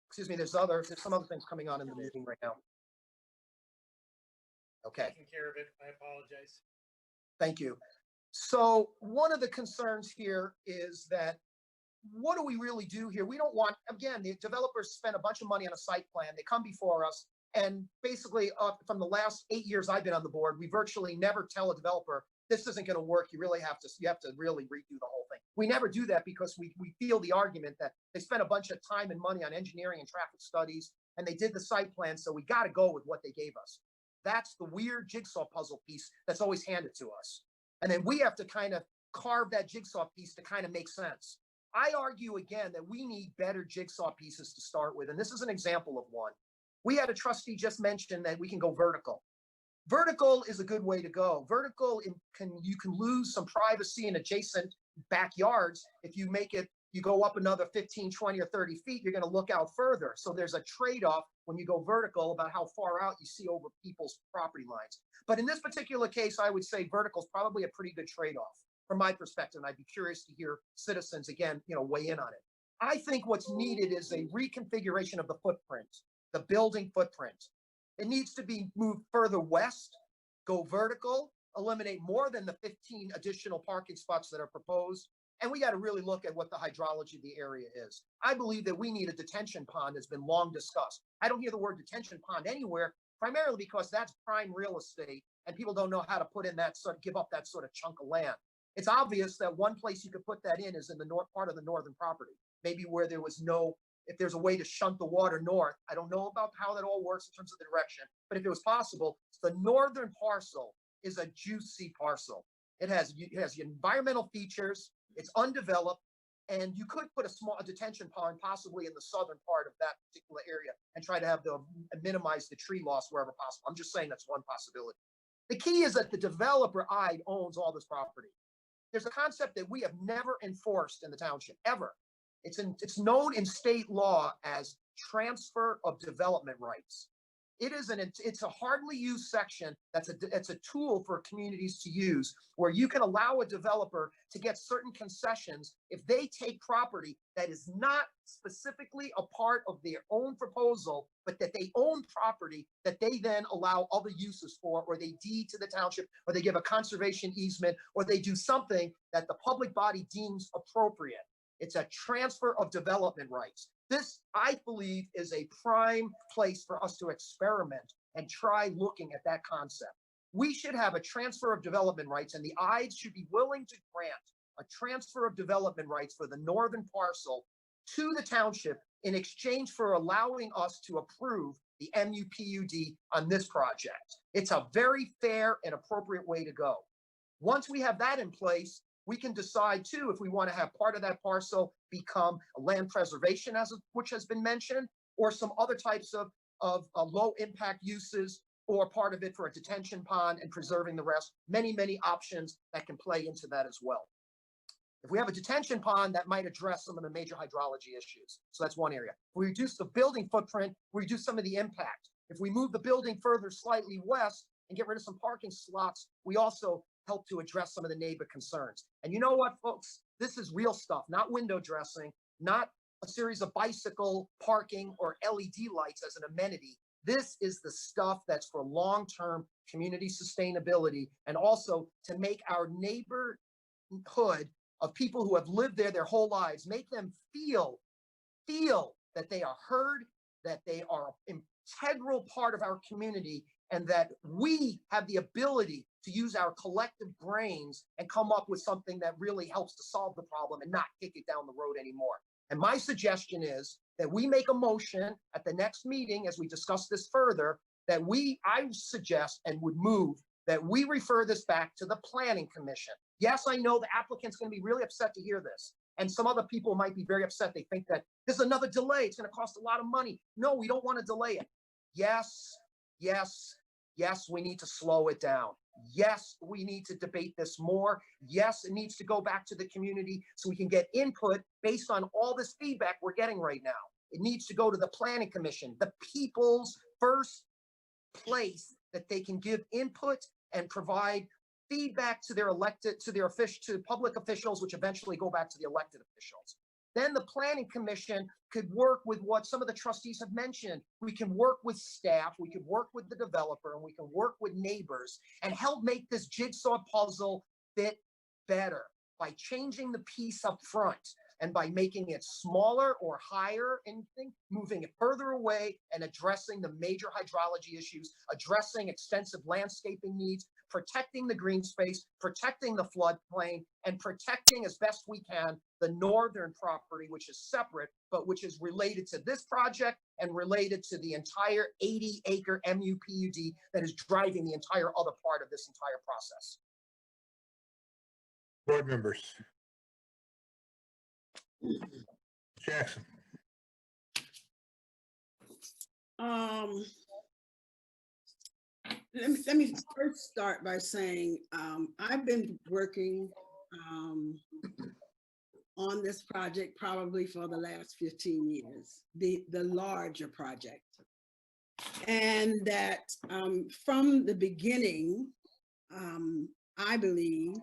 Excuse me, there's some other things coming on in the meeting right now. Okay. Taking care of it. I apologize. Thank you. So one of the concerns here is that what do we really do here? We don't want, again, the developers spend a bunch of money on a site plan. They come before us, and basically from the last 8 years I've been on the board, we virtually never tell a developer, this isn't going to work. You have to really redo the whole thing. We never do that because we feel the argument that they spent a bunch of time and money on engineering and traffic studies, and they did the site plan, so we got to go with what they gave us. That's the weird jigsaw puzzle piece that's always handed to us. And then we have to kind of carve that jigsaw piece to kind of make sense. I argue again that we need better jigsaw pieces to start with, and this is an example of one. We had a trustee just mention that we can go vertical. Vertical is a good way to go. Vertical, you can lose some privacy in adjacent backyards. If you make it, you go up another 15, 20, or 30 feet, you're going to look out further. So there's a trade-off when you go vertical about how far out you see over people's property lines. But in this particular case, I would say vertical is probably a pretty good trade-off from my perspective. And I'd be curious to hear citizens, again, weigh in on it. I think what's needed is a reconfiguration of the footprint, the building footprint. It needs to be moved further west, go vertical, eliminate more than the 15 additional parking spots that are proposed. And we got to really look at what the hydrology of the area is. I believe that we need a detention pond that's been long discussed. I don't hear the word detention pond anywhere, primarily because that's prime real estate and people don't know how to put in that give up that sort of chunk of land. It's obvious that one place you could put that in is in the north part of the northern property, maybe where there was if there's a way to shunt the water north. I don't know about how that all works in terms of the direction, but if it was possible, the northern parcel is a juicy parcel. It has environmental features, it's undeveloped, and you could put a detention pond possibly in the southern part of that particular area and try to minimize the tree loss wherever possible. I'm just saying that's one possibility. The key is that the developer owns all this property. There's a concept that we have never enforced in the township, ever. It's known in state law as transfer of development rights. It's a hardly used section. It's a tool for communities to use where you can allow a developer to get certain concessions if they take property that is not specifically a part of their own proposal, but that they own property that they then allow other uses for, or they deed to the township, or they give a conservation easement, or they do something that the public body deems appropriate. It's a transfer of development rights. This, I believe, is a prime place for us to experiment and try looking at that concept. We should have a transfer of development rights, and the Ides should be willing to grant a transfer of development rights for the northern parcel to the township in exchange for allowing us to approve the MUPUD on this project. It's a very fair and appropriate way to go. Once we have that in place, we can decide too if we want to have part of that parcel become a land preservation, which has been mentioned, or some other types of low impact uses, or part of it for a detention pond and preserving the rest. Many, many options that can play into that as well. If we have a detention pond, that might address some of the major hydrology issues. So that's one area. If we reduce the building footprint, we reduce some of the impact. If we move the building further slightly west and get rid of some parking slots, we also help to address some of the neighbor concerns. And you know what, folks? This is real stuff, not window dressing, not a series of bicycle parking or LED lights as an amenity. This is the stuff that's for long-term community sustainability, and also to make our neighborhood of people who have lived there their whole lives, make them feel that they are heard, that they are an integral part of our community, and that we have the ability to use our collective brains and come up with something that really helps to solve the problem and not kick it down the road anymore. And my suggestion is that we make a motion at the next meeting, as we discuss this further, that I suggest and would move that we refer this back to the Planning Commission. Yes, I know the applicant's going to be really upset to hear this. And some other people might be very upset. They think that this is another delay. It's going to cost a lot of money. No, we don't want to delay it. Yes, yes, yes, we need to slow it down. Yes, we need to debate this more. Yes, it needs to go back to the community so we can get input based on all this feedback we're getting right now. It needs to go to the Planning Commission, the people's first place that they can give input and provide feedback to their elected, to public officials, which eventually go back to the elected officials. Then the Planning Commission could work with what some of the trustees have mentioned. We can work with staff, we could work with the developer, and we can work with neighbors and help make this jigsaw puzzle fit better by changing the piece up front and by making it smaller or higher, anything, moving it further away and addressing the major hydrology issues, addressing extensive landscaping needs, protecting the green space, protecting the floodplain, and protecting as best we can the northern property, which is separate, but which is related to this project and related to the entire 80-acre MUPUD that is driving the entire other part of this entire process. Board members. Jackson. Let me first start by saying I've been working on this project probably for the last 15 years, the larger project. And that from the beginning, I believe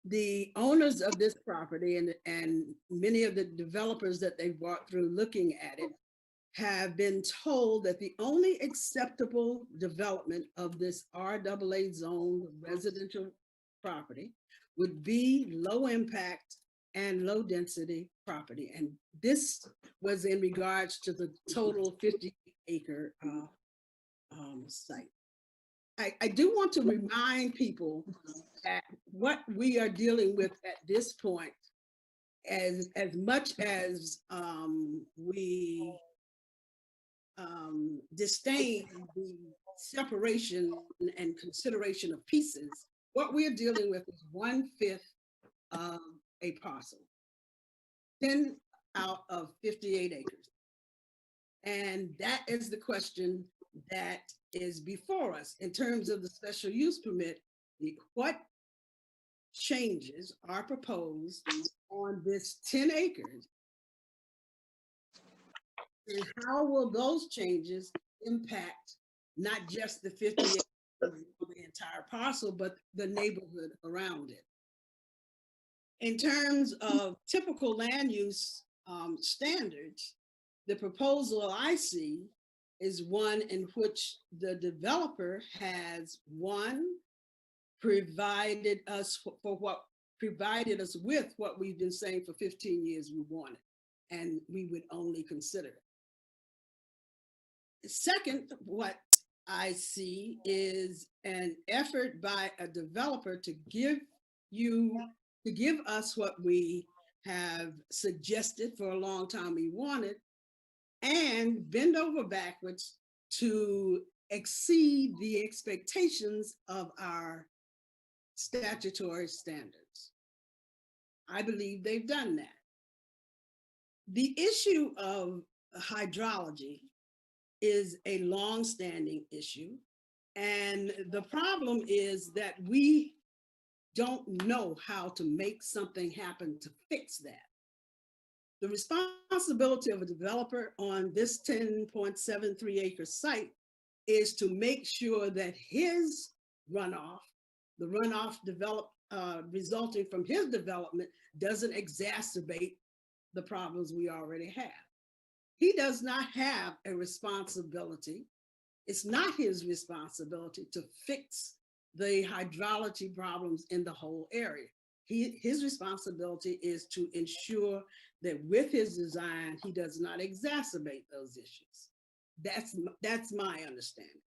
the owners of this property and many of the developers that they've walked through looking at it have been told that the only acceptable development of this RAA zone residential property would be low impact and low density property. And this was in regards to the total 50-acre site. I do want to remind people that what we are dealing with at this point, as much as we disdain the separation and consideration of pieces, what we're dealing with is 1/5 of a parcel, 10 out of 58 acres. And that is the question that is before us in terms of the special use permit. What changes are proposed on this 10 acres? And how will those changes impact not just the 50 acres of the entire parcel, but the neighborhood around it? In terms of typical land use standards, the proposal I see is one in which the developer has provided us with what we've been saying for 15 years we wanted, and we would only consider it. Second, what I see is an effort by a developer to give us what we have suggested for a long time we wanted, and bend over backwards to exceed the expectations of our statutory standards. I believe they've done that. The issue of hydrology is a long-standing issue. And the problem is that we don't know how to make something happen to fix that. The responsibility of a developer on this 10.73 acre site is to make sure that his runoff, the runoff resulting from his development, doesn't exacerbate the problems we already have. He does not have a responsibility. It's not his responsibility to fix the hydrology problems in the whole area. His responsibility is to ensure that with his design, he does not exacerbate those issues. That's my understanding.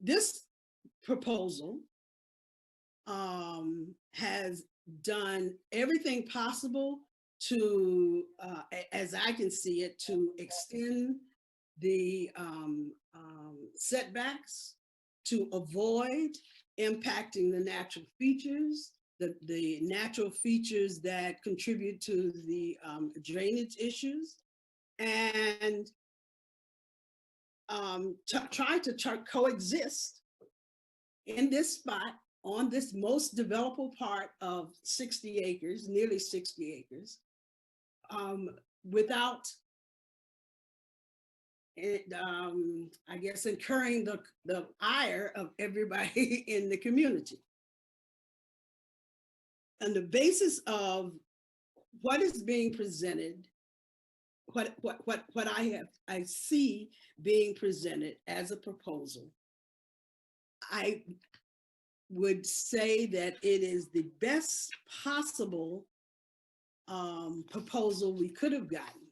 This proposal has done everything possible to, as I can see it, to extend the setbacks, to avoid impacting the natural features, the natural features that contribute to the drainage issues, and try to coexist in this spot on this most developable part of 60 acres, nearly 60 acres, without I guess, incurring the ire of everybody in the community. On the basis of what is being presented, what I see being presented as a proposal, I would say that it is the best possible proposal we could have gotten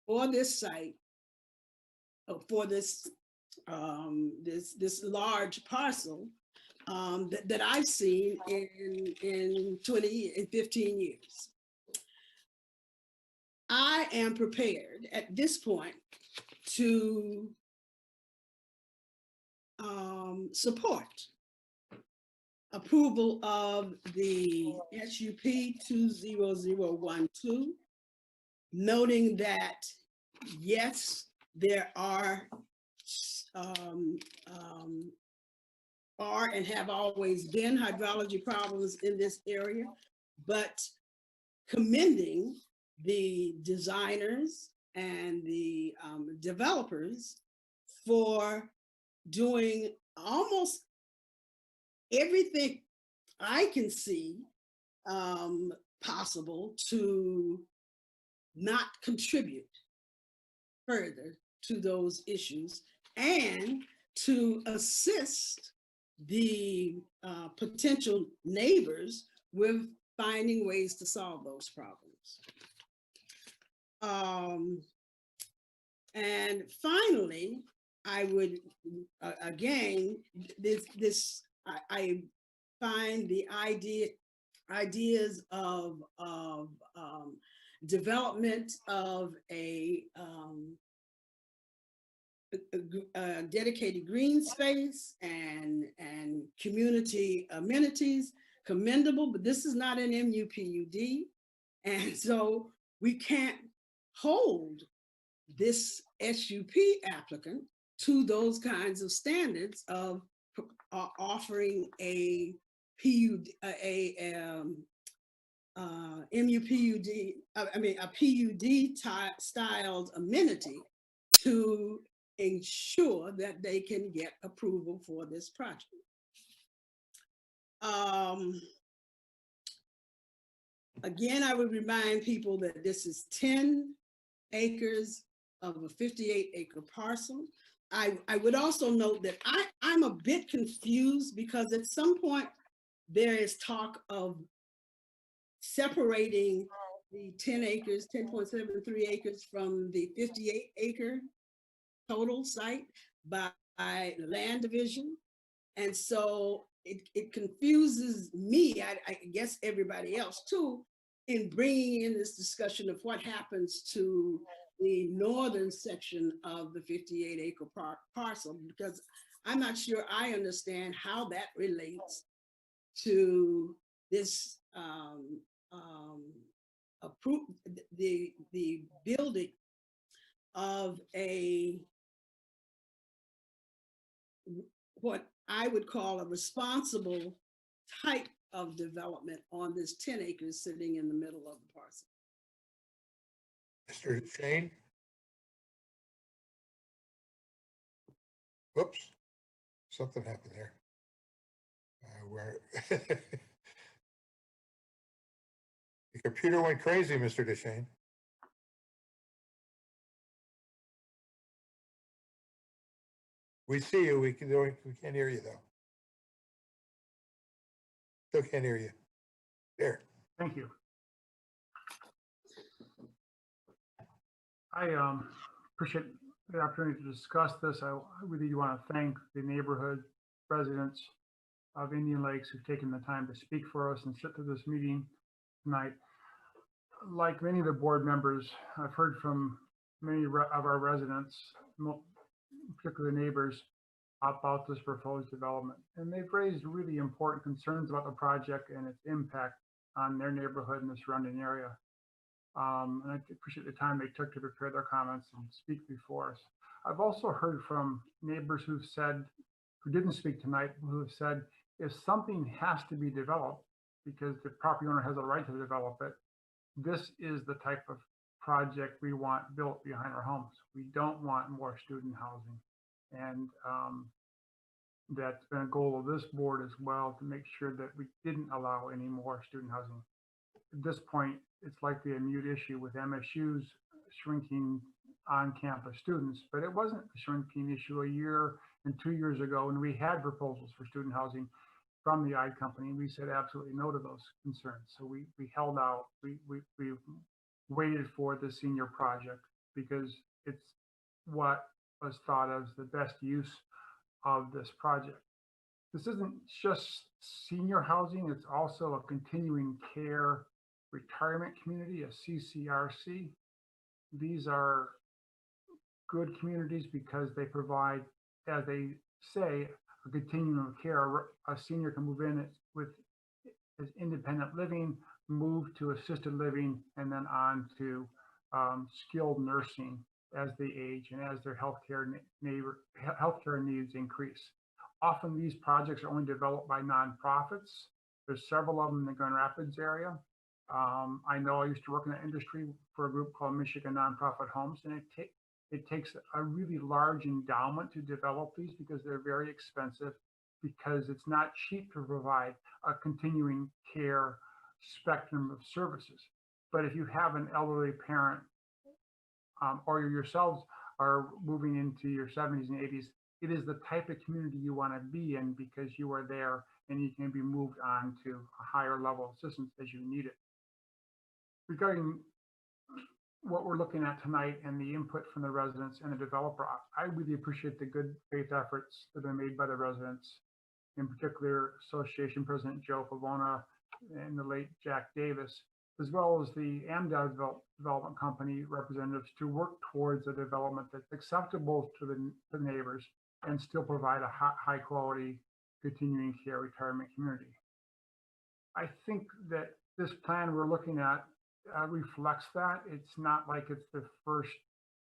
for this site, for this this large parcel that I've seen in 15 years. I am prepared at this point to support approval of the SUP 20012, noting that yes, there are and have always been hydrology problems in this area, but commending the designers and the developers for doing almost everything I can see possible to not contribute further to those issues and to assist the potential neighbors with finding ways to solve those problems. And finally, I would, again, I find the ideas of development of a dedicated green space and community amenities commendable, but this is not an MUPUD. And so we can't hold this SUP applicant to those kinds of standards of offering a PUD, MUPUD, a PUD styled amenity to ensure that they can get approval for this project. Again, I would remind people that this is 10 acres of a 58 acre parcel. I would also note that I'm a bit confused because at some point there is talk of separating the 10 acres, 10.73 acres from the 58 acre total site by land division. And so it confuses me, I guess everybody else too, in bringing in this discussion of what happens to the northern section of the 58 acre parcel, because I'm not sure I understand how that relates to this the building of what I would call a responsible type of development on this 10 acres sitting in the middle of the parcel. Mr. Shane? Whoops, something happened there. Where the computer went crazy, Mr. DeShane. We see you. We can't hear you though. Still can't hear you. There. Thank you. I appreciate the opportunity to discuss this. I really want to thank the neighborhood residents of Indian Lakes who've taken the time to speak for us and sit through this meeting tonight. Like many of the board members, I've heard from many of our residents, particularly neighbors, about this proposed development. And they've raised really important concerns about the project and its impact on their neighborhood and the surrounding area. And I appreciate the time they took to prepare their comments and speak before us. I've also heard from neighbors who've said, who didn't speak tonight, who have said, if something has to be developed because the property owner has a right to develop it, this is the type of project we want built behind our homes. We don't want more student housing. And that's been a goal of this board as well, to make sure that we didn't allow any more student housing. At this point, it's likely a mute issue with MSU's shrinking on-campus students, but it wasn't a shrinking issue a year and 2 years ago when we had proposals for student housing from the IDE company, and we said absolutely no to those concerns. So we held out, we waited for the senior project because it's what was thought of as the best use of this project. This isn't just senior housing, it's also a continuing care retirement community, a CCRC. These are good communities because they provide, as they say, a continuum of care. A senior can move in with as independent living, move to assisted living, and then on to skilled nursing as they age and as their healthcare needs increase. Often these projects are only developed by nonprofits. There's several of them in the Grand Rapids area. I know I used to work in that industry for a group called Michigan Nonprofit Homes, and it takes a really large endowment to develop these because they're very expensive, because it's not cheap to provide a continuing care spectrum of services. But if you have an elderly parent or you yourselves are moving into your 70s and 80s, it is the type of community you want to be in because you are there and you can be moved on to a higher level of assistance as you need it. Regarding what we're looking at tonight and the input from the residents and the developer, I really appreciate the good faith efforts that have been made by the residents, in particular Association President Joe Pavona and the late Jack Davis, as well as the AMDA Development Company representatives, to work towards a development that's acceptable to the neighbors and still provide a high quality continuing care retirement community. I think that this plan we're looking at reflects that. It's not like it's the first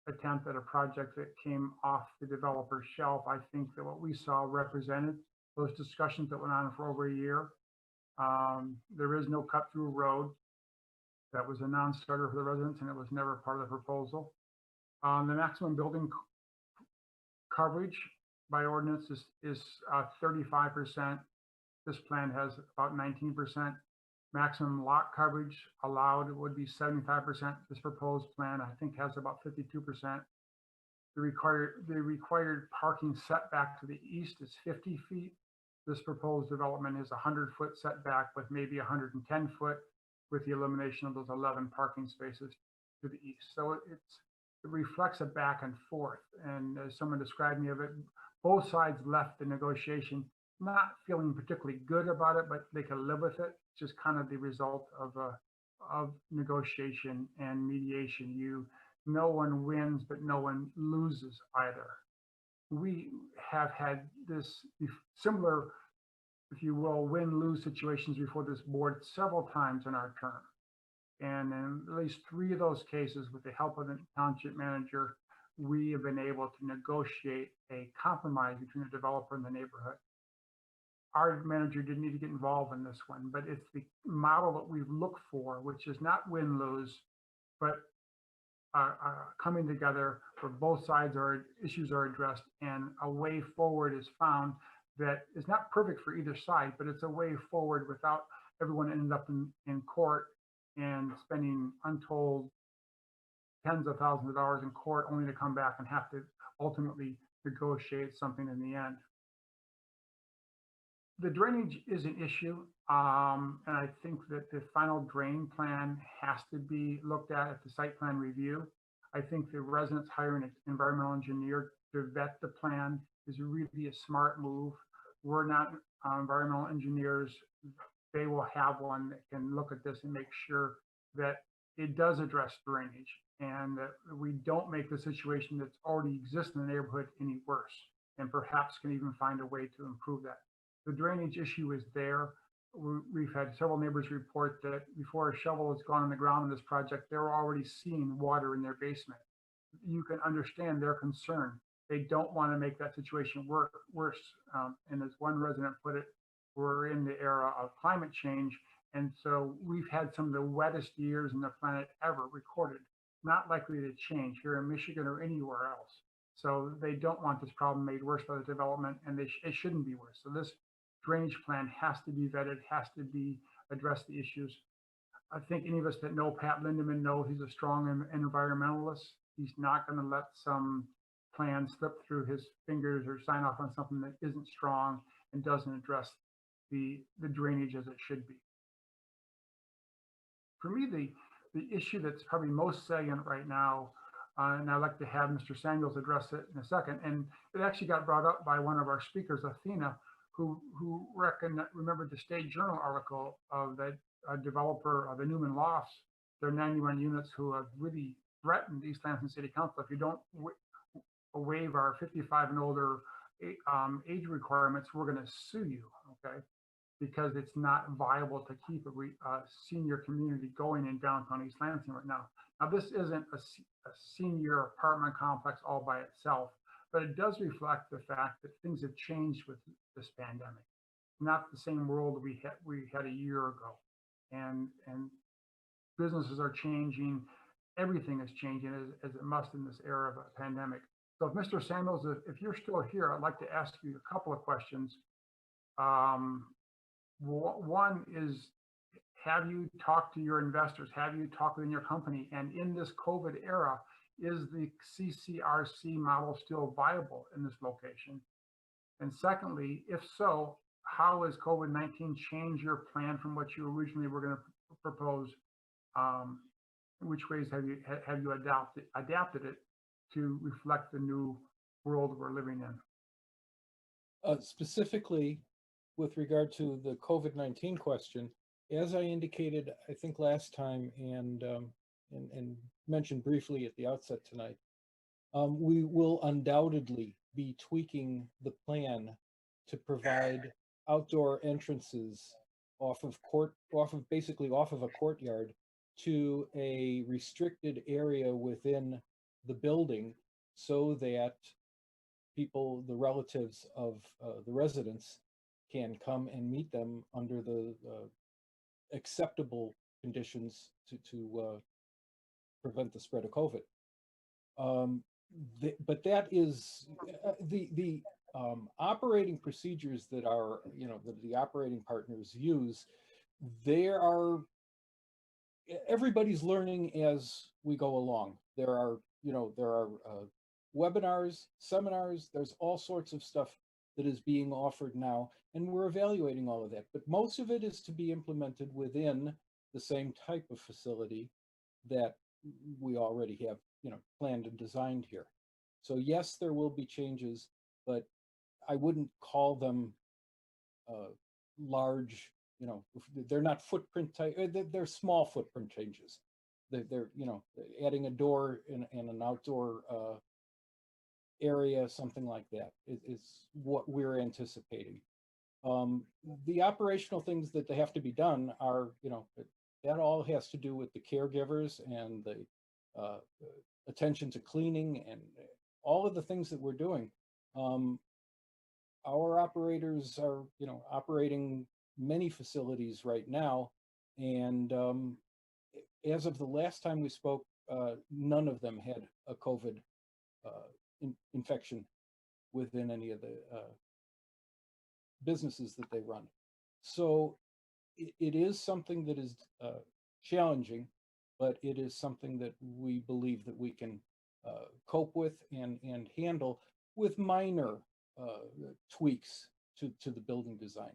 attempt at a project that came off the developer's shelf. I think that what we saw represented those discussions that went on for over a year. There is no cut-through road. That was a non-starter for the residents, and it was never part of the proposal. The maximum building coverage by ordinance is 35%. This plan has about 19%. Maximum lot coverage allowed would be 75%. This proposed plan, I think, has about 52%. The required parking setback to the east is 50 feet. This proposed development is 100-foot setback with maybe 110 foot with the elimination of those 11 parking spaces to the east. So it reflects a back and forth. And as someone described me of it, both sides left the negotiation not feeling particularly good about it, but they can live with it. It's just kind of the result of negotiation and mediation. No one wins, but no one loses either. We have had this similar, if you will, win-lose situations before this board several times in our term. And in at least 3 of those cases, with the help of the township manager, we have been able to negotiate a compromise between the developer and the neighborhood. our manager didn't need to get involved in this one, but it's the model that we've looked for, which is not win-lose, but coming together where both sides issues are addressed and a way forward is found that is not perfect for either side, but it's a way forward without everyone ending up in court and spending untold tens of thousands of dollars in court only to come back and have to ultimately negotiate something in the end. The drainage is an issue, and I think that the final drain plan has to be looked at the site plan review. I think the residents hiring an environmental engineer to vet the plan is really a smart move. We're not environmental engineers. They will have one that can look at this and make sure that it does address drainage and that we don't make the situation that's already exists in the neighborhood any worse, and perhaps can even find a way to improve that. The drainage issue is there. We've had several neighbors report that before a shovel has gone on the ground in this project, they're already seeing water in their basement. You can understand their concern. They don't want to make that situation worse. And as one resident put it, we're in the era of climate change. And so we've had some of the wettest years in the planet ever recorded, not likely to change here in Michigan or anywhere else. So they don't want this problem made worse by the development, and it shouldn't be worse. So this drainage plan has to be vetted, has to be address the issues. I think any of us that know Pat Lindeman know he's a strong environmentalist. He's not going to let some plan slip through his fingers or sign off on something that isn't strong and doesn't address the drainage as it should be. For me, the issue that's probably most salient right now, and I'd like to have Mr. Samuels address it in a second, and it actually got brought up by one of our speakers, Athena, who remembered the State Journal article of that developer of the Newman Lofts, their 91 units, who have really threatened East Lansing City Council. If you don't waive our 55 and older age requirements, we're going to sue you, okay? Because it's not viable to keep a senior community going in downtown East Lansing right now. Now, this isn't a senior apartment complex all by itself, but it does reflect the fact that things have changed with this pandemic. Not the same world we had a year ago, and businesses are changing. Everything is changing as it must in this era of a pandemic. So, if Mr. Samuels, if you're still here, I'd like to ask you a couple of questions. One is, have you talked to your investors? Have you talked within your company? And in this COVID era, is the CCRC model still viable in this location? And secondly, if so, how has COVID-19 changed your plan from what you originally were going to propose? In which ways have you adapted it to reflect the new world we're living in? Specifically, with regard to the COVID-19 question, as I indicated, I think last time and mentioned briefly at the outset tonight, we will undoubtedly be tweaking the plan to provide outdoor entrances basically off of a courtyard to a restricted area within the building, so that people, the relatives of the residents, can come and meet them under the acceptable conditions to prevent the spread of COVID. But that is the operating procedures that are, that the operating partners use. Everybody's learning as we go along. There are webinars, seminars, there's all sorts of stuff that is being offered now, and we're evaluating all of that. But most of it is to be implemented within the same type of facility that we already have, planned and designed here. So yes, there will be changes, but I wouldn't call them large, they're not footprint type, they're small footprint changes. They're adding a door in an outdoor area, something like that is what we're anticipating. The operational things that they have to be done are, that all has to do with the caregivers and the attention to cleaning and all of the things that we're doing our operators are, operating many facilities right now. And as of the last time we spoke, none of them had a COVID infection within any of the businesses that they run. So it is something that is challenging, but it is something that we believe that we can cope with and handle with minor tweaks to the building design.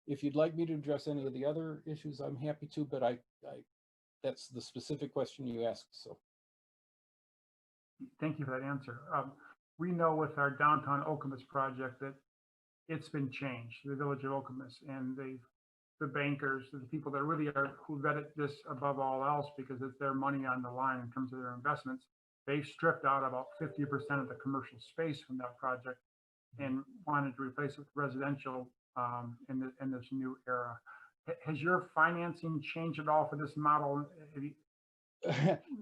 If you'd like me to address any of the other issues, I'm happy to, but that's the specific question you asked, so. Thank you for that answer. We know with our downtown Okemos project that it's been changed, the village of Okemos, and the bankers, the people that really are, who vetted this above all else because it's their money on the line in terms of their investments, they've stripped out about 50% of the commercial space from that project and wanted to replace it with residential in this new era. Has your financing changed at all for this model?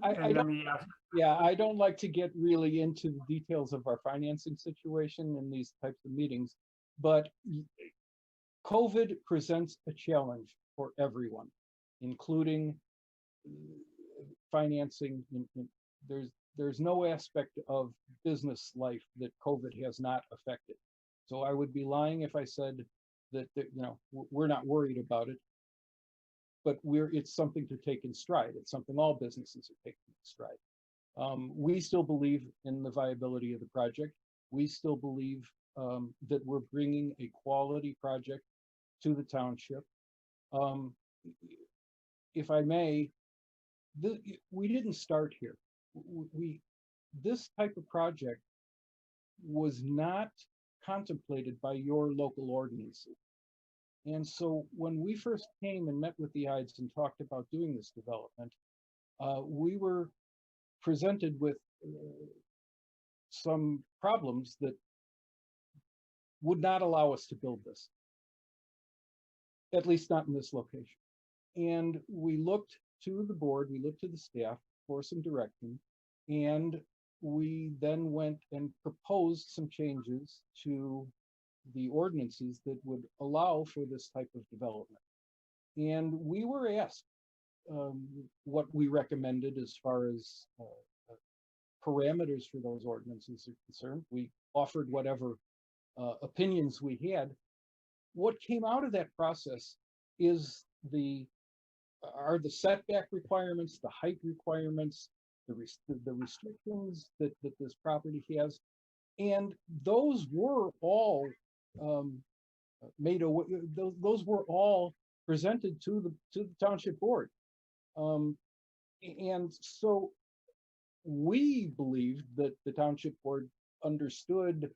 I don't like to get really into the details of our financing situation in these types of meetings, but COVID presents a challenge for everyone, including financing. There's no aspect of business life that COVID has not affected. So I would be lying if I said that we're not worried about it, but it's something to take in stride. It's something all businesses are taking in stride. We still believe in the viability of the project. We still believe that we're bringing a quality project to the township. If I may, we didn't start here. This type of project was not contemplated by your local ordinances. And so when we first came and met with the Ides and talked about doing this development, we were presented with some problems that would not allow us to build this, at least not in this location. And we looked to the board, we looked to the staff for some direction, and we then went and proposed some changes to the ordinances that would allow for this type of development. And we were asked what we recommended as far as parameters for those ordinances are concerned. We offered whatever opinions we had. What came out of that process is the setback requirements, the height requirements, the restrictions that this property has, and those were all those were all presented to the township board, and so we believed that the township board understood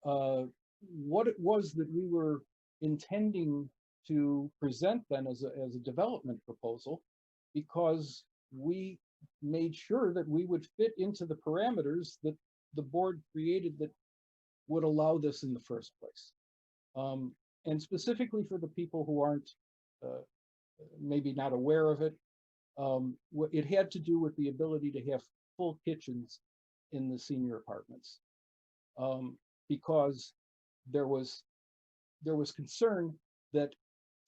what it was that we were intending to present then as a development proposal, because we made sure that we would fit into the parameters that the board created that would allow this in the first place. And specifically for the people who aren't maybe not aware of it, it had to do with the ability to have full kitchens in the senior apartments, because there was concern that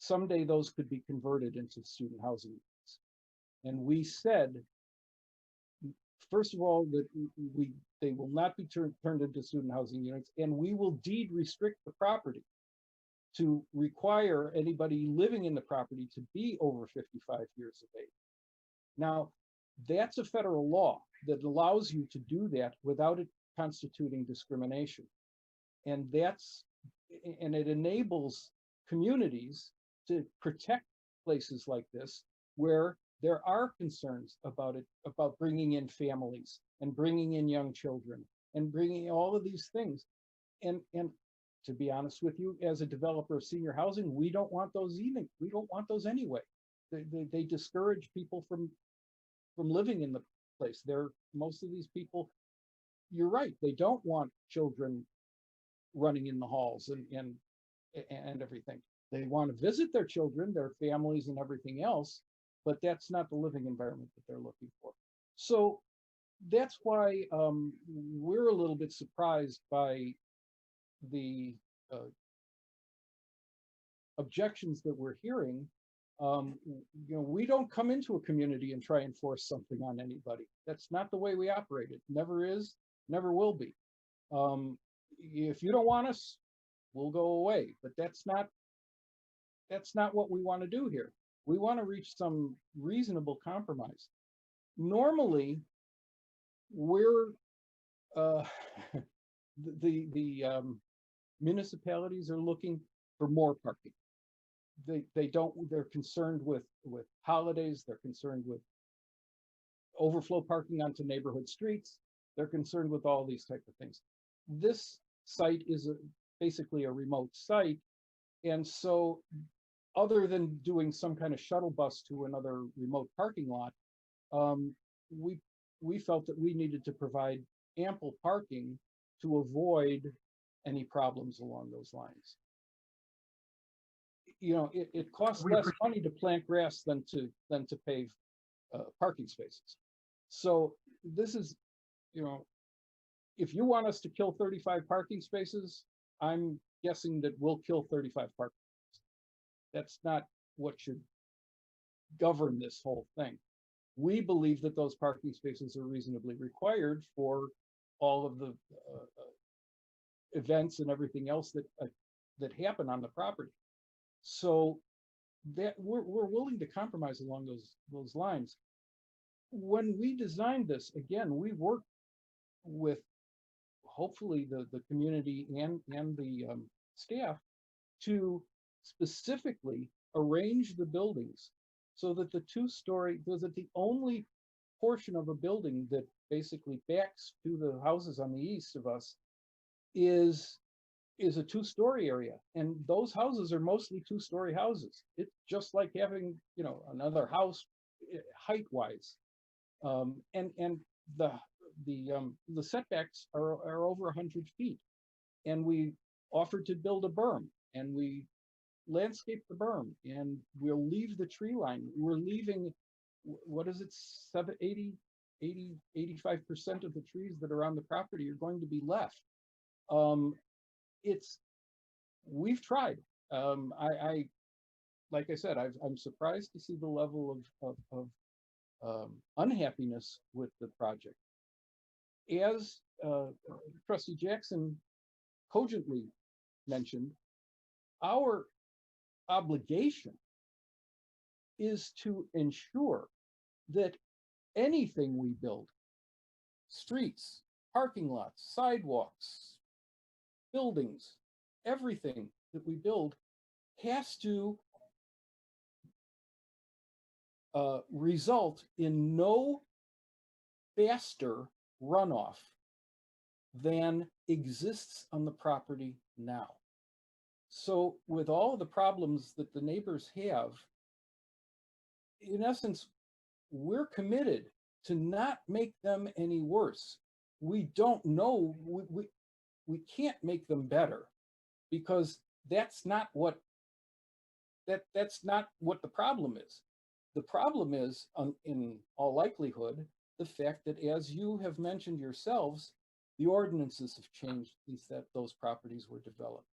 someday those could be converted into student housing units. And we said, first of all, that they will not be turned into student housing units, and we will deed restrict the property to require anybody living in the property to be over 55 years of age. Now, that's a federal law that allows you to do that without it constituting discrimination. And it enables communities to protect places like this where there are concerns about bringing in families and bringing in young children and bringing all of these things. And to be honest with you, as a developer of senior housing, we don't want those either. We don't want those anyway. They discourage people from living in the place. Most of these people, you're right, they don't want children running in the halls and everything. They want to visit their children, their families and everything else, but that's not the living environment that they're looking for. So that's why we're a little bit surprised by the objections that we're hearing, we don't come into a community and try and force something on anybody. That's not the way we operate. It never is, never will be. If you don't want us, we'll go away. But that's not what we want to do here. We want to reach some reasonable compromise. Normally, we're the municipalities are looking for more parking. They're concerned with holidays. They're concerned with overflow parking onto neighborhood streets. They're concerned with all these type of things. This site is basically a remote site. And so other than doing some kind of shuttle bus to another remote parking lot, we felt that we needed to provide ample parking to avoid any problems along those lines. It costs less money to plant grass than to pave parking spaces. So this is, if you want us to kill 35 parking spaces, I'm guessing that we'll kill 35 parking spaces. That's not what should govern this whole thing. We believe that those parking spaces are reasonably required for all of the events and everything else that happen on the property. So that we're willing to compromise along those lines. When we designed this, again, we worked with hopefully the community and the staff to specifically arrange the buildings so that the only portion of a building that basically backs to the houses on the east of us is a two-story area, and those houses are mostly two-story houses. It's just like having another house height-wise, and the setbacks are over 100 feet, and we offered to build a berm, and we landscape the berm, and we'll leave the tree line. We're leaving, what is it, 85% of the trees that are on the property are going to be left. We've tried. Like I said, I'm surprised to see the level of unhappiness with the project. As Trustee Jackson cogently mentioned, our obligation is to ensure that anything we build, streets, parking lots, sidewalks, buildings, everything that we build has to result in no faster runoff than exists on the property now. So with all of the problems that the neighbors have, in essence, we're committed to not make them any worse. We don't know, we can't make them better, because that's not what the problem is. The problem is, in all likelihood, the fact that, as you have mentioned yourselves, the ordinances have changed since those properties were developed.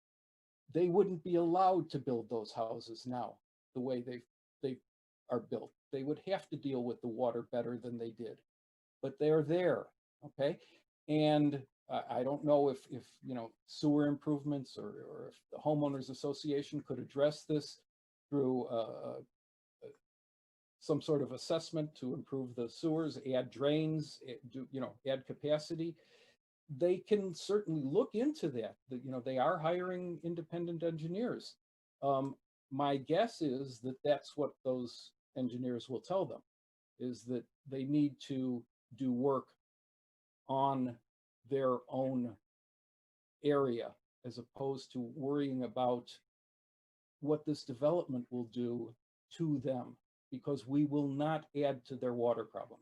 They wouldn't be allowed to build those houses now the way they are built. They would have to deal with the water better than they did, but they're there, okay? And I don't know if sewer improvements or if the homeowners association could address this through some sort of assessment to improve the sewers, add drains, add capacity. They can certainly look into that. They are hiring independent engineers. My guess is that that's what those engineers will tell them, is that they need to do work on their own area, as opposed to worrying about what this development will do to them, because we will not add to their water problem.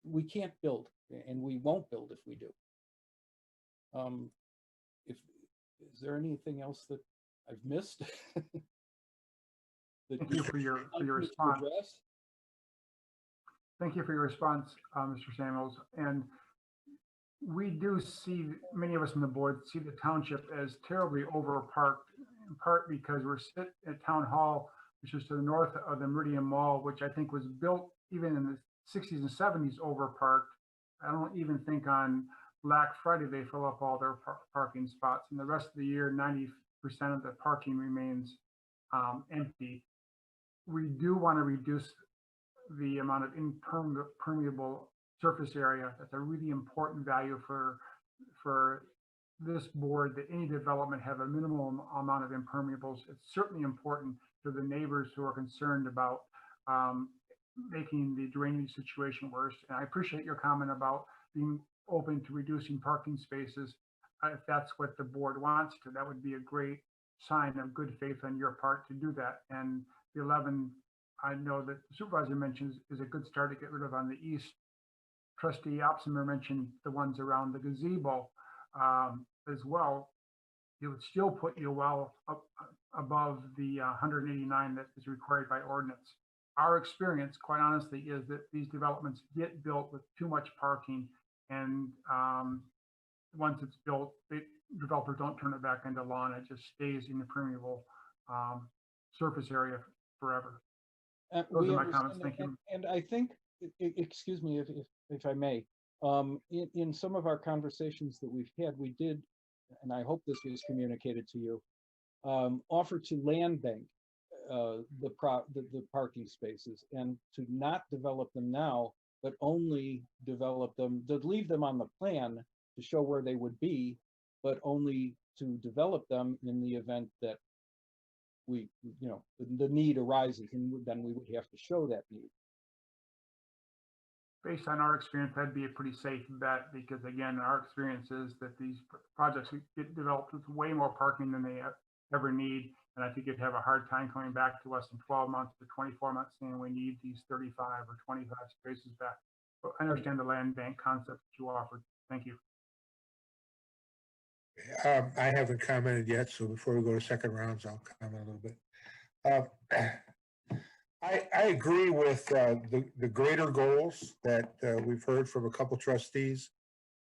We can't build, and we won't build if we do. Is there anything else that I've missed? Thank you for your response. Thank you for your response, Mr. Samuels. And we do see, many of us on the board see the township as terribly overparked, in part because we're sitting at Town Hall, which is to the north of the Meridian Mall, which I think was built even in the 60s and 70s overparked. I don't even think on Black Friday they fill up all their parking spots, and the rest of the year, 90% of the parking remains empty. We do want to reduce the amount of impermeable surface area. That's a really important value for this board, that any development have a minimal amount of impermeables. It's certainly important to the neighbors who are concerned about making the drainage situation worse. And I appreciate your comment about being open to reducing parking spaces. If that's what the board wants to, that would be a great sign of good faith on your part to do that. And the 11, I know that the supervisor mentions, is a good start to get rid of on the east. Trustee Opsimer mentioned the ones around the gazebo as well. It would still put you well up above the 189 that is required by ordinance. Our experience, quite honestly, is that these developments get built with too much parking, and once it's built, developers don't turn it back into lawn. It just stays in the permeable surface area forever. Those are my comments. Thank you. And I think, excuse me if I may, in some of our conversations that we've had, we did, and I hope this was communicated to you, offer to land bank the parking spaces, and to not develop them now, but only develop them, to leave them on the plan to show where they would be, but only to develop them in the event that we, the need arises, and then we would have to show that need. Based on our experience, that'd be a pretty safe bet, because again, our experience is that these projects get developed with way more parking than they ever need. And I think you'd have a hard time coming back to us in 12 months to 24 months saying we need these 35 or 25 spaces back. But I understand the land bank concept that you offered. Thank you. I haven't commented yet, so before we go to second rounds, I'll comment a little bit. I agree with the greater goals that we've heard from a couple trustees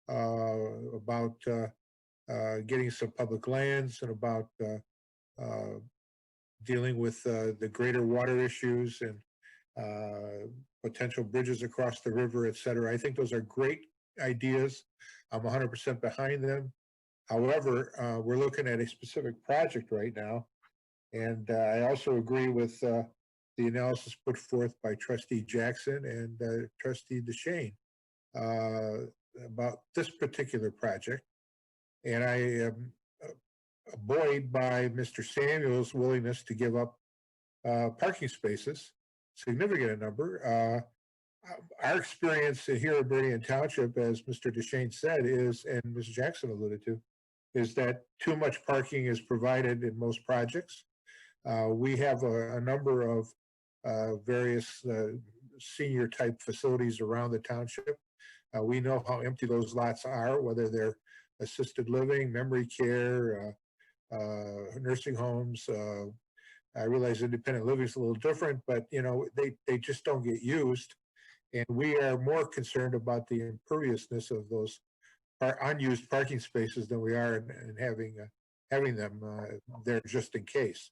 about getting some public lands, and about dealing with the greater water issues and potential bridges across the river, et cetera. I think those are great ideas. I'm 100% behind them. However, we're looking at a specific project right now. And I also agree with the analysis put forth by Trustee Jackson and Trustee DeShane about this particular project. And I am buoyed by Mr. Samuel's willingness to give up parking spaces, significant number. Our experience here at Meridian Township, as Mr. DeShane said, is, and Ms. Jackson alluded to, is that too much parking is provided in most projects. We have a number of various senior type facilities around the township. We know how empty those lots are, whether they're assisted living, memory care, nursing homes. I realize independent living is a little different, but they just don't get used. And we are more concerned about the imperviousness of those unused parking spaces than we are in having them there just in case.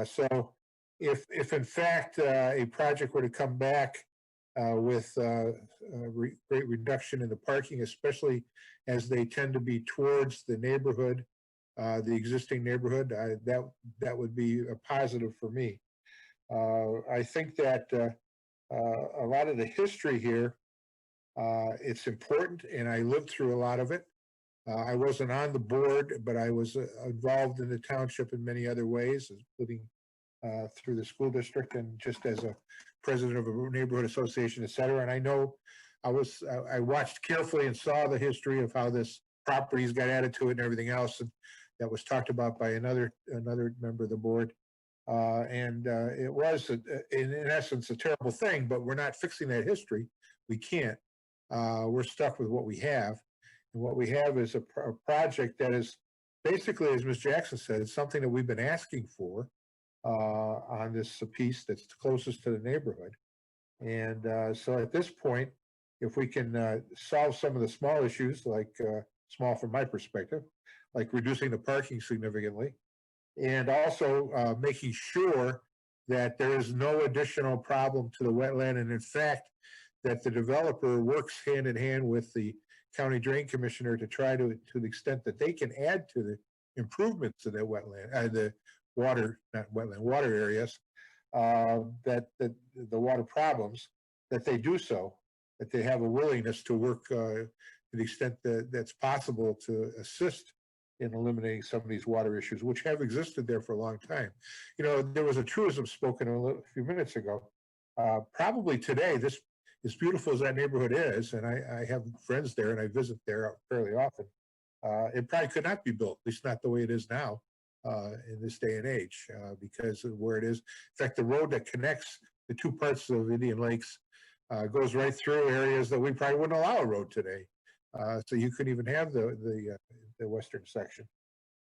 So if in fact a project were to come back with great reduction in the parking, especially as they tend to be towards the neighborhood, the existing neighborhood, that would be a positive for me. I think that a lot of the history here, it's important, and I lived through a lot of it. I wasn't on the board, but I was involved in the township in many other ways, including through the school district and just as a president of a neighborhood association, et cetera. And I know I watched carefully and saw the history of how this properties got added to it and everything else, and that was talked about by another member of the board. It was, in essence, a terrible thing, but we're not fixing that history. We can't. We're stuck with what we have. And what we have is a project that is basically, as Ms. Jackson said, it's something that we've been asking for on this piece that's closest to the neighborhood. And so at this point, if we can solve some of the small issues, like small from my perspective, like reducing the parking significantly, and also making sure that there is no additional problem to the wetland, and in fact, that the developer works hand in hand with the county drain commissioner to try to the extent that they can add to the improvements to the wetland, the water, not wetland, water areas, that the water problems, that they do so, that they have a willingness to work to the extent that that's possible to assist in eliminating some of these water issues, which have existed there for a long time. You know, there was a truism spoken a few minutes ago. Probably today, this, as beautiful as that neighborhood is, and I have friends there and I visit there fairly often, it probably could not be built, at least not the way it is now in this day and age, because of where it is. In fact, the road that connects the two parts of Indian Lakes goes right through areas that we probably wouldn't allow a road today. So you couldn't even have the western section.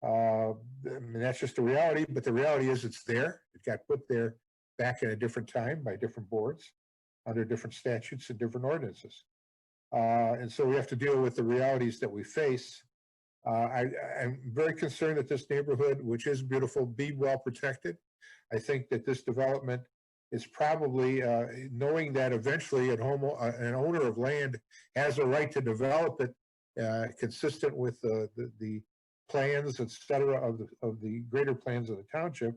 I mean, that's just the reality, but the reality is it's there. It got put there back in a different time by different boards under different statutes and different ordinances. And so we have to deal with the realities that we face. I'm very concerned that this neighborhood, which is beautiful, be well protected. I think that this development is probably knowing that eventually an owner of land has a right to develop it consistent with the plans, et cetera, of the greater plans of the township.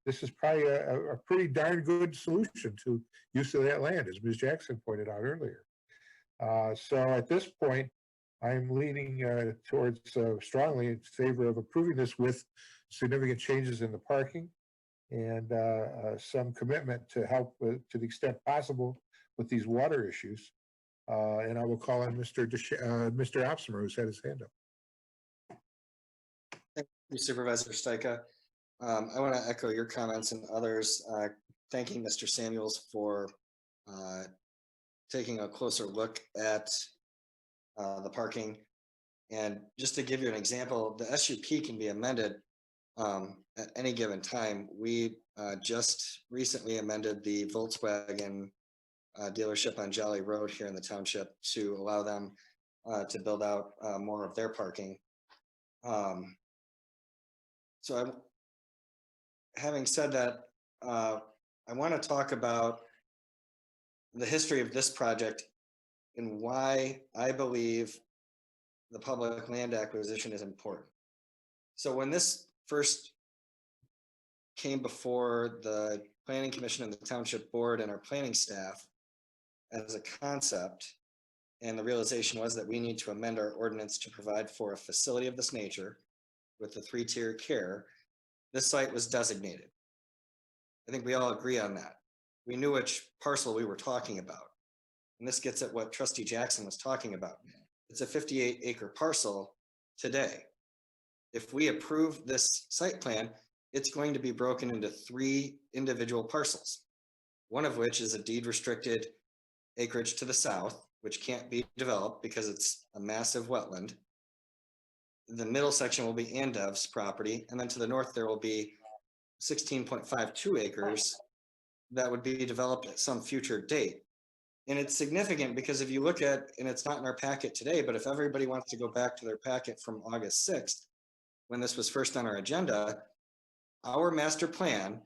This is probably a pretty darn good solution to use of that land, as Ms. Jackson pointed out earlier. So at this point, I'm leaning towards strongly in favor of approving this with significant changes in the parking and some commitment to help to the extent possible with these water issues. And I will call on Mr. Opsmer, who's had his hand up. Thank you, Supervisor Stika. I want to echo your comments and others, thanking Mr. Samuels for taking a closer look at the parking. And just to give you an example, the SUP can be amended at any given time. We just recently amended the Volkswagen dealership on Jolly Road here in the township to allow them to build out more of their parking. So having said that, I want to talk about the history of this project and why I believe the public land acquisition is important. So when this first came before the Planning Commission and the Township Board and our planning staff as a concept, and the realization was that we need to amend our ordinance to provide for a facility of this nature with the 3-tier care, this site was designated. I think we all agree on that. We knew which parcel we were talking about. And this gets at what Trustee Jackson was talking about. It's a 58-acre parcel today. If we approve this site plan, it's going to be broken into 3 individual parcels, one of which is a deed restricted acreage to the south, which can't be developed because it's a massive wetland. The middle section will be Andev's property, and then to the north there will be 16.52 acres that would be developed at some future date. And it's significant because if you look at, and it's not in our packet today, but if everybody wants to go back to their packet from August 6th, when this was first on our agenda, our master plan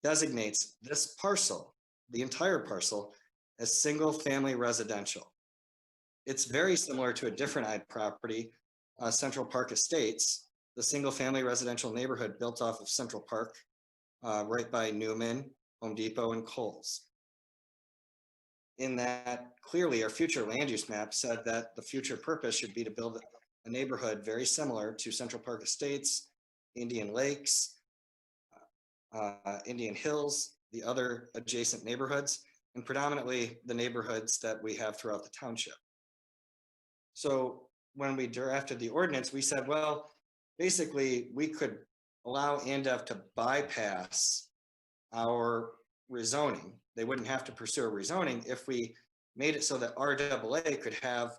designates this parcel, the entire parcel, as single family residential. It's very similar to a different property, Central Park Estates, the single family residential neighborhood built off of Central Park, right by Newman, Home Depot, and Kohl's. In that, clearly our future land use map said that the future purpose should be to build a neighborhood very similar to Central Park Estates, Indian Lakes, Indian Hills, the other adjacent neighborhoods, and predominantly the neighborhoods that we have throughout the township. So when we drafted the ordinance, we said, well, basically we could allow Andev to bypass our rezoning. They wouldn't have to pursue a rezoning if we made it so that RAA could have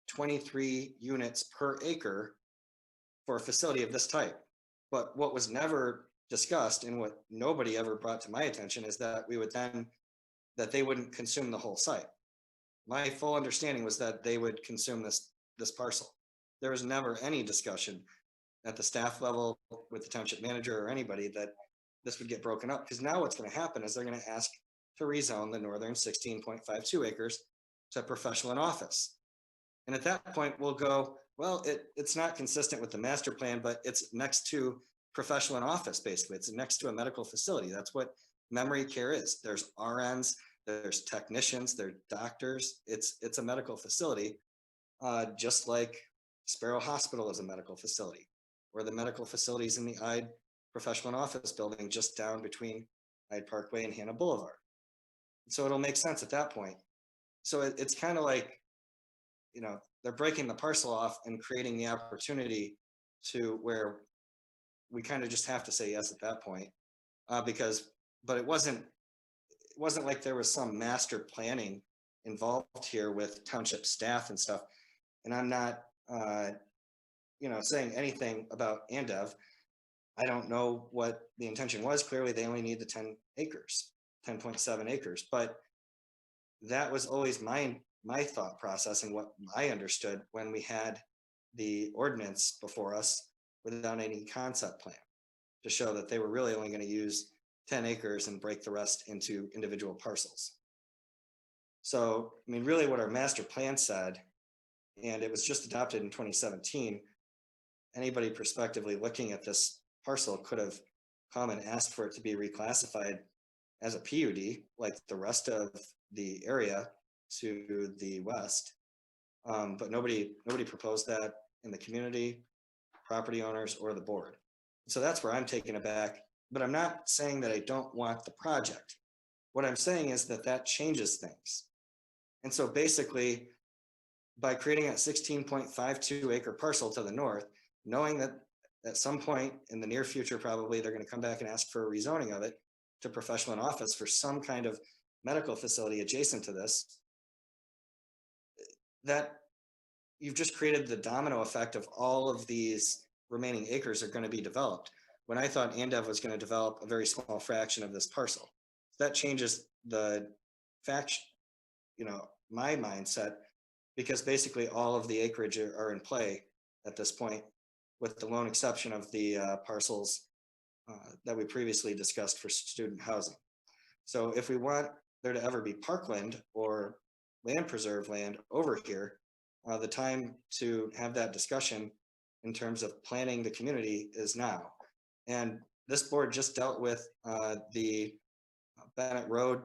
23 units per acre for a facility of this type. But what was never discussed and what nobody ever brought to my attention is that we would then, that they wouldn't consume the whole site. my full understanding was that they would consume this parcel. There was never any discussion at the staff level with the township manager or anybody that this would get broken up, because now what's going to happen is they're going to ask to rezone the northern 16.52 acres to professional and office. And at that point, we'll go, well, it's not consistent with the master plan, but it's next to professional and office, basically. It's next to a medical facility. That's what memory care is. There's RNs, there's technicians, there's doctors. It's a medical facility, just like Sparrow Hospital is a medical facility, or the medical facilities in the Ide Professional and Office building just down between Ide Parkway and Hannah Boulevard. So it'll make sense at that point. So it's kind of like, you know, they're breaking the parcel off and creating the opportunity to where we kind of just have to say yes at that point, but it wasn't like there was some master planning involved here with township staff and stuff. And I'm not, you know, saying anything about Andev. I don't know what the intention was. Clearly, they only need the 10 acres, 10.7 acres. But that was always my thought process and what I understood when we had the ordinance before us without any concept plan, to show that they were really only going to use 10 acres and break the rest into individual parcels. So, I mean, really what our master plan said, and it was just adopted in 2017, anybody prospectively looking at this parcel could have come and asked for it to be reclassified as a PUD, like the rest of the area to the west. But nobody proposed that in the community, property owners, or the board. So that's where I'm taken aback, but I'm not saying that I don't want the project. What I'm saying is that changes things. And so basically, by creating a 16.52 acre parcel to the north, knowing that at some point in the near future, probably they're going to come back and ask for a rezoning of it to professional and office for some kind of medical facility adjacent to this, that you've just created the domino effect of all of these remaining acres are going to be developed, when I thought Andev was going to develop a very small fraction of this parcel. That changes the fact, you know, my mindset, because basically all of the acreage are in play at this point, with the lone exception of the parcels that we previously discussed for student housing. So if we want there to ever be parkland or land preserve land over here, the time to have that discussion in terms of planning the community is now. And this board just dealt with the Bennett Road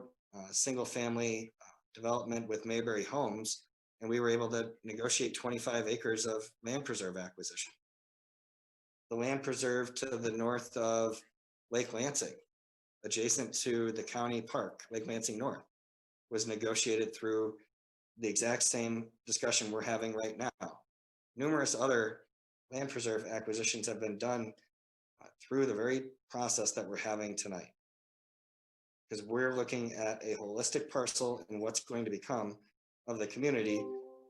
single family development with Mayberry Homes, and we were able to negotiate 25 acres of land preserve acquisition. The land preserve to the north of Lake Lansing, adjacent to the county park, Lake Lansing North, was negotiated through the exact same discussion we're having right now. Numerous other land preserve acquisitions have been done through the very process that we're having tonight, because we're looking at a holistic parcel and what's going to become of the community,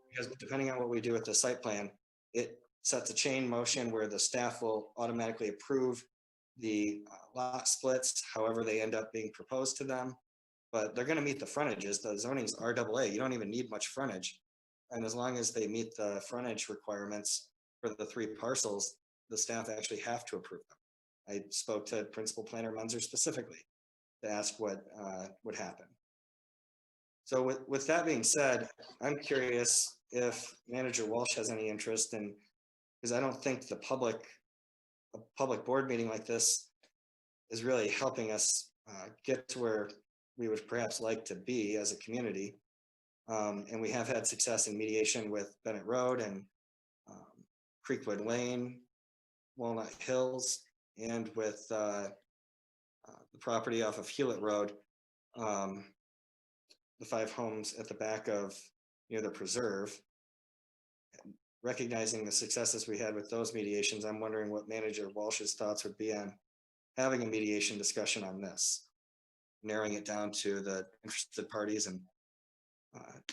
because depending on what we do with the site plan, it sets a chain motion where the staff will automatically approve the lot splits, however they end up being proposed to them. But they're going to meet the frontages. The zoning's RAA. You don't even need much frontage. And as long as they meet the frontage requirements for the 3 parcels, the staff actually have to approve them. I spoke to Principal Planner Munzer specifically to ask what would happen. So with that being said, I'm curious if Manager Walsh has any interest in, because I don't think a public board meeting like this is really helping us get to where we would perhaps like to be as a community. And we have had success in mediation with Bennett Road and Creekwood Lane, Walnut Hills, and with the property off of Hewlett Road, the 5 homes at the back of near the preserve. Recognizing the successes we had with those mediations, I'm wondering what Manager Walsh's thoughts would be on having a mediation discussion on this, narrowing it down to the interested parties and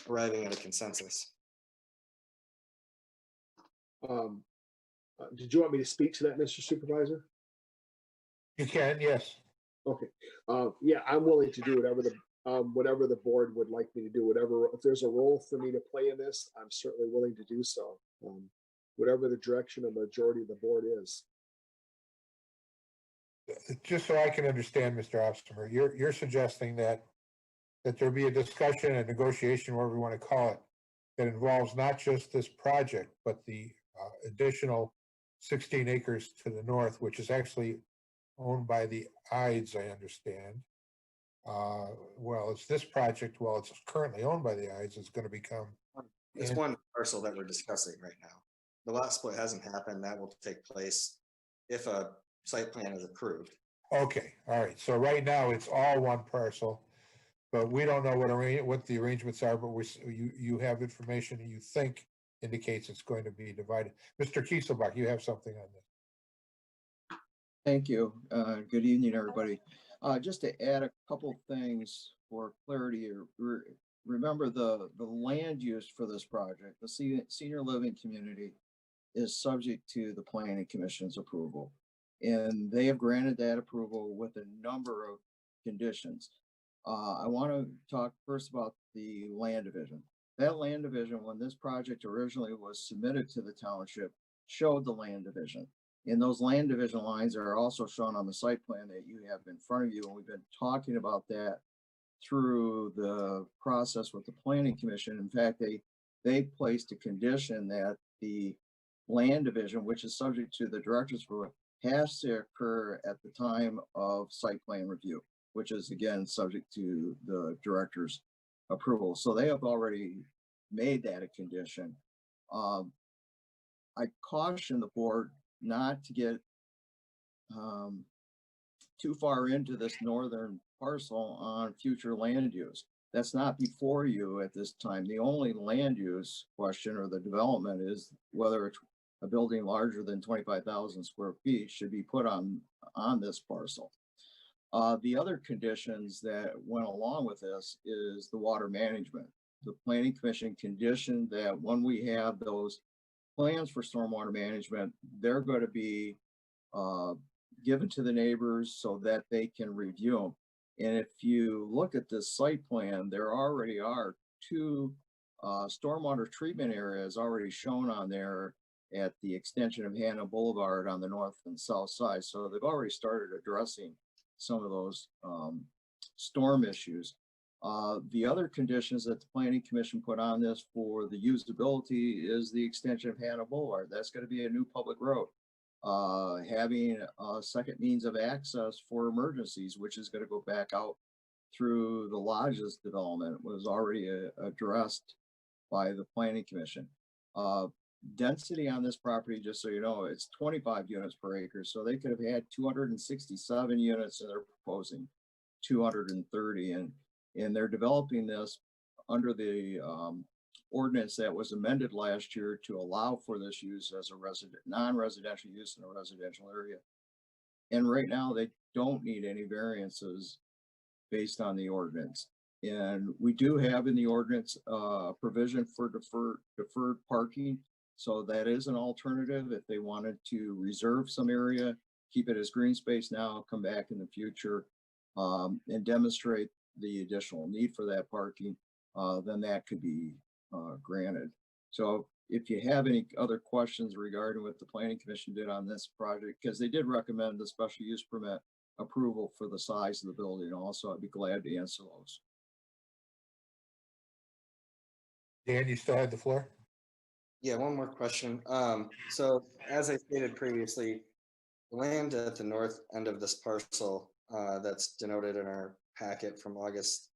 arriving at a consensus. Did you want me to speak to that, Mr. Supervisor? You can, yes. Okay. Yeah, I'm willing to do whatever the whatever the board would like me to do, whatever, if there's a role for me to play in this, I'm certainly willing to do so. Whatever the direction of the majority of the board is. Just so I can understand, Mr. Optimer, you're suggesting that there be a discussion and negotiation, whatever we want to call it, that involves not just this project, but the additional 16 acres to the north, which is actually owned by the Ides, I understand. Well, it's this project, while it's currently owned by the Ides, it's going to become. It's one parcel that we're discussing right now. The lot split hasn't happened. That will take place if a site plan is approved. Okay, all right. So right now it's all one parcel, but we don't know what the arrangements are, but you have information that you think indicates it's going to be divided. Mr. Kieselbach, you have something on this. Thank you. Good evening, everybody. Just to add a couple things for clarity, remember the land use for this project, the senior living community, is subject to the Planning Commission's approval. And they have granted that approval with a number of conditions. I want to talk first about the land division. That land division, when this project originally was submitted to the township, showed the land division. And those land division lines are also shown on the site plan that you have in front of you. And we've been talking about that through the process with the Planning Commission. In fact, they placed a condition that the land division, which is subject to the director's approval, has to occur at the time of site plan review, which is again subject to the director's approval. So they have already made that a condition. I caution the board not to get too far into this northern parcel on future land use. That's not before you at this time. The only land use question or the development is whether it's a building larger than 25,000 square feet should be put on this parcel. The other conditions that went along with this is the water management. The Planning Commission conditioned that when we have those plans for stormwater management, they're going to be given to the neighbors so that they can review them. And if you look at this site plan, there already are two stormwater treatment areas already shown on there at the extension of Hannah Boulevard on the north and south side. So they've already started addressing some of those storm issues. The other conditions that the Planning Commission put on this for the usability is the extension of Hannah Boulevard. That's going to be a new public road. Having a second means of access for emergencies, which is going to go back out through the lodges development, was already addressed by the Planning Commission. Density on this property, just so you know, it's 25 units per acre. So they could have had 267 units and they're proposing 230. And they're developing this under the ordinance that was amended last year to allow for this use as a non-residential use in a residential area. And right now they don't need any variances based on the ordinance. And we do have in the ordinance provision for deferred parking. So that is an alternative if they wanted to reserve some area, keep it as green space now, come back in the future and demonstrate the additional need for that parking, then that could be granted. So if you have any other questions regarding what the Planning Commission did on this project, because they did recommend the special use permit approval for the size of the building also, I'd be glad to answer those. Dan, you still have the floor? Yeah, one more question. So as I stated previously, the land at the north end of this parcel that's denoted in our packet from August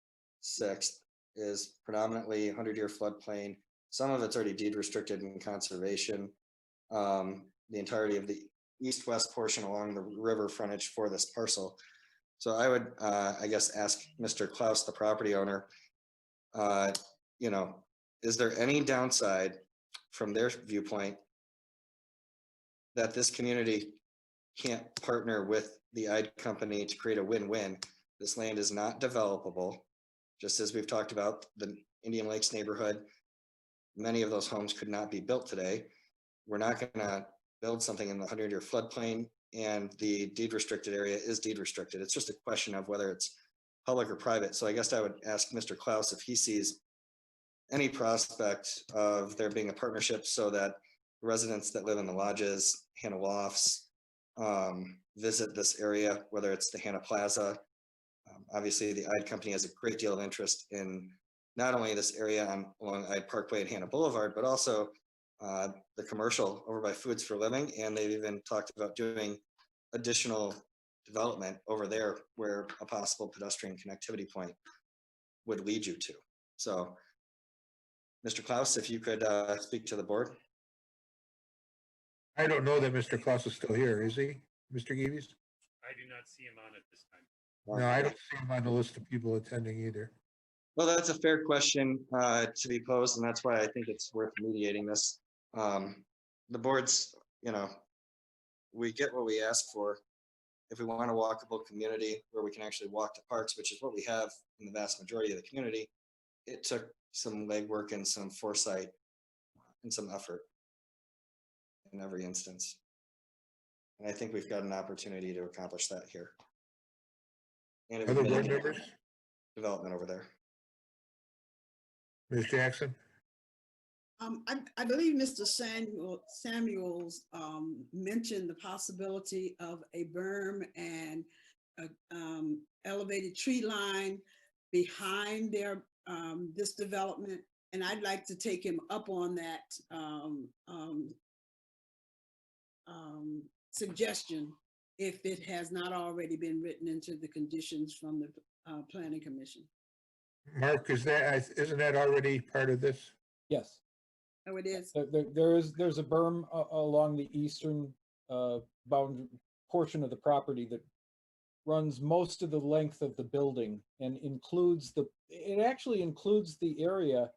6th is predominantly 100-year floodplain. Some of it's already deed restricted in conservation. The entirety of the east-west portion along the river frontage for this parcel. So I would, I guess, ask Mr. Klaus, the property owner, is there any downside from their viewpoint that this community can't partner with the IDE company to create a win-win? This land is not developable. Just as we've talked about the Indian Lakes neighborhood, many of those homes could not be built today. We're not going to build something in the 100-year floodplain, and the deed restricted area is deed restricted. It's just a question of whether it's public or private. So I guess I would ask Mr. Klaus if he sees any prospect of there being a partnership so that residents that live in the lodges, Hannah Lofts, visit this area, whether it's the Hannah Plaza. Obviously, the Ide Company has a great deal of interest in not only this area along Ide Parkway and Hannah Boulevard, but also the commercial over by Foods for Living. And they've even talked about doing additional development over there where a possible pedestrian connectivity point would lead you to. So, Mr. Klaus, if you could speak to the board. I don't know that Mr. Klaus is still here, is he, Mr. Geeves? I do not see him on at this time. No, I don't see him on the list of people attending either. Well, that's a fair question to be posed, and that's why I think it's worth mediating this. The board's, we get what we ask for. If we want a walkable community where we can actually walk to parks, which is what we have in the vast majority of the community, it took some legwork and some foresight and some effort in every instance. And I think we've got an opportunity to accomplish that here. And it would Other board mitigate members? development over there. Ms. Jackson? I believe Mr. Samuels mentioned the possibility of a berm and a elevated tree line behind their this development, and I'd like to take him up on that suggestion if it has not already been written into the conditions from the Planning Commission. Mark, isn't that already part of this? Yes. Oh, it is. There's a berm along the eastern boundary portion of the property that runs most of the length of the building and it actually includes the area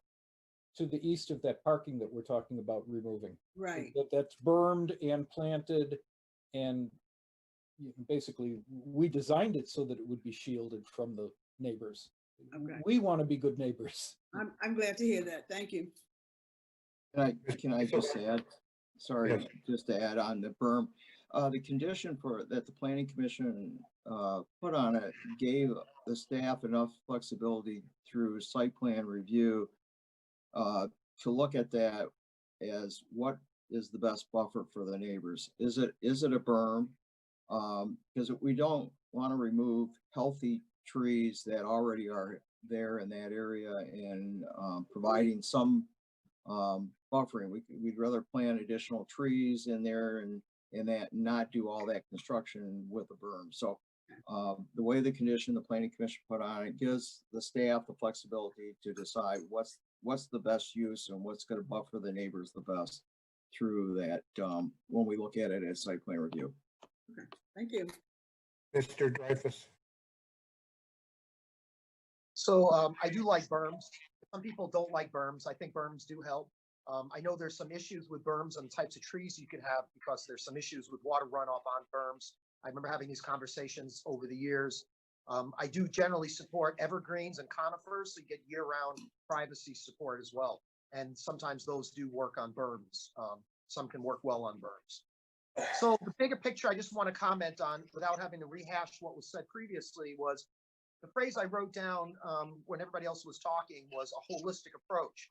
to the east of that parking that we're talking about removing. Right. That's bermed and planted, and basically we designed it so that it would be shielded from the neighbors. Okay. We want to be good neighbors. I'm glad to hear that. Thank you. Can I just add, sorry, Yes. just to add on the berm, the condition that the planning commission put on it gave the staff enough flexibility through site plan review to look at that as what is the best buffer for the neighbors. Is it a berm? Because we don't want to remove healthy trees that already are there in that area and providing some buffering. We'd rather plant additional trees in there and that not do all that construction with a berm. So the way the condition the planning commission put on it gives the staff the flexibility to decide what's the best use and what's going to buffer the neighbors the best through that when we look at it as site plan review. Okay. Thank you. Mr. Dreyfus? So I do like berms. Some people don't like berms. I think berms do help. I know there's some issues with berms and types of trees you can have because there's some issues with water runoff on berms. I remember having these conversations over the years. I do generally support evergreens and conifers, so you get year-round privacy support as well. And sometimes those do work on berms. Some can work well on berms. So the bigger picture I just want to comment on without having to rehash what was said previously was the phrase I wrote down when everybody else was talking was a holistic approach.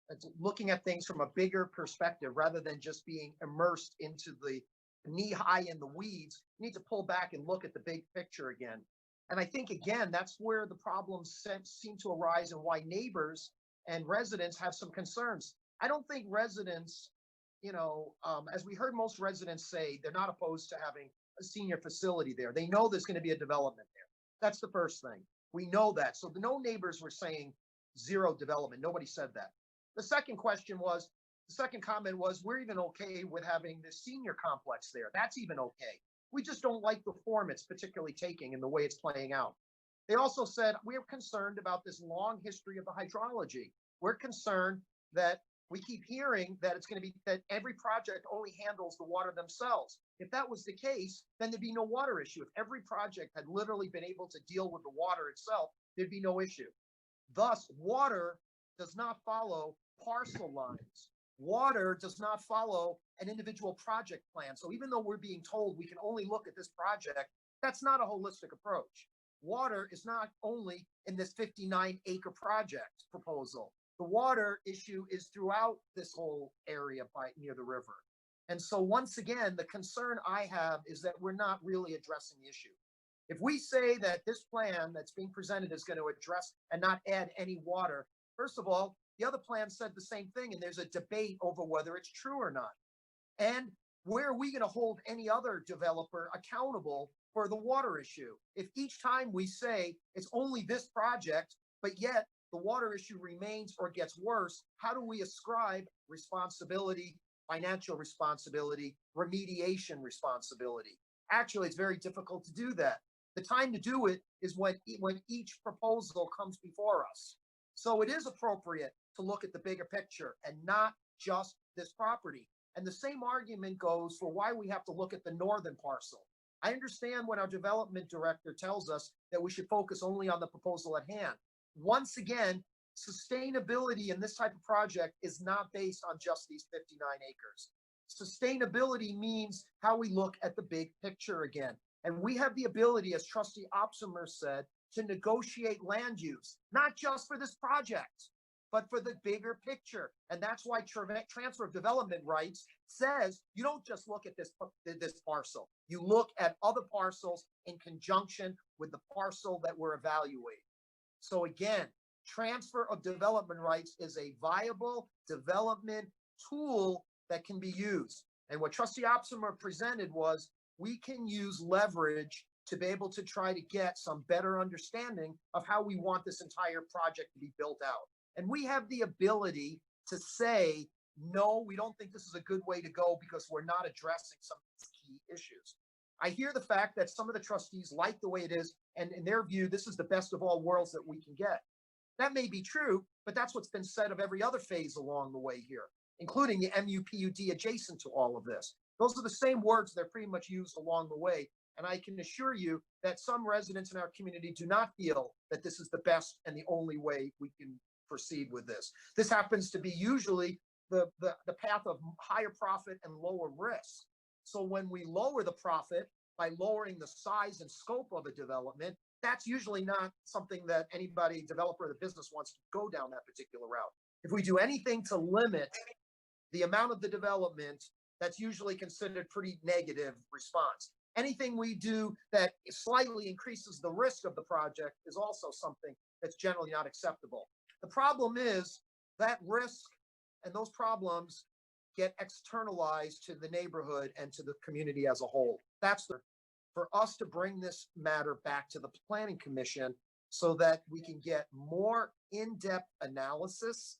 It's looking at things from a bigger perspective rather than just being immersed into the knee-high in the weeds. You need to pull back and look at the big picture again. And I think, again, that's where the problems seem to arise and why neighbors and residents have some concerns. I don't think residents, as we heard most residents say, they're not opposed to having a senior facility there. They know there's going to be a development there. That's the first thing. We know that. So no neighbors were saying zero development. Nobody said that. The second comment was, we're even okay with having the senior complex there. That's even okay. We just don't like the form it's particularly taking and the way it's playing out. They also said, we're concerned about this long history of the hydrology. We're concerned that we keep hearing that it's going to be that every project only handles the water themselves. If that was the case, then there'd be no water issue. If every project had literally been able to deal with the water itself, there'd be no issue. Thus, water does not follow parcel lines. Water does not follow an individual project plan. So even though we're being told we can only look at this project, that's not a holistic approach. water is not only in this 59-acre project proposal. The water issue is throughout this whole area near the river. And so once again, the concern I have is that we're not really addressing the issue. If we say that this plan that's being presented is going to address and not add any water, first of all, the other plan said the same thing, and there's a debate over whether it's true or not. And where are we going to hold any other developer accountable for the water issue? If each time we say it's only this project, but yet the water issue remains or gets worse, how do we ascribe responsibility, financial responsibility, remediation responsibility? Actually, it's very difficult to do that. The time to do it is when each proposal comes before us. So it is appropriate to look at the bigger picture and not just this property. And the same argument goes for why we have to look at the northern parcel. I understand when our development director tells us that we should focus only on the proposal at hand. Once again, sustainability in this type of project is not based on just these 59 acres. Sustainability means how we look at the big picture again. And we have the ability, as Trustee Opsimer said, to negotiate land use, not just for this project, but for the bigger picture. And that's why transfer of development rights says you don't just look at this parcel. You look at other parcels in conjunction with the parcel that we're evaluating. So again, transfer of development rights is a viable development tool that can be used. And what Trustee Opsimer presented was we can use leverage to be able to try to get some better understanding of how we want this entire project to be built out. And we have the ability to say, no, we don't think this is a good way to go because we're not addressing some of these key issues. I hear the fact that some of the trustees like the way it is, and in their view, this is the best of all worlds that we can get. That may be true, but that's what's been said of every other phase along the way here, including the MUPUD adjacent to all of this. Those are the same words that are pretty much used along the way. And I can assure you that some residents in our community do not feel that this is the best and the only way we can proceed with this. This happens to be usually the path of higher profit and lower risk. So when we lower the profit by lowering the size and scope of a development, that's usually not something that anybody, developer or the business, wants to go down that particular route. If we do anything to limit the amount of the development, that's usually considered pretty negative response. Anything we do that slightly increases the risk of the project is also something that's generally not acceptable. The problem is that risk and those problems get externalized to the neighborhood and to the community as a whole. That's for us to bring this matter back to the Planning Commission so that we can get more in-depth analysis,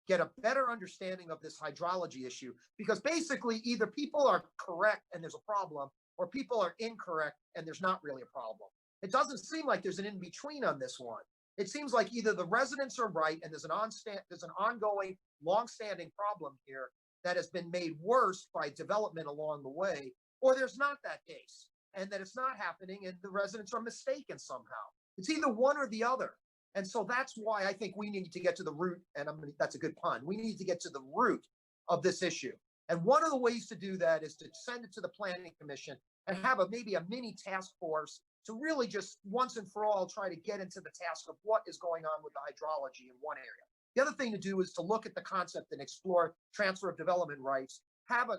get a better understanding of this hydrology issue, because basically either people are correct and there's a problem, or people are incorrect and there's not really a problem. It doesn't seem like there's an in-between on this one. It seems like either the residents are right and there's an ongoing, long-standing problem here that has been made worse by development along the way, or there's not that case, and that it's not happening and the residents are mistaken somehow. It's either one or the other. And so that's why I think we need to get to the root, and that's a good pun. We need to get to the root of this issue. And one of the ways to do that is to send it to the Planning Commission and have maybe a mini task force to really just once and for all try to get into the task of what is going on with the hydrology in one area. The other thing to do is to look at the concept and explore transfer of development rights, have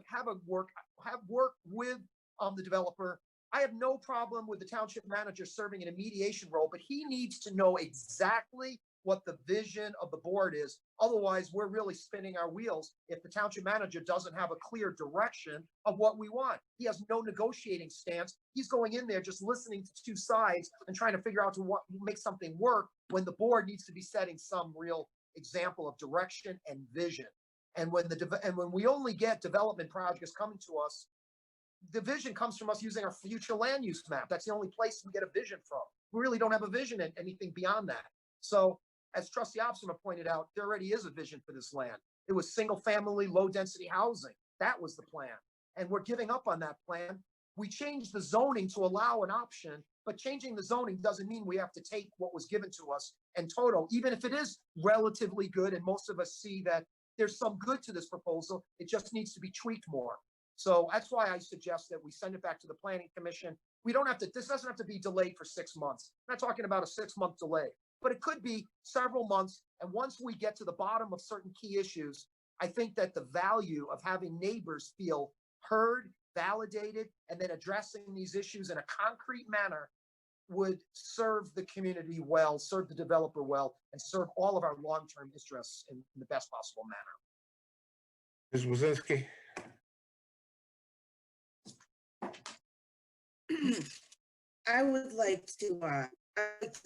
work with the developer. I have no problem with the township manager serving in a mediation role, but he needs to know exactly what the vision of the board is. Otherwise, we're really spinning our wheels if the township manager doesn't have a clear direction of what we want. He has no negotiating stance. He's going in there just listening to two sides and trying to figure out to make something work when the board needs to be setting some real example of direction and vision. And when we only get development projects coming to us, the vision comes from us using our future land use map. That's the only place we get a vision from. We really don't have a vision and anything beyond that. So as Trustee Opsimer pointed out, there already is a vision for this land. It was single family, low density housing. That was the plan. And we're giving up on that plan. We changed the zoning to allow an option, but changing the zoning doesn't mean we have to take what was given to us in total, even if it is relatively good. And most of us see that there's some good to this proposal. It just needs to be tweaked more. So that's why I suggest that we send it back to the planning commission. We don't have to, this doesn't have to be delayed for 6 months. I'm not talking about a 6-month delay, but it could be several months. And once we get to the bottom of certain key issues, I think that the value of having neighbors feel heard, validated, and then addressing these issues in a concrete manner would serve the community well, serve the developer well, and serve all of our long-term interests in the best possible manner. Ms. Wazinski? I would like to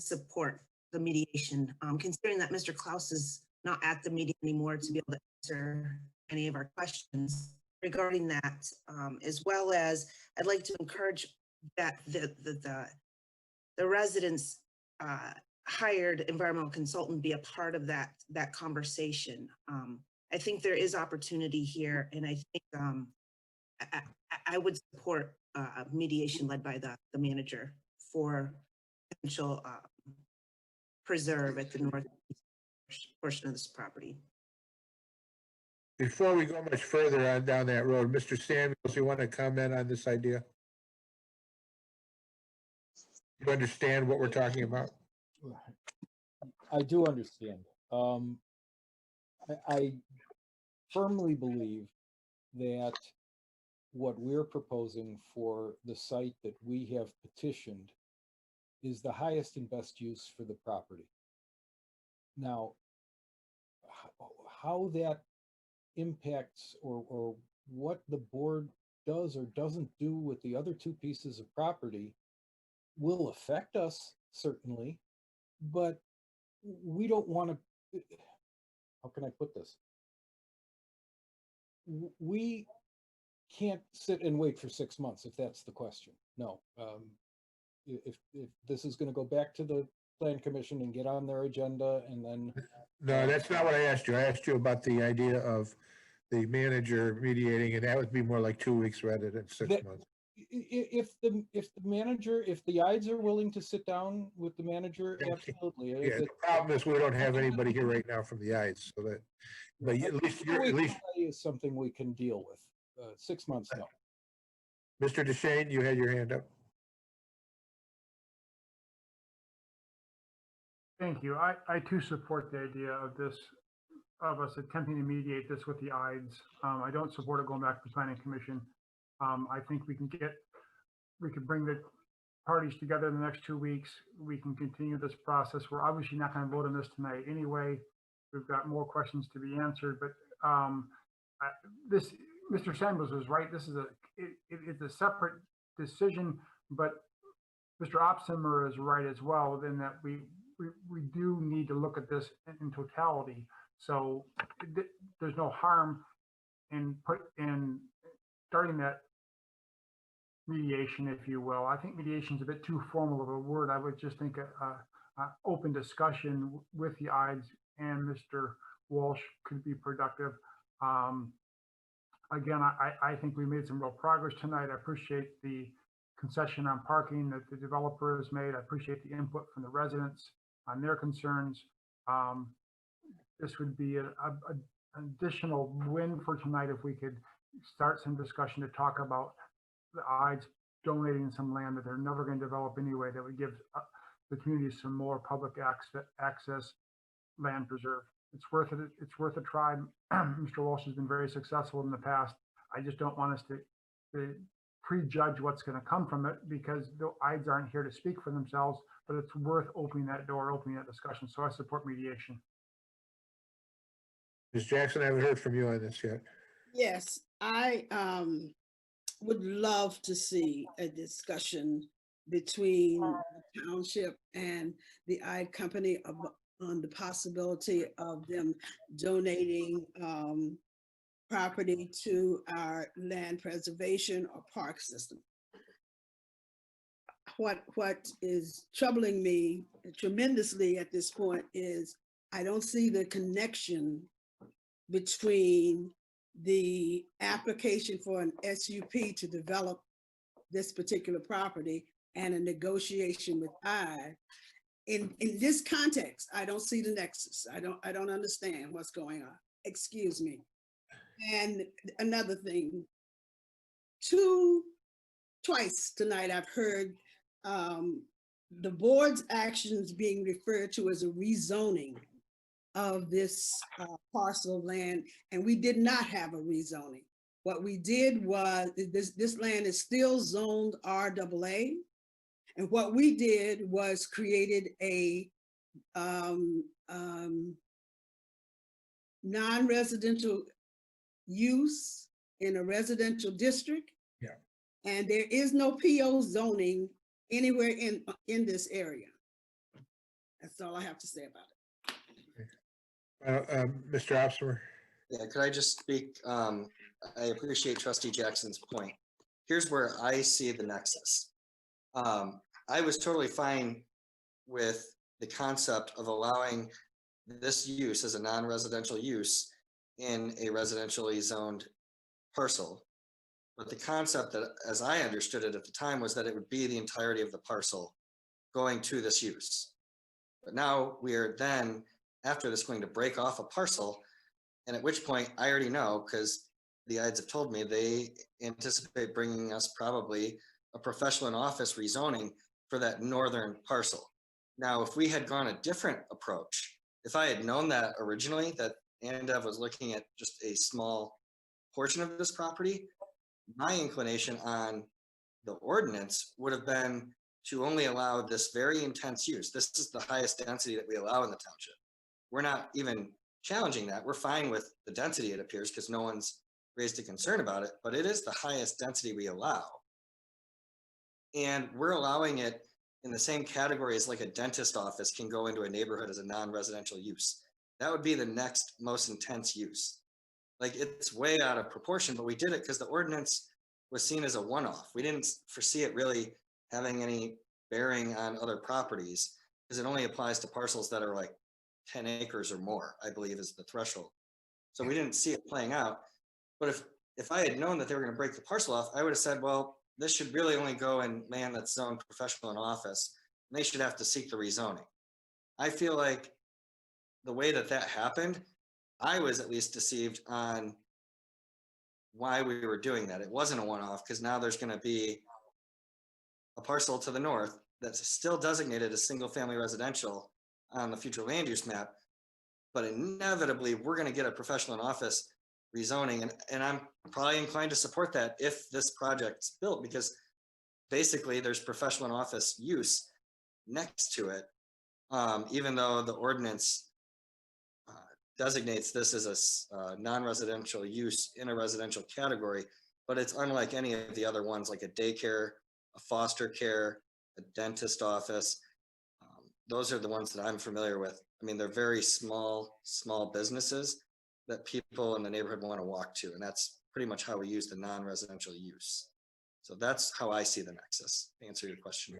support the mediation, considering that Mr. Klaus is not at the meeting anymore to be able to answer any of our questions regarding that, as well as I'd like to encourage that the residents hired environmental consultant be a part of that conversation. I think there is opportunity here, and I think I would support mediation led by the manager for potential preserve at the north portion of this property. Before we go much further on down that road, Mr. Samuels, you want to comment on this idea? You understand what we're talking about? I do understand. I firmly believe that what we're proposing for the site that we have petitioned is the highest and best use for the property. Now, how that impacts or what the board does or doesn't do with the other two pieces of property will affect us, certainly, but we don't want to, how can I put this? We can't sit and wait for 6 months, if that's the question. No. If this is going to go back to the plan commission and get on their agenda and then. No, that's not what I asked you. I asked you about the idea of the manager mediating, and that would be more like 2 weeks rather than 6 months. If the manager, if the Ides are willing to sit down with the manager, absolutely. Yeah, the problem is we don't have anybody here right now from the Ides, so that, but at least you're, at least. Is something we can deal with. 6 months, no. Mr. DeShane, you had your hand up. Thank you. I too support the idea of this, of us attempting to mediate this with the Ides. I don't support it going back to the planning commission. I think we can bring the parties together in the next 2 weeks. We can continue this process. We're obviously not going to vote on this tonight anyway. We've got more questions to be answered, but Mr. Samuels was right. This is it's a separate decision, but Mr. Opsimer is right as well, in that we do need to look at this in totality. So there's no harm in starting that mediation, if you will. I think mediation is a bit too formal of a word. I would just think a open discussion with the Ides and Mr. Walsh could be productive. Again, I think we made some real progress tonight. I appreciate the concession on parking that the developer has made. I appreciate the input from the residents on their concerns. This would be an additional win for tonight if we could start some discussion to talk about the Ides donating some land that they're never going to develop anyway, that would give the community some more public access land preserve. It's worth it. It's worth a try. Mr. Walsh has been very successful in the past. I just don't want us to prejudge what's going to come from it, because the Ides aren't here to speak for themselves, but it's worth opening that door, opening that discussion. So I support mediation. Ms. Jackson, I haven't heard from you on this yet. Yes, I would love to see a discussion between the township and the Ide Company on the possibility of them donating property to our land preservation or park system. What is troubling me tremendously at this point is I don't see the connection between the application for an SUP to develop this particular property and a negotiation with Ide. In this context, I don't see the nexus. I don't understand what's going on. Excuse me. And another thing, twice tonight I've heard the board's actions being referred to as a rezoning of this parcel of land, and we did not have a rezoning. What we did was, this land is still zoned RAA, and what we did was created a non-residential use in a residential district. Yeah. And there is no PO zoning anywhere in this area. That's all I have to say about it. Mr. Opsmer? Yeah, could I just speak? I appreciate Trustee Jackson's point. Here's where I see the nexus. I was totally fine with the concept of allowing this use as a non-residential use in a residentially zoned parcel. But the concept that, as I understood it at the time, was that it would be the entirety of the parcel going to this use. But now we are then, after this, going to break off a parcel, and at which point I already know, because the IDs have told me, they anticipate bringing us probably a professional and office rezoning for that northern parcel. Now, if we had gone a different approach, if I had known that originally, that Andev was looking at just a small portion of this property, my inclination on the ordinance would have been to only allow this very intense use. This is the highest density that we allow in the township. We're not even challenging that. We're fine with the density, it appears, because no one's raised a concern about it, but it is the highest density we allow. And we're allowing it in the same category as like a dentist office can go into a neighborhood as a non-residential use. That would be the next most intense use. Like, it's way out of proportion, but we did it because the ordinance was seen as a one-off. We didn't foresee it really having any bearing on other properties, because it only applies to parcels that are like 10 acres or more, I believe is the threshold. So we didn't see it playing out. But if I had known that they were going to break the parcel off, I would have said, well, this should really only go in land that's zoned professional and office, and they should have to seek the rezoning. I feel like the way that that happened, I was at least deceived on why we were doing that. It wasn't a one-off, because now there's going to be a parcel to the north that's still designated as single-family residential on the future land use map, but inevitably we're going to get a professional and office rezoning, and I'm probably inclined to support that if this project's built, because basically there's professional and office use next to it, even though the ordinance designates this as a non-residential use in a residential category, but it's unlike any of the other ones, like a daycare, a foster care, a dentist office. Those are the ones that I'm familiar with. I mean, they're very small businesses that people in the neighborhood want to walk to, and that's pretty much how we use the non-residential use. So that's how I see the nexus, to answer your question,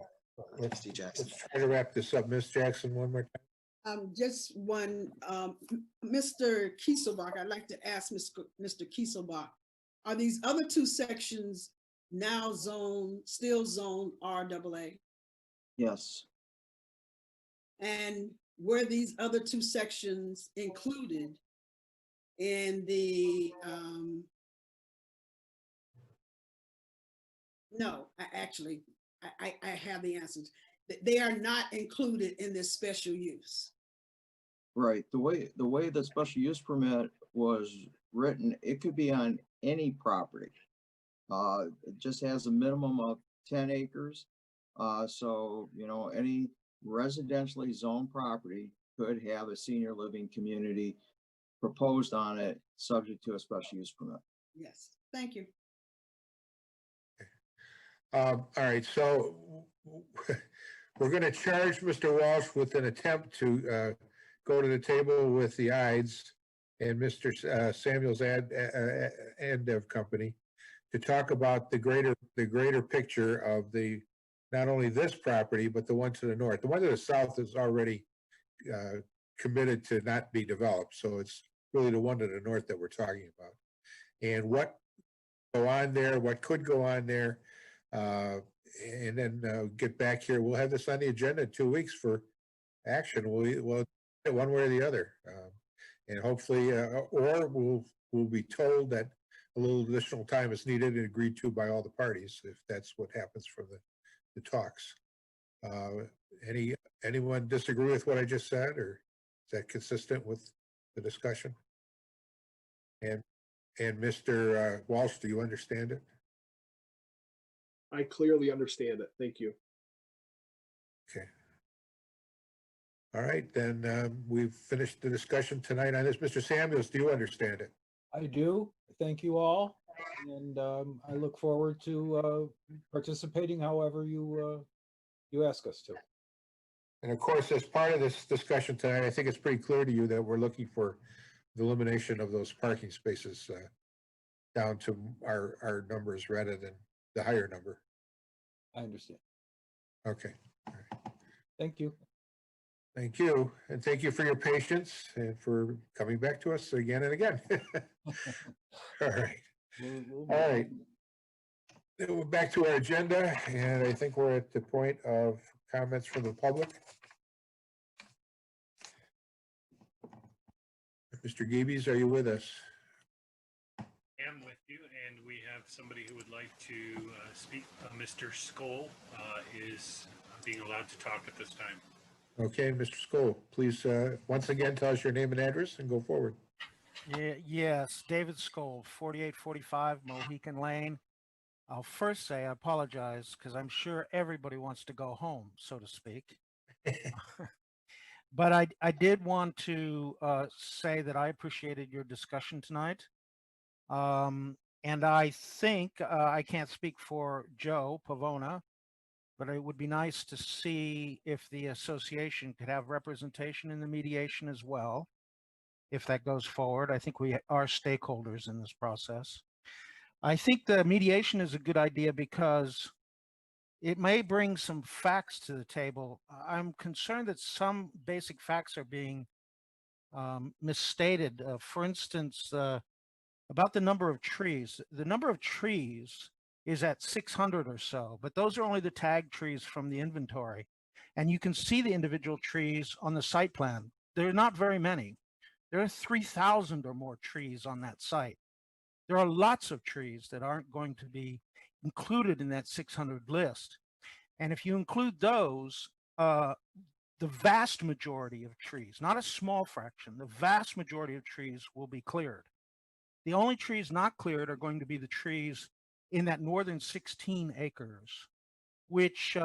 Trustee Jackson. Let's try to wrap this up. Ms. Jackson, one more time. Just one, Mr. Kieselbach, I'd like to ask Mr. Kieselbach, are these other two sections now still zoned RAA? Yes. And were these other two sections included in the, no, I have the answers. They are not included in this special use. Right. The way the special use permit was written, it could be on any property. It just has a minimum of 10 acres. So, you know, any residentially zoned property could have a senior living community proposed on it, subject to a special use permit. Yes, thank you. All right, so we're going to charge Mr. Walsh with an attempt to go to the table with the IDs and Mr. Samuel's Andev company to talk about the greater picture of not only this property, but the one to the north. The one to the south is already committed to not be developed. So it's really the one to the north that we're talking about. And what go on there, what could go on there, and then get back here. We'll have this on the agenda in 2 weeks for action. We'll one way or the other, and hopefully, or we'll be told that a little additional time is needed and agreed to by all the parties, if that's what happens from the talks. Anyone disagree with what I just said, or is that consistent with the discussion? And Mr. Walsh, do you understand it? I clearly understand it. Thank you. Okay. All right, then we've finished the discussion tonight on this. Mr. Samuels, do you understand it? I do. Thank you all. And I look forward to participating however you ask us to. And of course, as part of this discussion tonight, I think it's pretty clear to you that we're looking for the elimination of those parking spaces down to our numbers rather than the higher number. I understand. Okay. All right. Thank you. Thank you. And thank you for your patience and for coming back to us again and again. All right. All right. Then we're back to our agenda, and I think we're at the point of comments from the public. Mr. Geebies, are you with us? Am with you, and we have somebody who would like to speak. Mr. Skoll is being allowed to talk at this time. Okay, Mr. Skoll, please once again tell us your name and address and go forward. Yes, David Skoll, 4845 Mohican Lane. I'll first say I apologize because I'm sure everybody wants to go home, so to speak. But I did want to say that I appreciated your discussion tonight. And I think I can't speak for Joe Pavona, but it would be nice to see if the association could have representation in the mediation as well. If that goes forward, I think we are stakeholders in this process. I think the mediation is a good idea because it may bring some facts to the table. I'm concerned that some basic facts are being misstated. For instance, about the number of trees. The number of trees is at 600 or so, but those are only the tag trees from the inventory. And you can see the individual trees on the site plan. There are not very many. There are 3,000 or more trees on that site. There are lots of trees that aren't going to be included in that 600 list. And if you include those, the vast majority of trees, not a small fraction, the vast majority of trees will be cleared. The only trees not cleared are going to be the trees in that northern 16 acres, which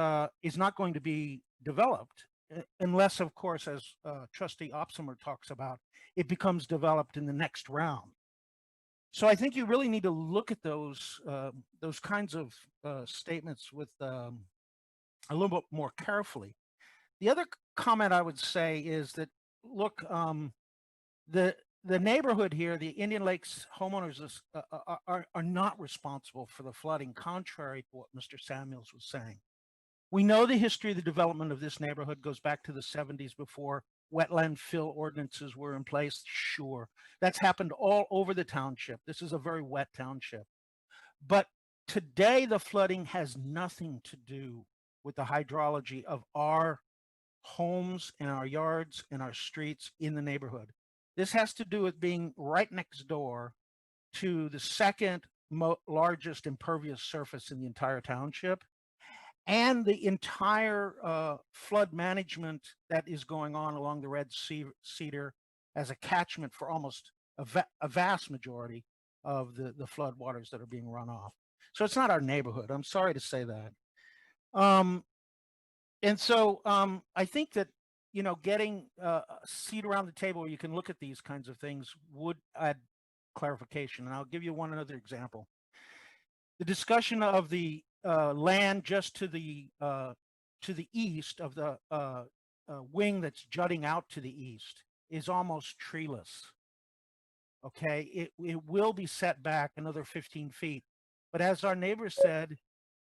is not going to be developed unless, of course, as Trustee Opsimer talks about, it becomes developed in the next round. So I think you really need to look at those kinds of statements with a little bit more carefully. The other comment I would say is that, look, the neighborhood here, the Indian Lakes homeowners are not responsible for the flooding, contrary to what Mr. Samuels was saying. We know the history of the development of this neighborhood goes back to the 70s before wetland fill ordinances were in place. Sure, that's happened all over the township. This is a very wet township. But today, the flooding has nothing to do with the hydrology of our homes and our yards and our streets in the neighborhood. This has to do with being right next door to the second largest impervious surface in the entire township, and the entire flood management that is going on along the Red Cedar as a catchment for almost a vast majority of the flood waters that are being run off. So it's not our neighborhood. I'm sorry to say that. And so I think that, you know, getting a seat around the table where you can look at these kinds of things would add clarification. And I'll give you one other example. The discussion of the land just to the east of the wing that's jutting out to the east is almost treeless. Okay, it will be set back another 15 feet. But as our neighbor said,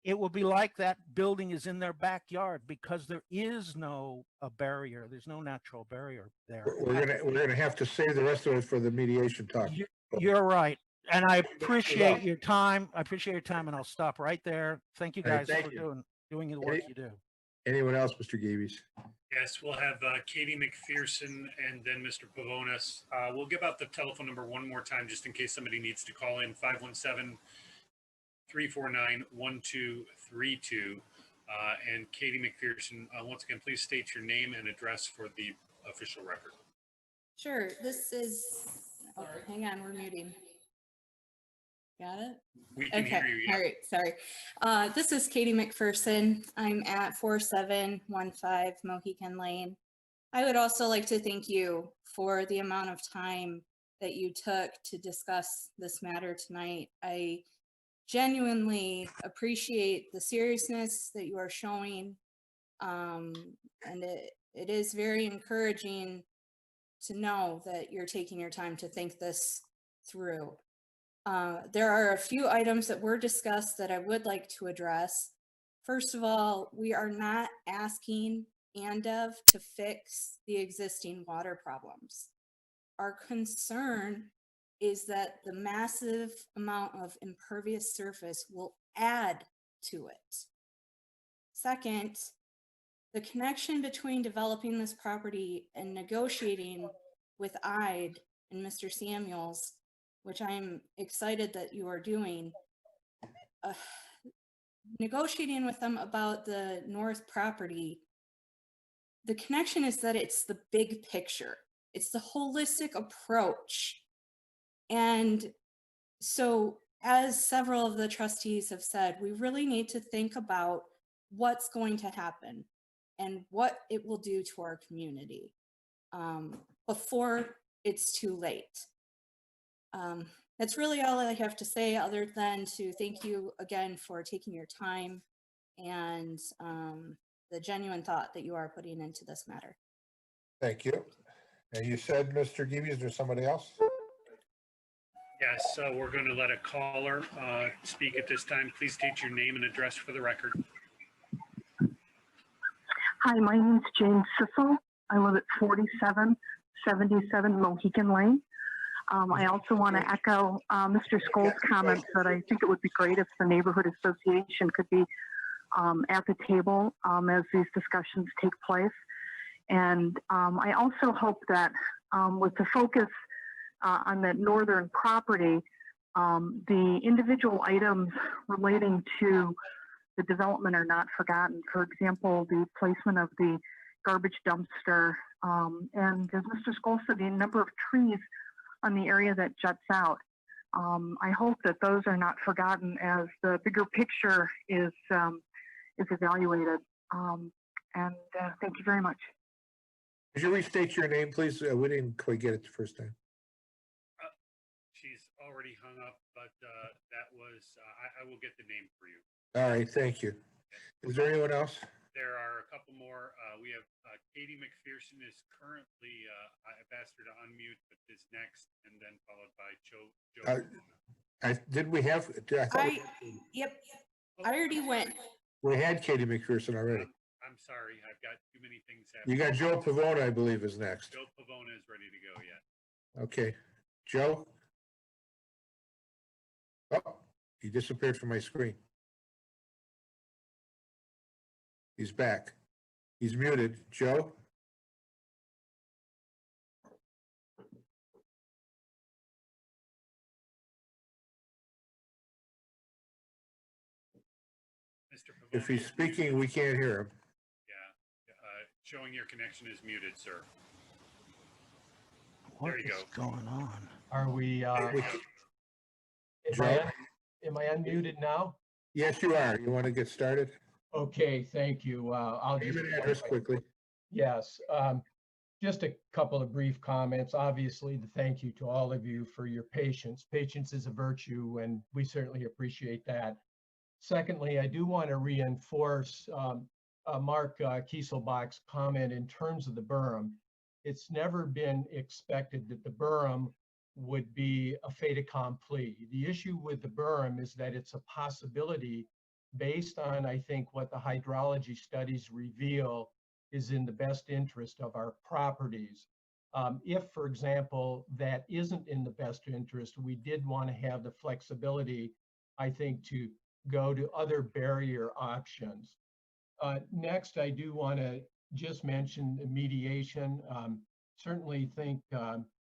it will be like that building is in their backyard because there is no barrier. There's no natural barrier there. We're gonna have to save the rest of it for the mediation talk. You're right. And I appreciate your time. I appreciate your time, and I'll stop right there. Thank you guys for doing the work you do. Anyone else, Mr. Gabies? Yes, we'll have Katie McPherson and then Mr. Pavonis. We'll give out the telephone number one more time, just in case somebody needs to call in, 517-349-1232. And Katie McPherson, once again, please state your name and address for the official record. Sure, this is, oh, hang on, we're muting. Got it? We can hear you. All right, sorry. This is Katie McPherson. I'm at 4715 Mohican Lane. I would also like to thank you for the amount of time that you took to discuss this matter tonight. I genuinely appreciate the seriousness that you are showing. And it is very encouraging to know that you're taking your time to think this through. There are a few items that were discussed that I would like to address. First of all, we are not asking ANDEV to fix the existing water problems. Our concern is that the massive amount of impervious surface will add to it. Second, the connection between developing this property and negotiating with IDE and Mr. Samuels, which I'm excited that you are doing, negotiating with them about the north property, the connection is that it's the big picture. It's the holistic approach. And so, as several of the trustees have said, we really need to think about what's going to happen and what it will do to our community before it's too late. That's really all I have to say, other than to thank you again for taking your time and the genuine thought that you are putting into this matter. Thank you. And you said, Mr. Gabies, is there somebody else? Yes, so we're going to let a caller speak at this time. Please state your name and address for the record. Hi, my name is Jane Sissel. I live at 4777 Mohican Lane. I also want to echo Mr. Skoll's comments that I think it would be great if the neighborhood association could be at the table as these discussions take place. And I also hope that with the focus on that northern property, the individual items relating to the development are not forgotten. For example, the placement of the garbage dumpster, and as Mr. Skoll said, the number of trees on the area that juts out. I hope that those are not forgotten as the bigger picture is evaluated. And thank you very much. Could you restate your name, please? We didn't quite get it the first time. She's already hung up, but that was, I will get the name for you. All right, thank you. Is there anyone else? There are a couple more. We have Katie McPherson is currently, I've asked her to unmute, but is next, and then followed by Joe. Did we have? Yep, I already went. We had Katie McPherson already. I'm sorry, I've got too many things happening. You got Joe Pavona, I believe, is next. Joe Pavona is ready to go, yeah. Okay, Joe? Oh, he disappeared from my screen. He's back. He's muted. Joe? If he's speaking, we can't hear him. Yeah, showing your connection is muted, sir. What there you is go. going on? Are we, am I unmuted now? Yes, you are. You want to get started? Okay, thank you. I'll Name just and address quickly. Yes, just a couple of brief comments. Obviously, the thank you to all of you for your patience. Patience is a virtue, and we certainly appreciate that. Secondly, I do want to reinforce Mark Kieselbach's comment in terms of the berm. It's never been expected that the berm would be a fait accompli. The issue with the berm is that it's a possibility based on, I think, what the hydrology studies reveal is in the best interest of our properties. If, for example, that isn't in the best interest, we did want to have the flexibility, I think, to go to other barrier options. Next, I do want to just mention the mediation. Certainly think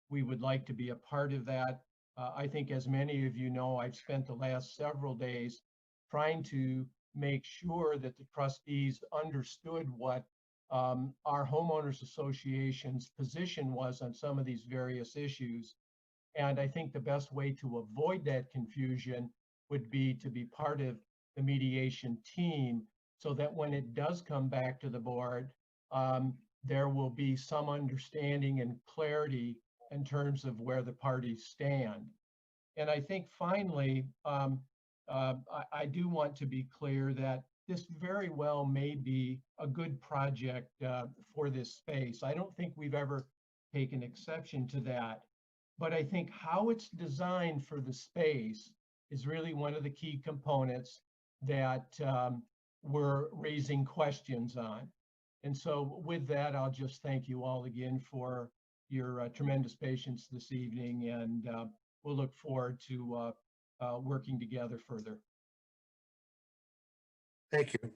we would like to be a part of that. I think, as many of you know, I've spent the last several days trying to make sure that the trustees understood what our homeowners association's position was on some of these various issues. And I think the best way to avoid that confusion would be to be part of the mediation team, so that when it does come back to the board, there will be some understanding and clarity in terms of where the parties stand. And I think finally, I do want to be clear that this very well may be a good project for this space. I don't think we've ever taken exception to that, but I think how it's designed for the space is really one of the key components that we're raising questions on. And so with that, I'll just thank you all again for your tremendous patience this evening, and we'll look forward to working together further. Thank you.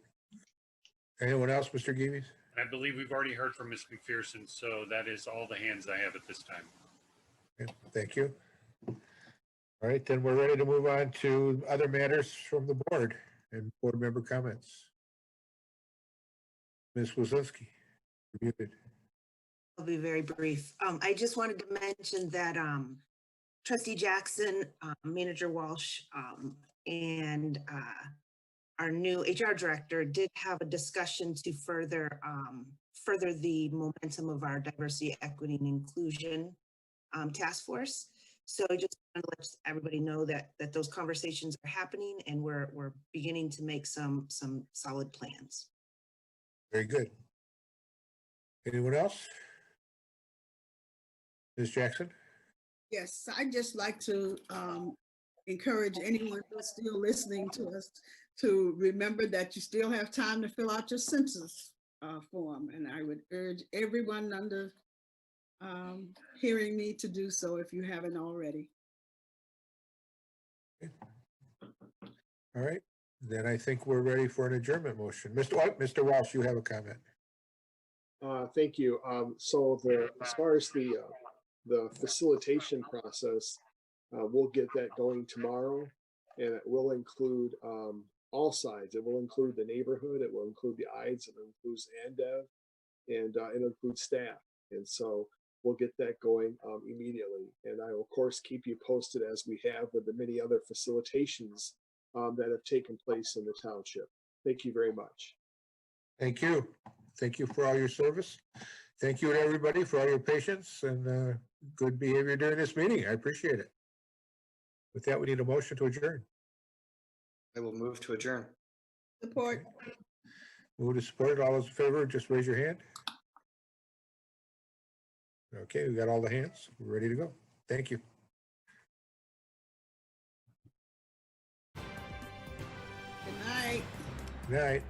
Anyone else, Mr. Geaves? I believe we've already heard from Ms. McPherson, so that is all the hands I have at this time. Okay, thank you. All right, then we're ready to move on to other matters from the board and board member comments. Ms. Wazinski, you're muted. I'll be very brief. I just wanted to mention that Trustee Jackson, Manager Walsh, and our new HR director did have a discussion to further the momentum of our diversity, equity, and inclusion task force. So I just want to let everybody know that those conversations are happening, and we're beginning to make some solid plans. Very good. Anyone else? Ms. Jackson? Yes, I'd just like to encourage anyone who's still listening to us to remember that you still have time to fill out your census form. And I would urge everyone under hearing me to do so if you haven't already. All right, then I think we're ready for an adjournment motion. Mr. Walsh, you have a comment. Thank you. So as far as the facilitation process, we'll get that going tomorrow, and it will include all sides. It will include the neighborhood, it will include the IDES, it includes ANDEV, and it'll include staff. And so we'll get that going immediately. And I will, of course, keep you posted as we have with the many other facilitations that have taken place in the township. Thank you very much. Thank you. Thank you for all your service. Thank you to everybody for all your patience and good behavior during this meeting. I appreciate it. With that, we need a motion to adjourn. I will move to adjourn. Support. Move to support. All those in favor, just raise your hand. Okay, we got all the hands. We're ready to go. Thank you. Good night. Good night.